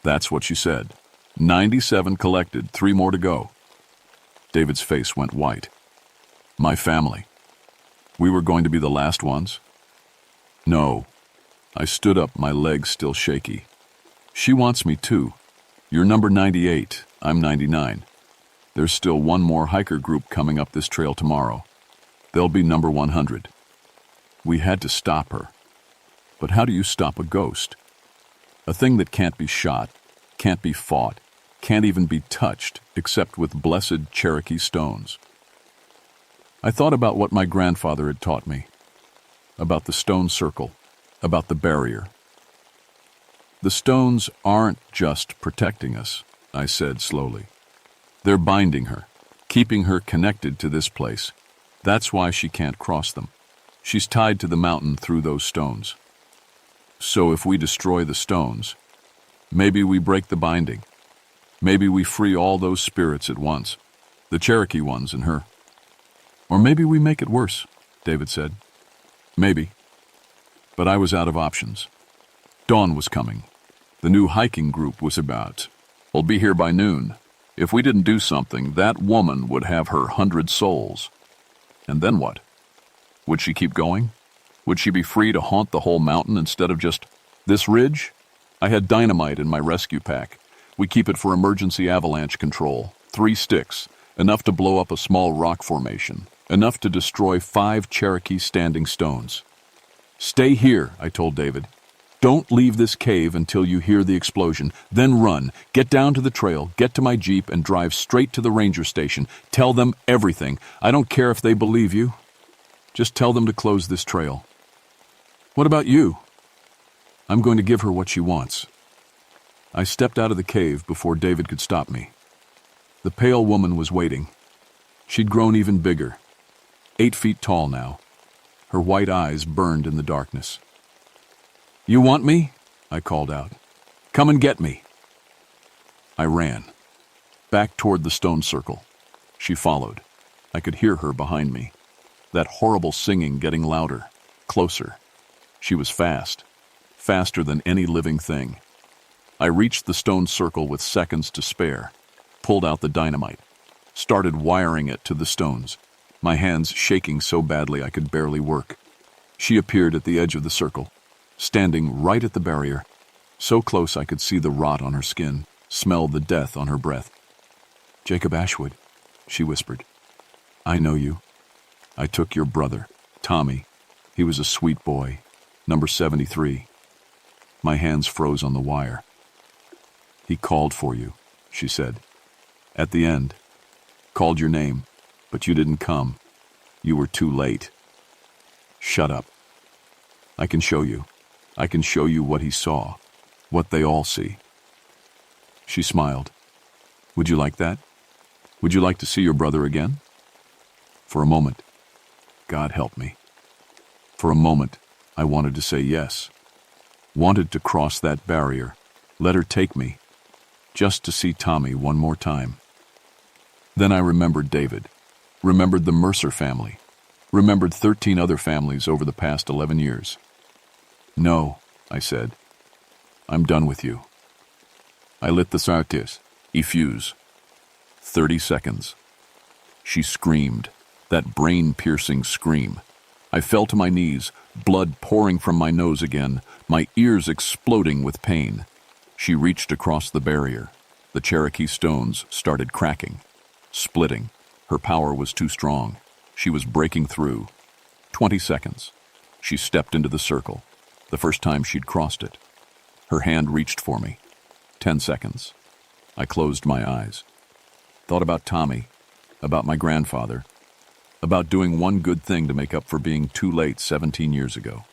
That's what she said. 97 collected, 3 more to go. David's face went white. My family. We were going to be the last ones? No. I stood up, my legs still shaky. She wants me too. You're number 98, I'm 99. There's still one more hiker group coming up this trail tomorrow. They'll be number 100. We had to stop her. But how do you stop a ghost? A thing that can't be shot, can't be fought, can't even be touched except with blessed Cherokee stones. I thought about what my grandfather had taught me, about the stone circle, about the barrier. The stones aren't just protecting us, I said slowly. They're binding her, keeping her connected to this place. That's why she can't cross them. She's tied to the mountain through those stones. So if we destroy the stones, maybe we break the binding. Maybe we free all those spirits at once, the Cherokee ones and her. Or maybe we make it worse, David said. Maybe. But I was out of options. Dawn was coming. The new hiking group was about. We'll be here by noon. If we didn't do something, that woman would have her 100 souls. And then what? Would she keep going? Would she be free to haunt the whole mountain instead of just this ridge? I had dynamite in my rescue pack. We keep it for emergency avalanche control. 3 sticks, enough to blow up a small rock formation, enough to destroy 5 Cherokee standing stones. Stay here, I told David. Don't leave this cave until you hear the explosion. Then run. Get down to the trail, get to my Jeep, and drive straight to the ranger station. Tell them everything. I don't care if they believe you. Just tell them to close this trail. What about you? I'm going to give her what she wants. I stepped out of the cave before David could stop me. The pale woman was waiting. She'd grown even bigger, 8 feet tall now. Her white eyes burned in the darkness. You want me? I called out. Come and get me. I ran, back toward the stone circle. She followed. I could hear her behind me. That horrible singing getting louder, closer. She was fast, faster than any living thing. I reached the stone circle with seconds to spare, pulled out the dynamite, started wiring it to the stones, my hands shaking so badly I could barely work. She appeared at the edge of the circle, standing right at the barrier, so close I could see the rot on her skin, smell the death on her breath. Jacob Ashwood, she whispered. I know you. I took your brother, Tommy. He was a sweet boy, number 73. My hands froze on the wire. He called for you, she said. At the end, called your name, but you didn't come. You were too late. Shut up. I can show you. I can show you what he saw, what they all see. She smiled. Would you like that? Would you like to see your brother again? For a moment, God help me. For a moment, I wanted to say yes. Wanted to cross that barrier, let her take me, just to see Tommy one more time. Then I remembered David, remembered the Mercer family, Remembered 13 other families over the past 11 years. No, I said. I'm done with you. I lit the sartis, fuse. 30 seconds. She screamed, that brain-piercing scream. I fell to my knees, blood pouring from my nose again, my ears exploding with pain. She reached across the barrier. The Cherokee stones started cracking, splitting. Her power was too strong. She was breaking through. 20 seconds. She stepped into the circle, the first time she'd crossed it. Her hand reached for me. 10 seconds. I closed my eyes. Thought about Tommy, about my grandfather, about doing one good thing to make up for being too late 17 years ago.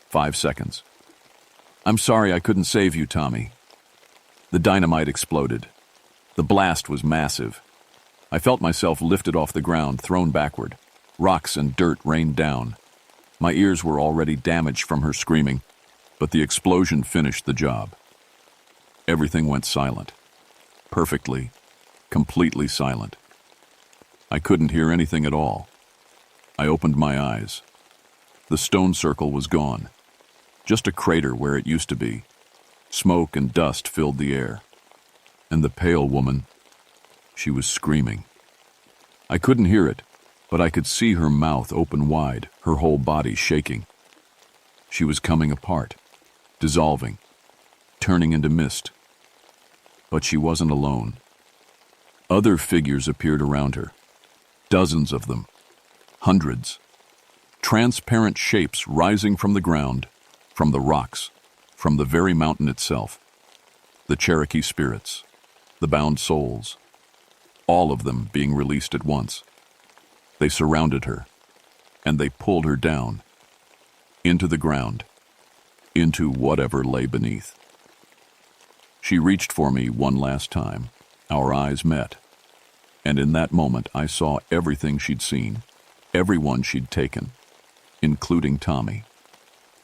5 seconds. I'm sorry I couldn't save you, Tommy. The dynamite exploded. The blast was massive. I felt myself lifted off the ground, thrown backward. Rocks and dirt rained down. My ears were already damaged from her screaming, but the explosion finished the job. Everything went silent. Perfectly, completely silent. I couldn't hear anything at all. I opened my eyes. The stone circle was gone. Just a crater where it used to be. Smoke and dust filled the air. And the pale woman, she was screaming. I couldn't hear it, but I could see her mouth open wide, her whole body shaking. She was coming apart, dissolving, turning into mist. But she wasn't alone. Other figures appeared around her. Dozens of them. Hundreds. Transparent shapes rising from the ground, from the rocks, from the very mountain itself. The Cherokee spirits, the bound souls, all of them being released at once. They surrounded her, and they pulled her down, into the ground, into whatever lay beneath. She reached for me one last time. Our eyes met, and in that moment I saw everything she'd seen, everyone she'd taken, including Tommy,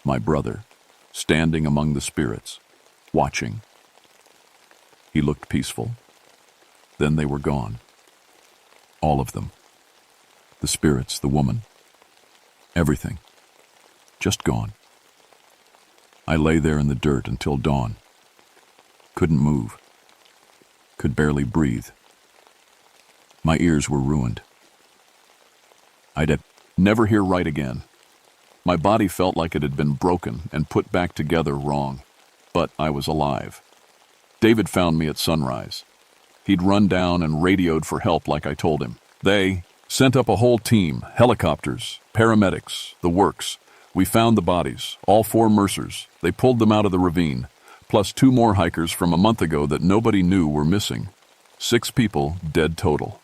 my brother, standing among the spirits, watching. He looked peaceful. Then they were gone. All of them. The spirits, the woman. Everything. Just gone. I lay there in the dirt until dawn. Couldn't move. Could barely breathe. My ears were ruined. I'd never hear right again. My body felt like it had been broken and put back together wrong, but I was alive. David found me at sunrise. He'd run down and radioed for help like I told him. They sent up a whole team, helicopters, paramedics, the works. We found the bodies, all 4 Mercers. They pulled them out of the ravine, plus 2 more hikers from a month ago that nobody knew were missing. 6 people dead total.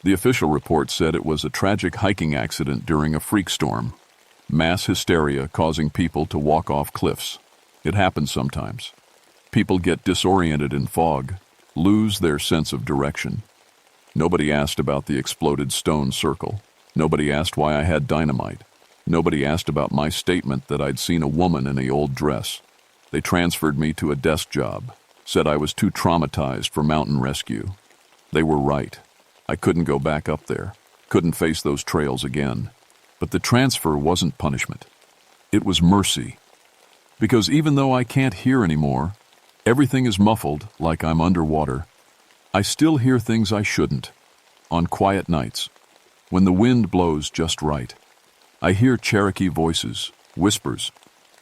The official report said it was a tragic hiking accident during a freak storm. Mass hysteria causing people to walk off cliffs. It happens sometimes. People get disoriented in fog, lose their sense of direction. Nobody asked about the exploded stone circle. Nobody asked why I had dynamite. Nobody asked about my statement that I'd seen a woman in an old dress. They transferred me to a desk job, said I was too traumatized for mountain rescue. They were right. I couldn't go back up there, couldn't face those trails again. But the transfer wasn't punishment. It was mercy. Because even though I can't hear anymore, everything is muffled like I'm underwater, I still hear things I shouldn't. On quiet nights, when the wind blows just right, I hear Cherokee voices, whispers.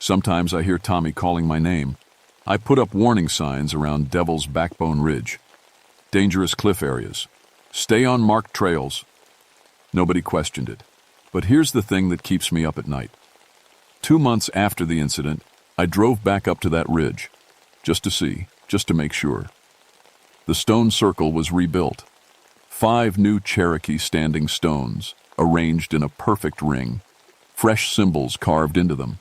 Sometimes I hear Tommy calling my name. I put up warning signs around Devil's Backbone Ridge. Dangerous cliff areas. Stay on marked trails. Nobody questioned it. But here's the thing that keeps me up at night. 2 months after the incident, I drove back up to that ridge, just to see, just to make sure. The stone circle was rebuilt. 5 new Cherokee standing stones, arranged in a perfect ring. Fresh symbols carved into them.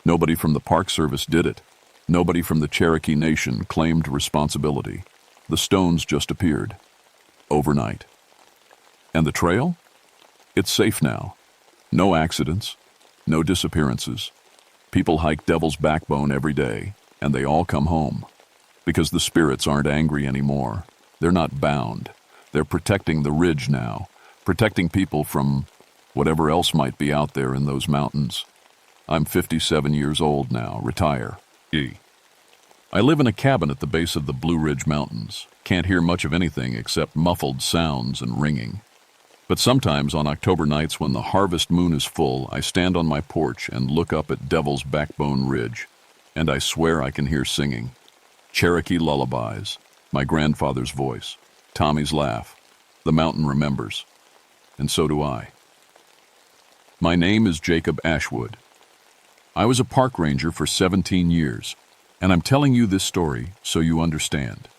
Nobody from the Park Service did it. Nobody from the Cherokee Nation claimed responsibility. The stones just appeared. Overnight. And the trail? It's safe now. No accidents. No disappearances. People hike Devil's Backbone every day, and they all come home. Because the spirits aren't angry anymore. They're not bound. They're protecting the ridge now. Protecting people from whatever else might be out there in those mountains. I'm 57 years old now, retire. I live in a cabin at the base of the Blue Ridge Mountains. Can't hear much of anything except muffled sounds and ringing. But sometimes on October nights when the harvest moon is full, I stand on my porch and look up at Devil's Backbone Ridge, and I swear I can hear singing. Cherokee lullabies, my grandfather's voice, Tommy's laugh. The mountain remembers, and so do I. My name is Jacob Ashwood. I was a park ranger for 17 years, and I'm telling you this story so you understand.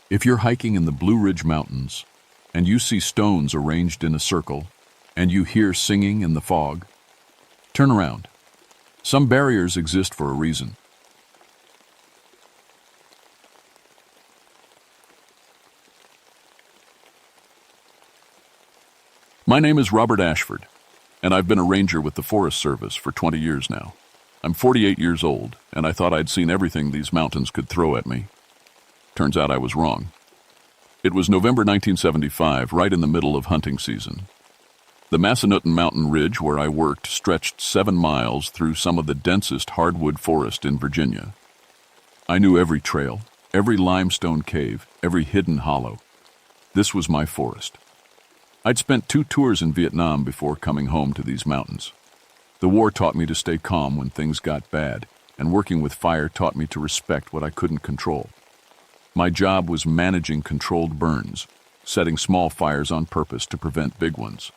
If you're hiking in the Blue Ridge Mountains, and you see stones arranged in a circle, and you hear singing in the fog, turn around. Some barriers exist for a reason. My name is Robert Ashford, and I've been a ranger with the Forest Service for 20 years now. I'm 48 years old, and I thought I'd seen everything these mountains could throw at me. Turns out I was wrong. It was November 1975, right in the middle of hunting season. The Massanutten Mountain Ridge where I worked stretched 7 miles through some of the densest hardwood forest in Virginia. I knew every trail, every limestone cave, every hidden hollow. This was my forest. I'd spent 2 tours in Vietnam before coming home to these mountains. The war taught me to stay calm when things got bad, and working with fire taught me to respect what I couldn't control. My job was managing controlled burns, setting small fires on purpose to prevent big ones.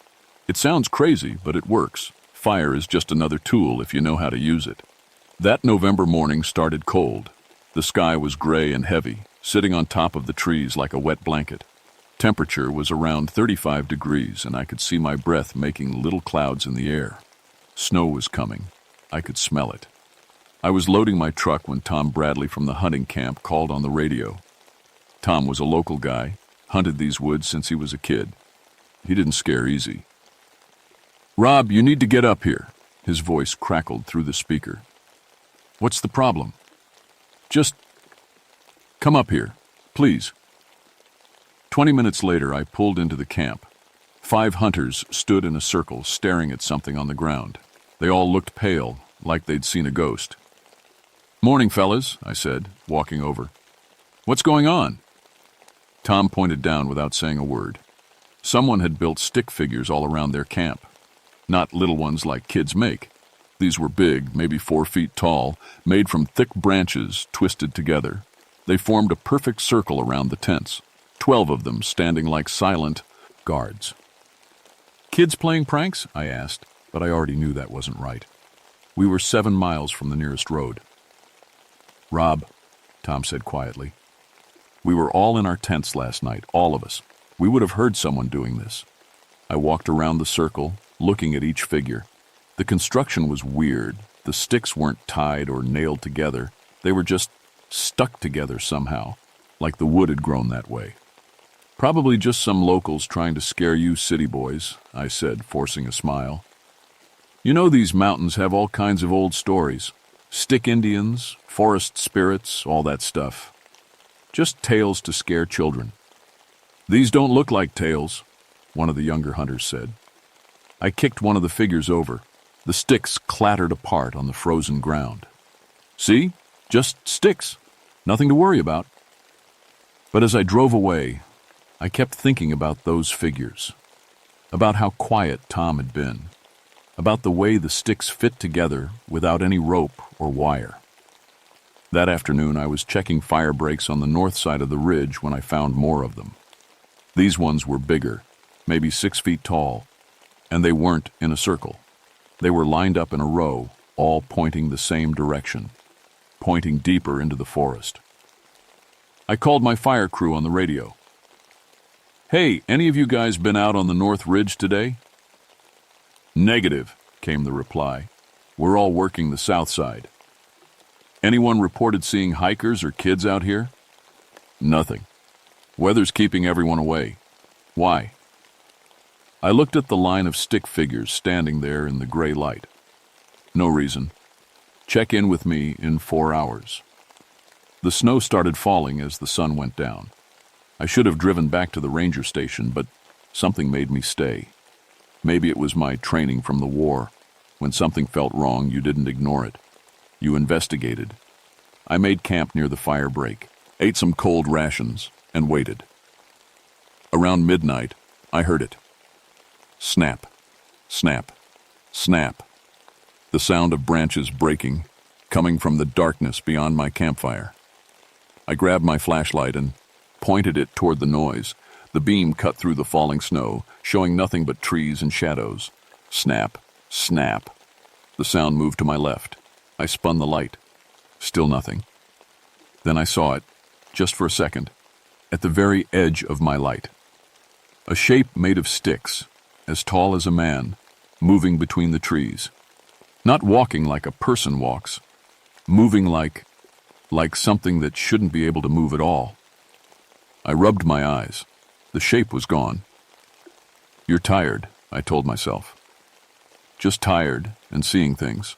It sounds crazy, but it works. Fire is just another tool if you know how to use it. That November morning started cold. The sky was gray and heavy, sitting on top of the trees like a wet blanket. Temperature was around 35 degrees, and I could see my breath making little clouds in the air. Snow was coming. I could smell it. I was loading my truck when Tom Bradley from the hunting camp called on the radio. Tom was a local guy, hunted these woods since he was a kid. He didn't scare easy. "Rob, you need to get up here." His voice crackled through the speaker. "What's the problem?" "Just come up here, please." 20 minutes later, I pulled into the camp. 5 hunters stood in a circle staring at something on the ground. They all looked pale, like they'd seen a ghost. "Morning, fellas," I said, walking over. "What's going on?" Tom pointed down without saying a word. Someone had built stick figures all around their camp. Not little ones like kids make. These were big, maybe 4 feet tall, made from thick branches twisted together. They formed a perfect circle around the tents, 12 of them standing like silent guards. "Kids playing pranks?" I asked, but I already knew that wasn't right. We were 7 miles from the nearest road. "Rob," Tom said quietly, "we were all in our tents last night, all of us. We would have heard someone doing this." I walked around the circle, looking at each figure. The construction was weird. The sticks weren't tied or nailed together. They were just stuck together somehow, like the wood had grown that way. "Probably just some locals trying to scare you city boys," I said, forcing a smile. "You know these mountains have all kinds of old stories. Stick Indians, forest spirits, all that stuff. Just tales to scare children." "These don't look like tales," one of the younger hunters said. I kicked one of the figures over. The sticks clattered apart on the frozen ground. "See? Just sticks. Nothing to worry about." But as I drove away, I kept thinking about those figures, about how quiet Tom had been, about the way the sticks fit together without any rope or wire. That afternoon, I was checking fire breaks on the north side of the ridge when I found more of them. These ones were bigger, maybe 6 feet tall, and they weren't in a circle. They were lined up in a row, all pointing the same direction, pointing deeper into the forest. I called my fire crew on the radio. "Hey, any of you guys been out on the North Ridge today?" "Negative," came the reply. "We're all working the south side." "Anyone reported seeing hikers or kids out here?" "Nothing. Weather's keeping everyone away." "Why?" I looked at the line of stick figures standing there in the gray light. "No reason. Check in with me in 4 hours." The snow started falling as the sun went down. I should have driven back to the ranger station, but something made me stay. Maybe it was my training from the war. When something felt wrong, you didn't ignore it. You investigated. I made camp near the fire break, ate some cold rations, and waited. Around midnight, I heard it. Snap, snap, snap. The sound of branches breaking, coming from the darkness beyond my campfire. I grabbed my flashlight and pointed it toward the noise. The beam cut through the falling snow, showing nothing but trees and shadows. Snap, snap. The sound moved to my left. I spun the light. Still nothing. Then I saw it, just for a second, at the very edge of my light. A shape made of sticks, as tall as a man, moving between the trees. Not walking like a person walks, moving like something that shouldn't be able to move at all. I rubbed my eyes. The shape was gone. You're tired, I told myself. Just tired and seeing things.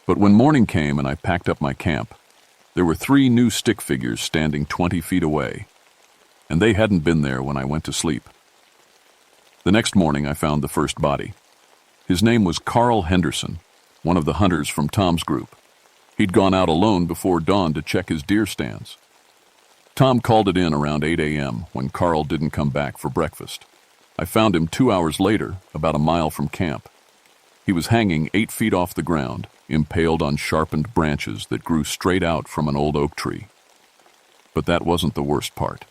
But when morning came and I packed up my camp, there were 3 new stick figures standing 20 feet away, and they hadn't been there when I went to sleep. The next morning I found the first body. His name was Carl Henderson, one of the hunters from Tom's group. He'd gone out alone before dawn to check his deer stands. Tom called it in around 8 a.m. when Carl didn't come back for breakfast. I found him 2 hours later, about a mile from camp. He was hanging 8 feet off the ground, impaled on sharpened branches that grew straight out from an old oak tree. But that wasn't the worst part.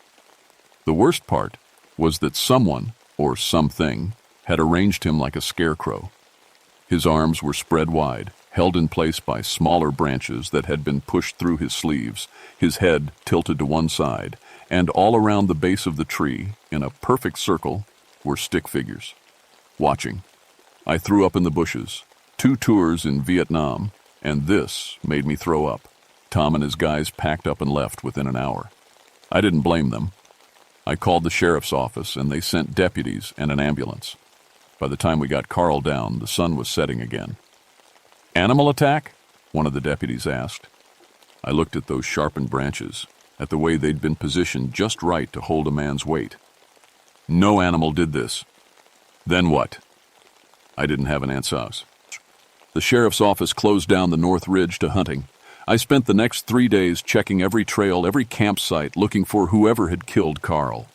The worst part was that someone, or something, had arranged him like a scarecrow. His arms were spread wide, held in place by smaller branches that had been pushed through his sleeves, his head tilted to one side, and all around the base of the tree, in a perfect circle, were stick figures, watching. I threw up in the bushes. 2 tours in Vietnam, and this made me throw up. Tom and his guys packed up and left within an hour. I didn't blame them. I called the sheriff's office, and they sent deputies and an ambulance. By the time we got Carl down, the sun was setting again. Animal attack? One of the deputies asked. I looked at those sharpened branches, at the way they'd been positioned just right to hold a man's weight. No animal did this. Then what? I didn't have an answer. The sheriff's office closed down the North Ridge to hunting. I spent the next 3 days checking every trail, every campsite, looking for whoever had killed Carl.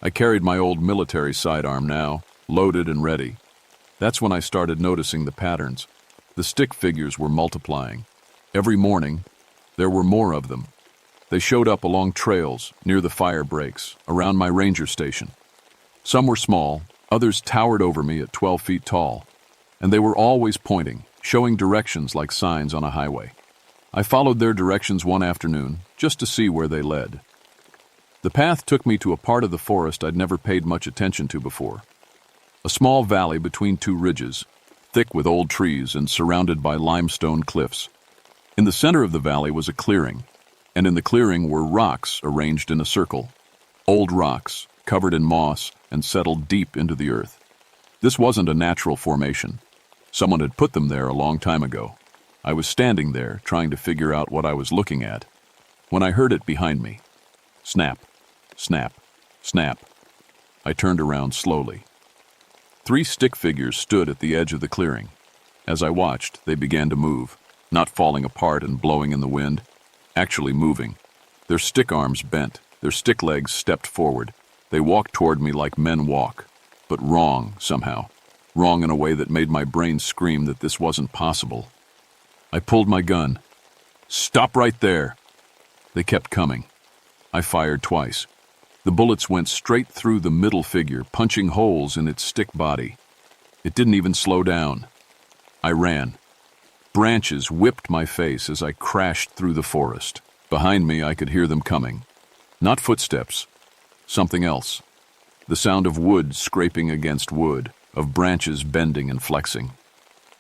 I carried my old military sidearm now, loaded and ready. That's when I started noticing the patterns. The stick figures were multiplying. Every morning, there were more of them. They showed up along trails, near the fire breaks, around my ranger station. Some were small, others towered over me at 12 feet tall, and they were always pointing, showing directions like signs on a highway. I followed their directions one afternoon, just to see where they led. The path took me to a part of the forest I'd never paid much attention to before. A small valley between 2 ridges, thick with old trees and surrounded by limestone cliffs. In the center of the valley was a clearing, and in the clearing were rocks arranged in a circle. Old rocks, covered in moss and settled deep into the earth. This wasn't a natural formation. Someone had put them there a long time ago. I was standing there, trying to figure out what I was looking at, when I heard it behind me. Snap, snap, snap. I turned around slowly. 3 stick figures stood at the edge of the clearing. As I watched, they began to move, not falling apart and blowing in the wind, actually moving. Their stick arms bent, their stick legs stepped forward. They walked toward me like men walk, but wrong somehow. Wrong in a way that made my brain scream that this wasn't possible. I pulled my gun. Stop right there! They kept coming. I fired twice. The bullets went straight through the middle figure, punching holes in its stick body. It didn't even slow down. I ran. Branches whipped my face as I crashed through the forest. Behind me, I could hear them coming. Not footsteps. Something else. The sound of wood scraping against wood, of branches bending and flexing.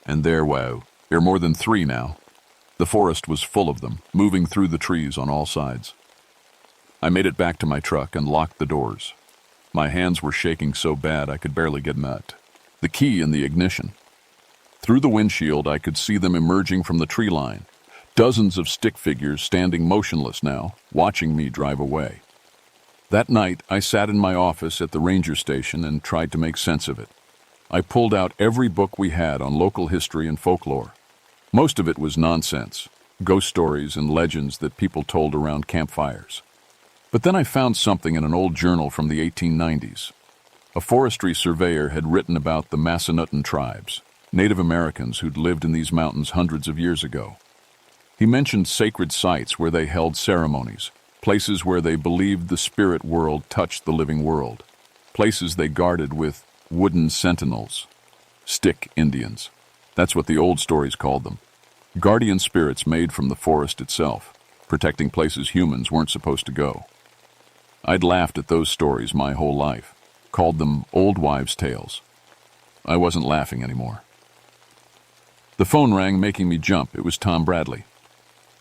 And there were more than 3 now. The forest was full of them, moving through the trees on all sides. I made it back to my truck and locked the doors. My hands were shaking so bad I could barely get the key in the ignition. Through the windshield, I could see them emerging from the tree line. Dozens of stick figures standing motionless now, watching me drive away. That night, I sat in my office at the ranger station and tried to make sense of it. I pulled out every book we had on local history and folklore. Most of it was nonsense, ghost stories and legends that people told around campfires. But then I found something in an old journal from the 1890s. A forestry surveyor had written about the Massanutten tribes, Native Americans who'd lived in these mountains hundreds of years ago. He mentioned sacred sites where they held ceremonies, places where they believed the spirit world touched the living world, places they guarded with wooden sentinels, stick Indians. That's what the old stories called them. Guardian spirits made from the forest itself, protecting places humans weren't supposed to go. I'd laughed at those stories my whole life, called them old wives' tales. I wasn't laughing anymore. The phone rang, making me jump. It was Tom Bradley.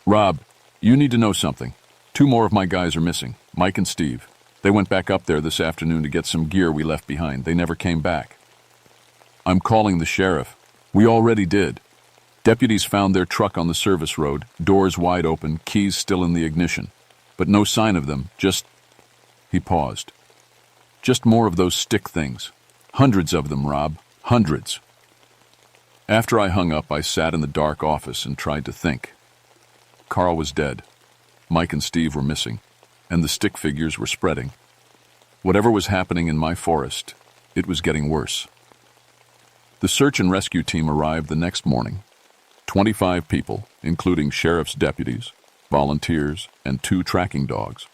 "Rob, you need to know something. 2 more of my guys are missing, Mike and Steve. They went back up there this afternoon to get some gear we left behind. They never came back." "I'm calling the sheriff." "We already did. Deputies found their truck on the service road, doors wide open, keys still in the ignition. But no sign of them, just..." He paused. "Just more of those stick things. Hundreds of them, Rob. Hundreds." After I hung up, I sat in the dark office and tried to think. Carl was dead. Mike and Steve were missing, and the stick figures were spreading. Whatever was happening in my forest, it was getting worse. The search and rescue team arrived the next morning. 25 people, including sheriff's deputies, volunteers, and 2 tracking dogs.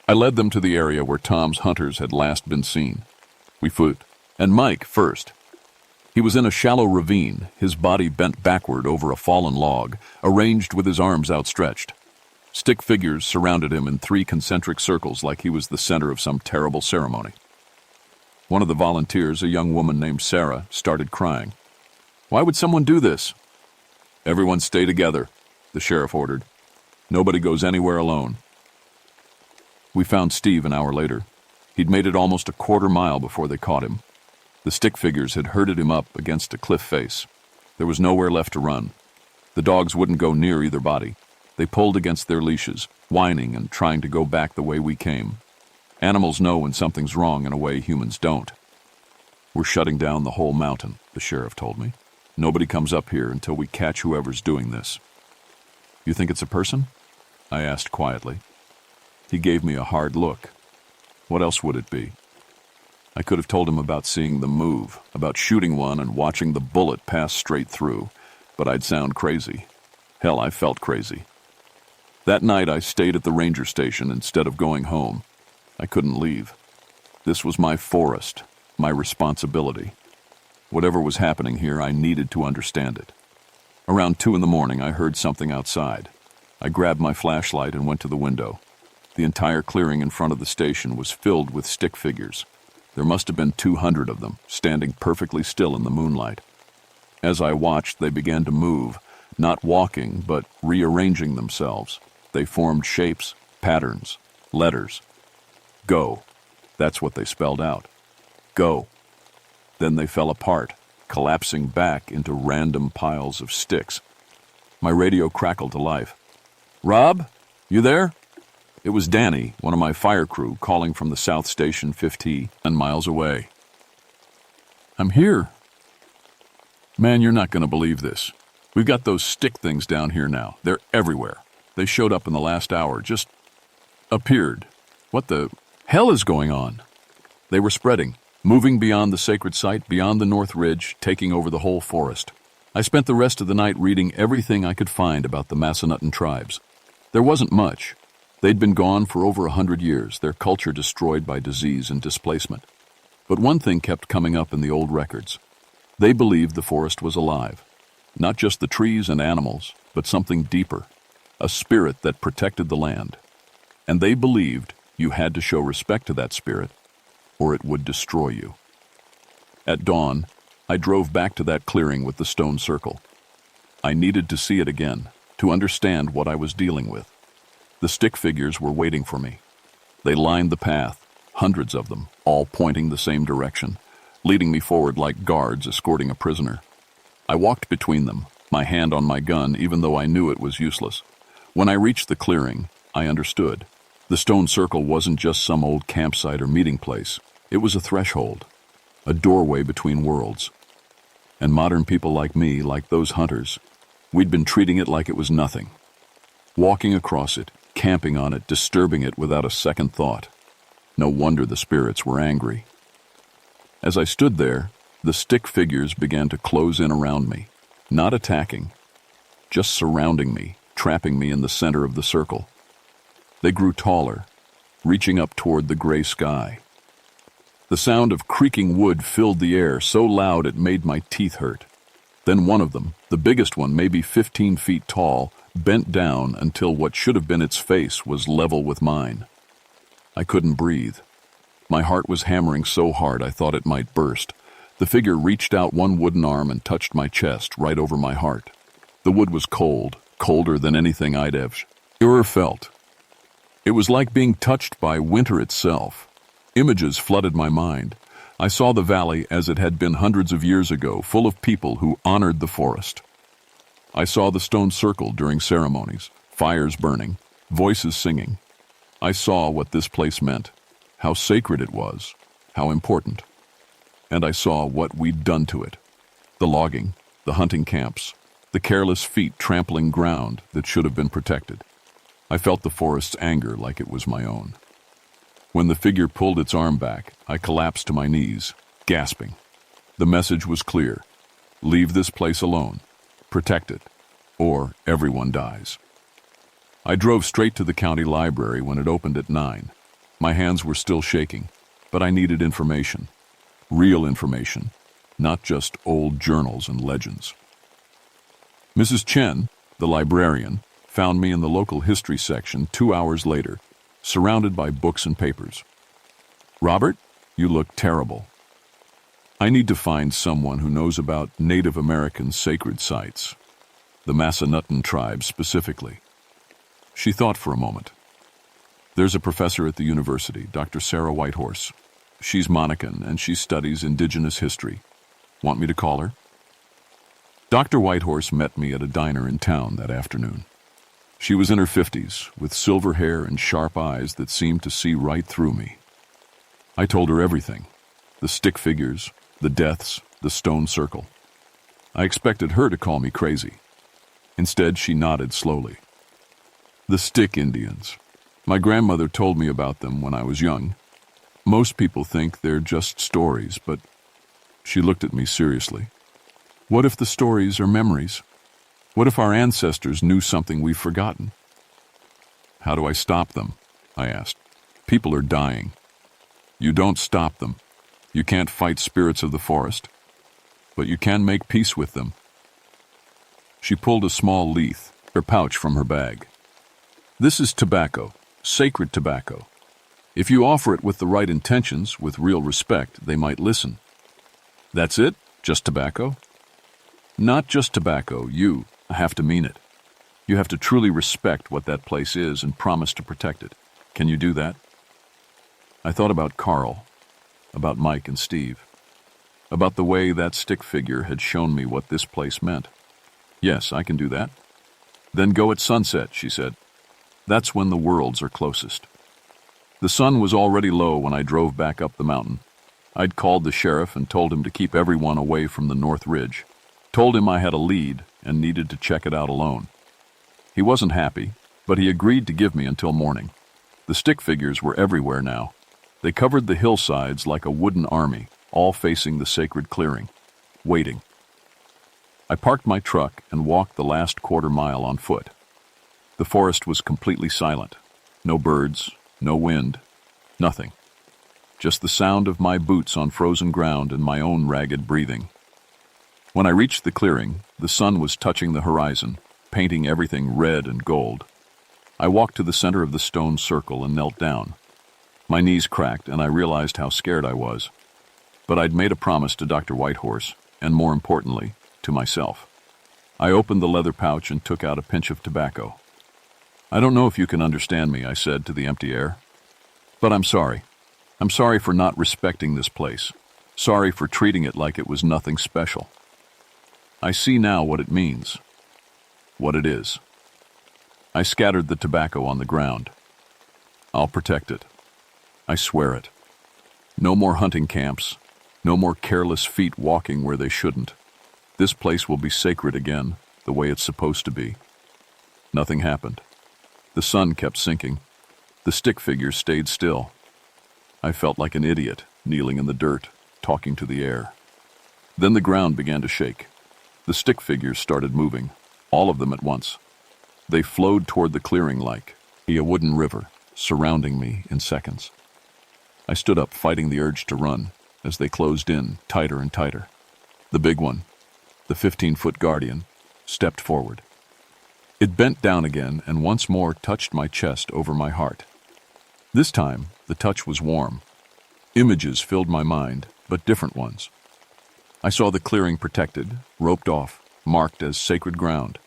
I led them to the area where Tom's hunters had last been seen. We foot, and Mike first. He was in a shallow ravine, his body bent backward over a fallen log, arranged with his arms outstretched. Stick figures surrounded him in 3 concentric circles like he was the center of some terrible ceremony. One of the volunteers, a young woman named Sarah, started crying. "Why would someone do this?" "Everyone stay together," the sheriff ordered. "Nobody goes anywhere alone." We found Steve an hour later. He'd made it almost a quarter mile before they caught him. The stick figures had herded him up against a cliff face. There was nowhere left to run. The dogs wouldn't go near either body. They pulled against their leashes, whining and trying to go back the way we came. Animals know when something's wrong in a way humans don't. "We're shutting down the whole mountain," the sheriff told me. "Nobody comes up here until we catch whoever's doing this." "You think it's a person?" I asked quietly. He gave me a hard look. What else would it be? I could have told him about seeing them move, about shooting one and watching the bullet pass straight through, but I'd sound crazy. Hell, I felt crazy. That night I stayed at the ranger station instead of going home. I couldn't leave. This was my forest, my responsibility. Whatever was happening here, I needed to understand it. Around 2 a.m, I heard something outside. I grabbed my flashlight and went to the window. The entire clearing in front of the station was filled with stick figures. There must have been 200 of them, standing perfectly still in the moonlight. As I watched, they began to move, not walking, but rearranging themselves. They formed shapes, patterns, letters. "Go." That's what they spelled out. "Go." Then they fell apart, collapsing back into random piles of sticks. My radio crackled to life. "Rob, you there?" It was Danny, one of my fire crew, calling from the South Station 15 miles away. "I'm here." "Man, you're not going to believe this. We've got those stick things down here now. They're everywhere. They showed up in the last hour, just appeared. What the hell is going on?" They were spreading, moving beyond the sacred site, beyond the North Ridge, taking over the whole forest. I spent the rest of the night reading everything I could find about the Massanutten tribes. There wasn't much. They'd been gone for over 100 years, their culture destroyed by disease and displacement. But one thing kept coming up in the old records. They believed the forest was alive. Not just the trees and animals, but something deeper. A spirit that protected the land. And they believed you had to show respect to that spirit, or it would destroy you. At dawn, I drove back to that clearing with the stone circle. I needed to see it again, to understand what I was dealing with. The stick figures were waiting for me. They lined the path, hundreds of them, all pointing the same direction, leading me forward like guards escorting a prisoner. I walked between them, my hand on my gun, even though I knew it was useless. When I reached the clearing, I understood. The stone circle wasn't just some old campsite or meeting place. It was a threshold. a doorway between worlds. And modern people like me, like those hunters, we'd been treating it like it was nothing. Walking across it, camping on it, disturbing it without a second thought. No wonder the spirits were angry. As I stood there, the stick figures began to close in around me, not attacking, just surrounding me, trapping me in the center of the circle. They grew taller, reaching up toward the gray sky. The sound of creaking wood filled the air so loud it made my teeth hurt. Then one of them, the biggest one, maybe 15 feet tall, bent down until what should have been its face was level with mine. I couldn't breathe. My heart was hammering so hard I thought it might burst. The figure reached out one wooden arm and touched my chest right over my heart. The wood was cold, colder than anything I'd ever felt. It was like being touched by winter itself. Images flooded my mind. I saw the valley as it had been hundreds of years ago, full of people who honored the forest. I saw the stone circle during ceremonies, fires burning, voices singing. I saw what this place meant, how sacred it was, how important. And I saw what we'd done to it. The logging, the hunting camps, the careless feet trampling ground that should have been protected. I felt the forest's anger like it was my own. When the figure pulled its arm back, I collapsed to my knees, gasping. The message was clear. Leave this place alone. Protect it, or everyone dies. I drove straight to the county library when it opened at 9. My hands were still shaking, but I needed information. Real information, not just old journals and legends. Mrs. Chen, the librarian, found me in the local history section 2 hours later, surrounded by books and papers. Robert, you look terrible. I need to find someone who knows about Native American sacred sites, the Massanutten tribe specifically. She thought for a moment. There's a professor at the university, Dr. Sarah Whitehorse. She's Monacan and she studies indigenous history. Want me to call her? Dr. Whitehorse met me at a diner in town that afternoon. She was in her 50s, with silver hair and sharp eyes that seemed to see right through me. I told her everything. The stick figures, the deaths, the stone circle. I expected her to call me crazy. Instead, she nodded slowly. The stick Indians. My grandmother told me about them when I was young. Most people think they're just stories, but she looked at me seriously. What if the stories are memories? What if our ancestors knew something we've forgotten? How do I stop them? I asked. People are dying. You don't stop them. You can't fight spirits of the forest, but you can make peace with them. She pulled a small leaf, her pouch, from her bag. This is tobacco, sacred tobacco. If you offer it with the right intentions, with real respect, they might listen. That's it? Just tobacco? Not just tobacco. You have to mean it. You have to truly respect what that place is and promise to protect it. Can you do that? I thought about Carl, about Mike and Steve, about the way that stick figure had shown me what this place meant. Yes, I can do that. Then go at sunset, she said. That's when the worlds are closest. The sun was already low when I drove back up the mountain. I'd called the sheriff and told him to keep everyone away from the North Ridge. Told him I had a lead and needed to check it out alone. He wasn't happy, but he agreed to give me until morning. The stick figures were everywhere now. They covered the hillsides like a wooden army, all facing the sacred clearing, waiting. I parked my truck and walked the last quarter mile on foot. The forest was completely silent. No birds, no wind, nothing. Just the sound of my boots on frozen ground and my own ragged breathing. When I reached the clearing, the sun was touching the horizon, painting everything red and gold. I walked to the center of the stone circle and knelt down. My knees cracked and I realized how scared I was. But I'd made a promise to Dr. Whitehorse, and more importantly, to myself. I opened the leather pouch and took out a pinch of tobacco. I don't know if you can understand me, I said to the empty air. But I'm sorry. I'm sorry for not respecting this place. Sorry for treating it like it was nothing special. I see now what it means. What it is. I scattered the tobacco on the ground. I'll protect it. I swear it. No more hunting camps. No more careless feet walking where they shouldn't. This place will be sacred again, the way it's supposed to be. Nothing happened. The sun kept sinking. The stick figures stayed still. I felt like an idiot, kneeling in the dirt, talking to the air. Then the ground began to shake. The stick figures started moving, all of them at once. They flowed toward the clearing like a wooden river, surrounding me in seconds. I stood up, fighting the urge to run, as they closed in, tighter and tighter. The big one, the 15-foot guardian, stepped forward. It bent down again and once more touched my chest over my heart. This time, the touch was warm. Images filled my mind, but different ones. I saw the clearing protected, roped off, marked as sacred ground.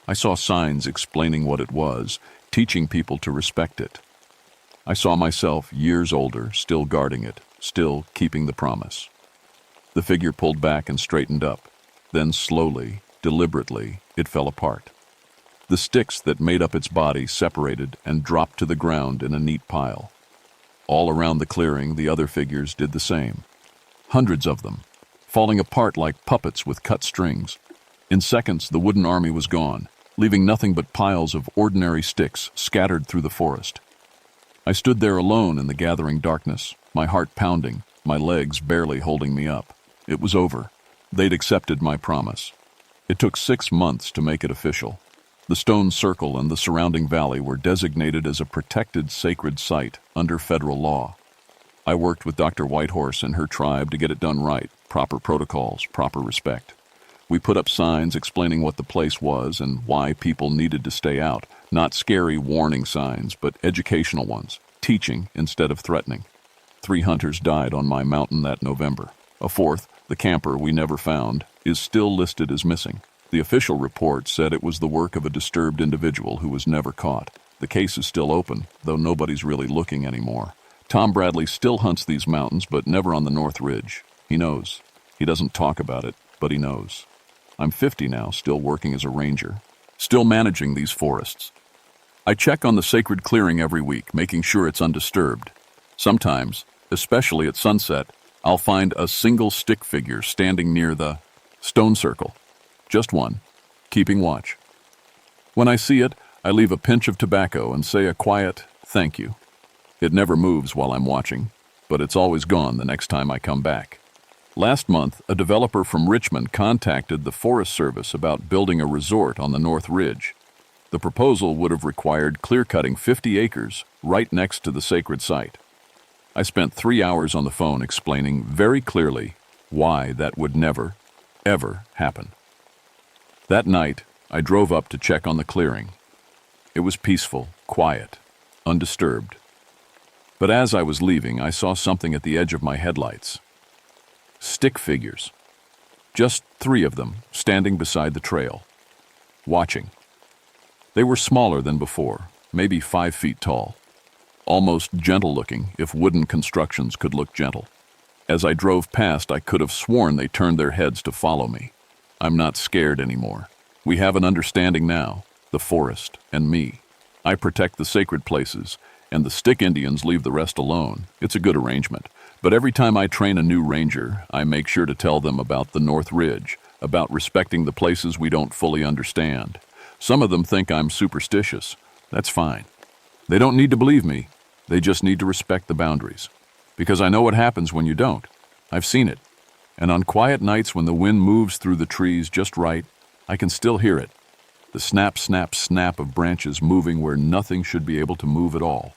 I saw signs explaining what it was, teaching people to respect it. I saw myself, years older, still guarding it, still keeping the promise. The figure pulled back and straightened up. Then slowly, deliberately, it fell apart. The sticks that made up its body separated and dropped to the ground in a neat pile. All around the clearing, the other figures did the same. Hundreds of them, falling apart like puppets with cut strings. In seconds, the wooden army was gone, leaving nothing but piles of ordinary sticks scattered through the forest. I stood there alone in the gathering darkness, my heart pounding, my legs barely holding me up. It was over. They'd accepted my promise. It took 6 months to make it official. The stone circle and the surrounding valley were designated as a protected sacred site under federal law. I worked with Dr. Whitehorse and her tribe to get it done right, proper protocols, proper respect. We put up signs explaining what the place was and why people needed to stay out. Not scary warning signs, but educational ones, teaching instead of threatening. 3 hunters died on my mountain that November. A 4th, the camper we never found, is still listed as missing. The official report said it was the work of a disturbed individual who was never caught. The case is still open, though nobody's really looking anymore. Tom Bradley still hunts these mountains, but never on the North Ridge. He knows. He doesn't talk about it, but he knows. I'm 50 now, still working as a ranger, still managing these forests. I check on the sacred clearing every week, making sure it's undisturbed. Sometimes, especially at sunset, I'll find a single stick figure standing near the stone circle. Just one, keeping watch. When I see it, I leave a pinch of tobacco and say a quiet thank you. It never moves while I'm watching, but it's always gone the next time I come back. Last month, a developer from Richmond contacted the Forest Service about building a resort on the North Ridge. The proposal would have required clear-cutting 50 acres right next to the sacred site. I spent 3 hours on the phone explaining very clearly why that would never, ever happen. That night, I drove up to check on the clearing. It was peaceful, quiet, undisturbed. But as I was leaving, I saw something at the edge of my headlights. Stick figures. Just 3 of them, standing beside the trail, watching. They were smaller than before, maybe 5 feet tall. Almost gentle-looking, if wooden constructions could look gentle. As I drove past, I could have sworn they turned their heads to follow me. I'm not scared anymore. We have an understanding now, the forest and me. I protect the sacred places, and the stick Indians leave the rest alone. It's a good arrangement. But every time I train a new ranger, I make sure to tell them about the North Ridge, about respecting the places we don't fully understand. Some of them think I'm superstitious. That's fine. They don't need to believe me. They just need to respect the boundaries. Because I know what happens when you don't. I've seen it. And on quiet nights when the wind moves through the trees just right, I can still hear it. The snap, snap, snap of branches moving where nothing should be able to move at all.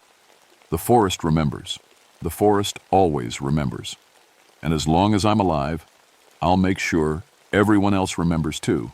The forest remembers. The forest always remembers. And as long as I'm alive, I'll make sure everyone else remembers too.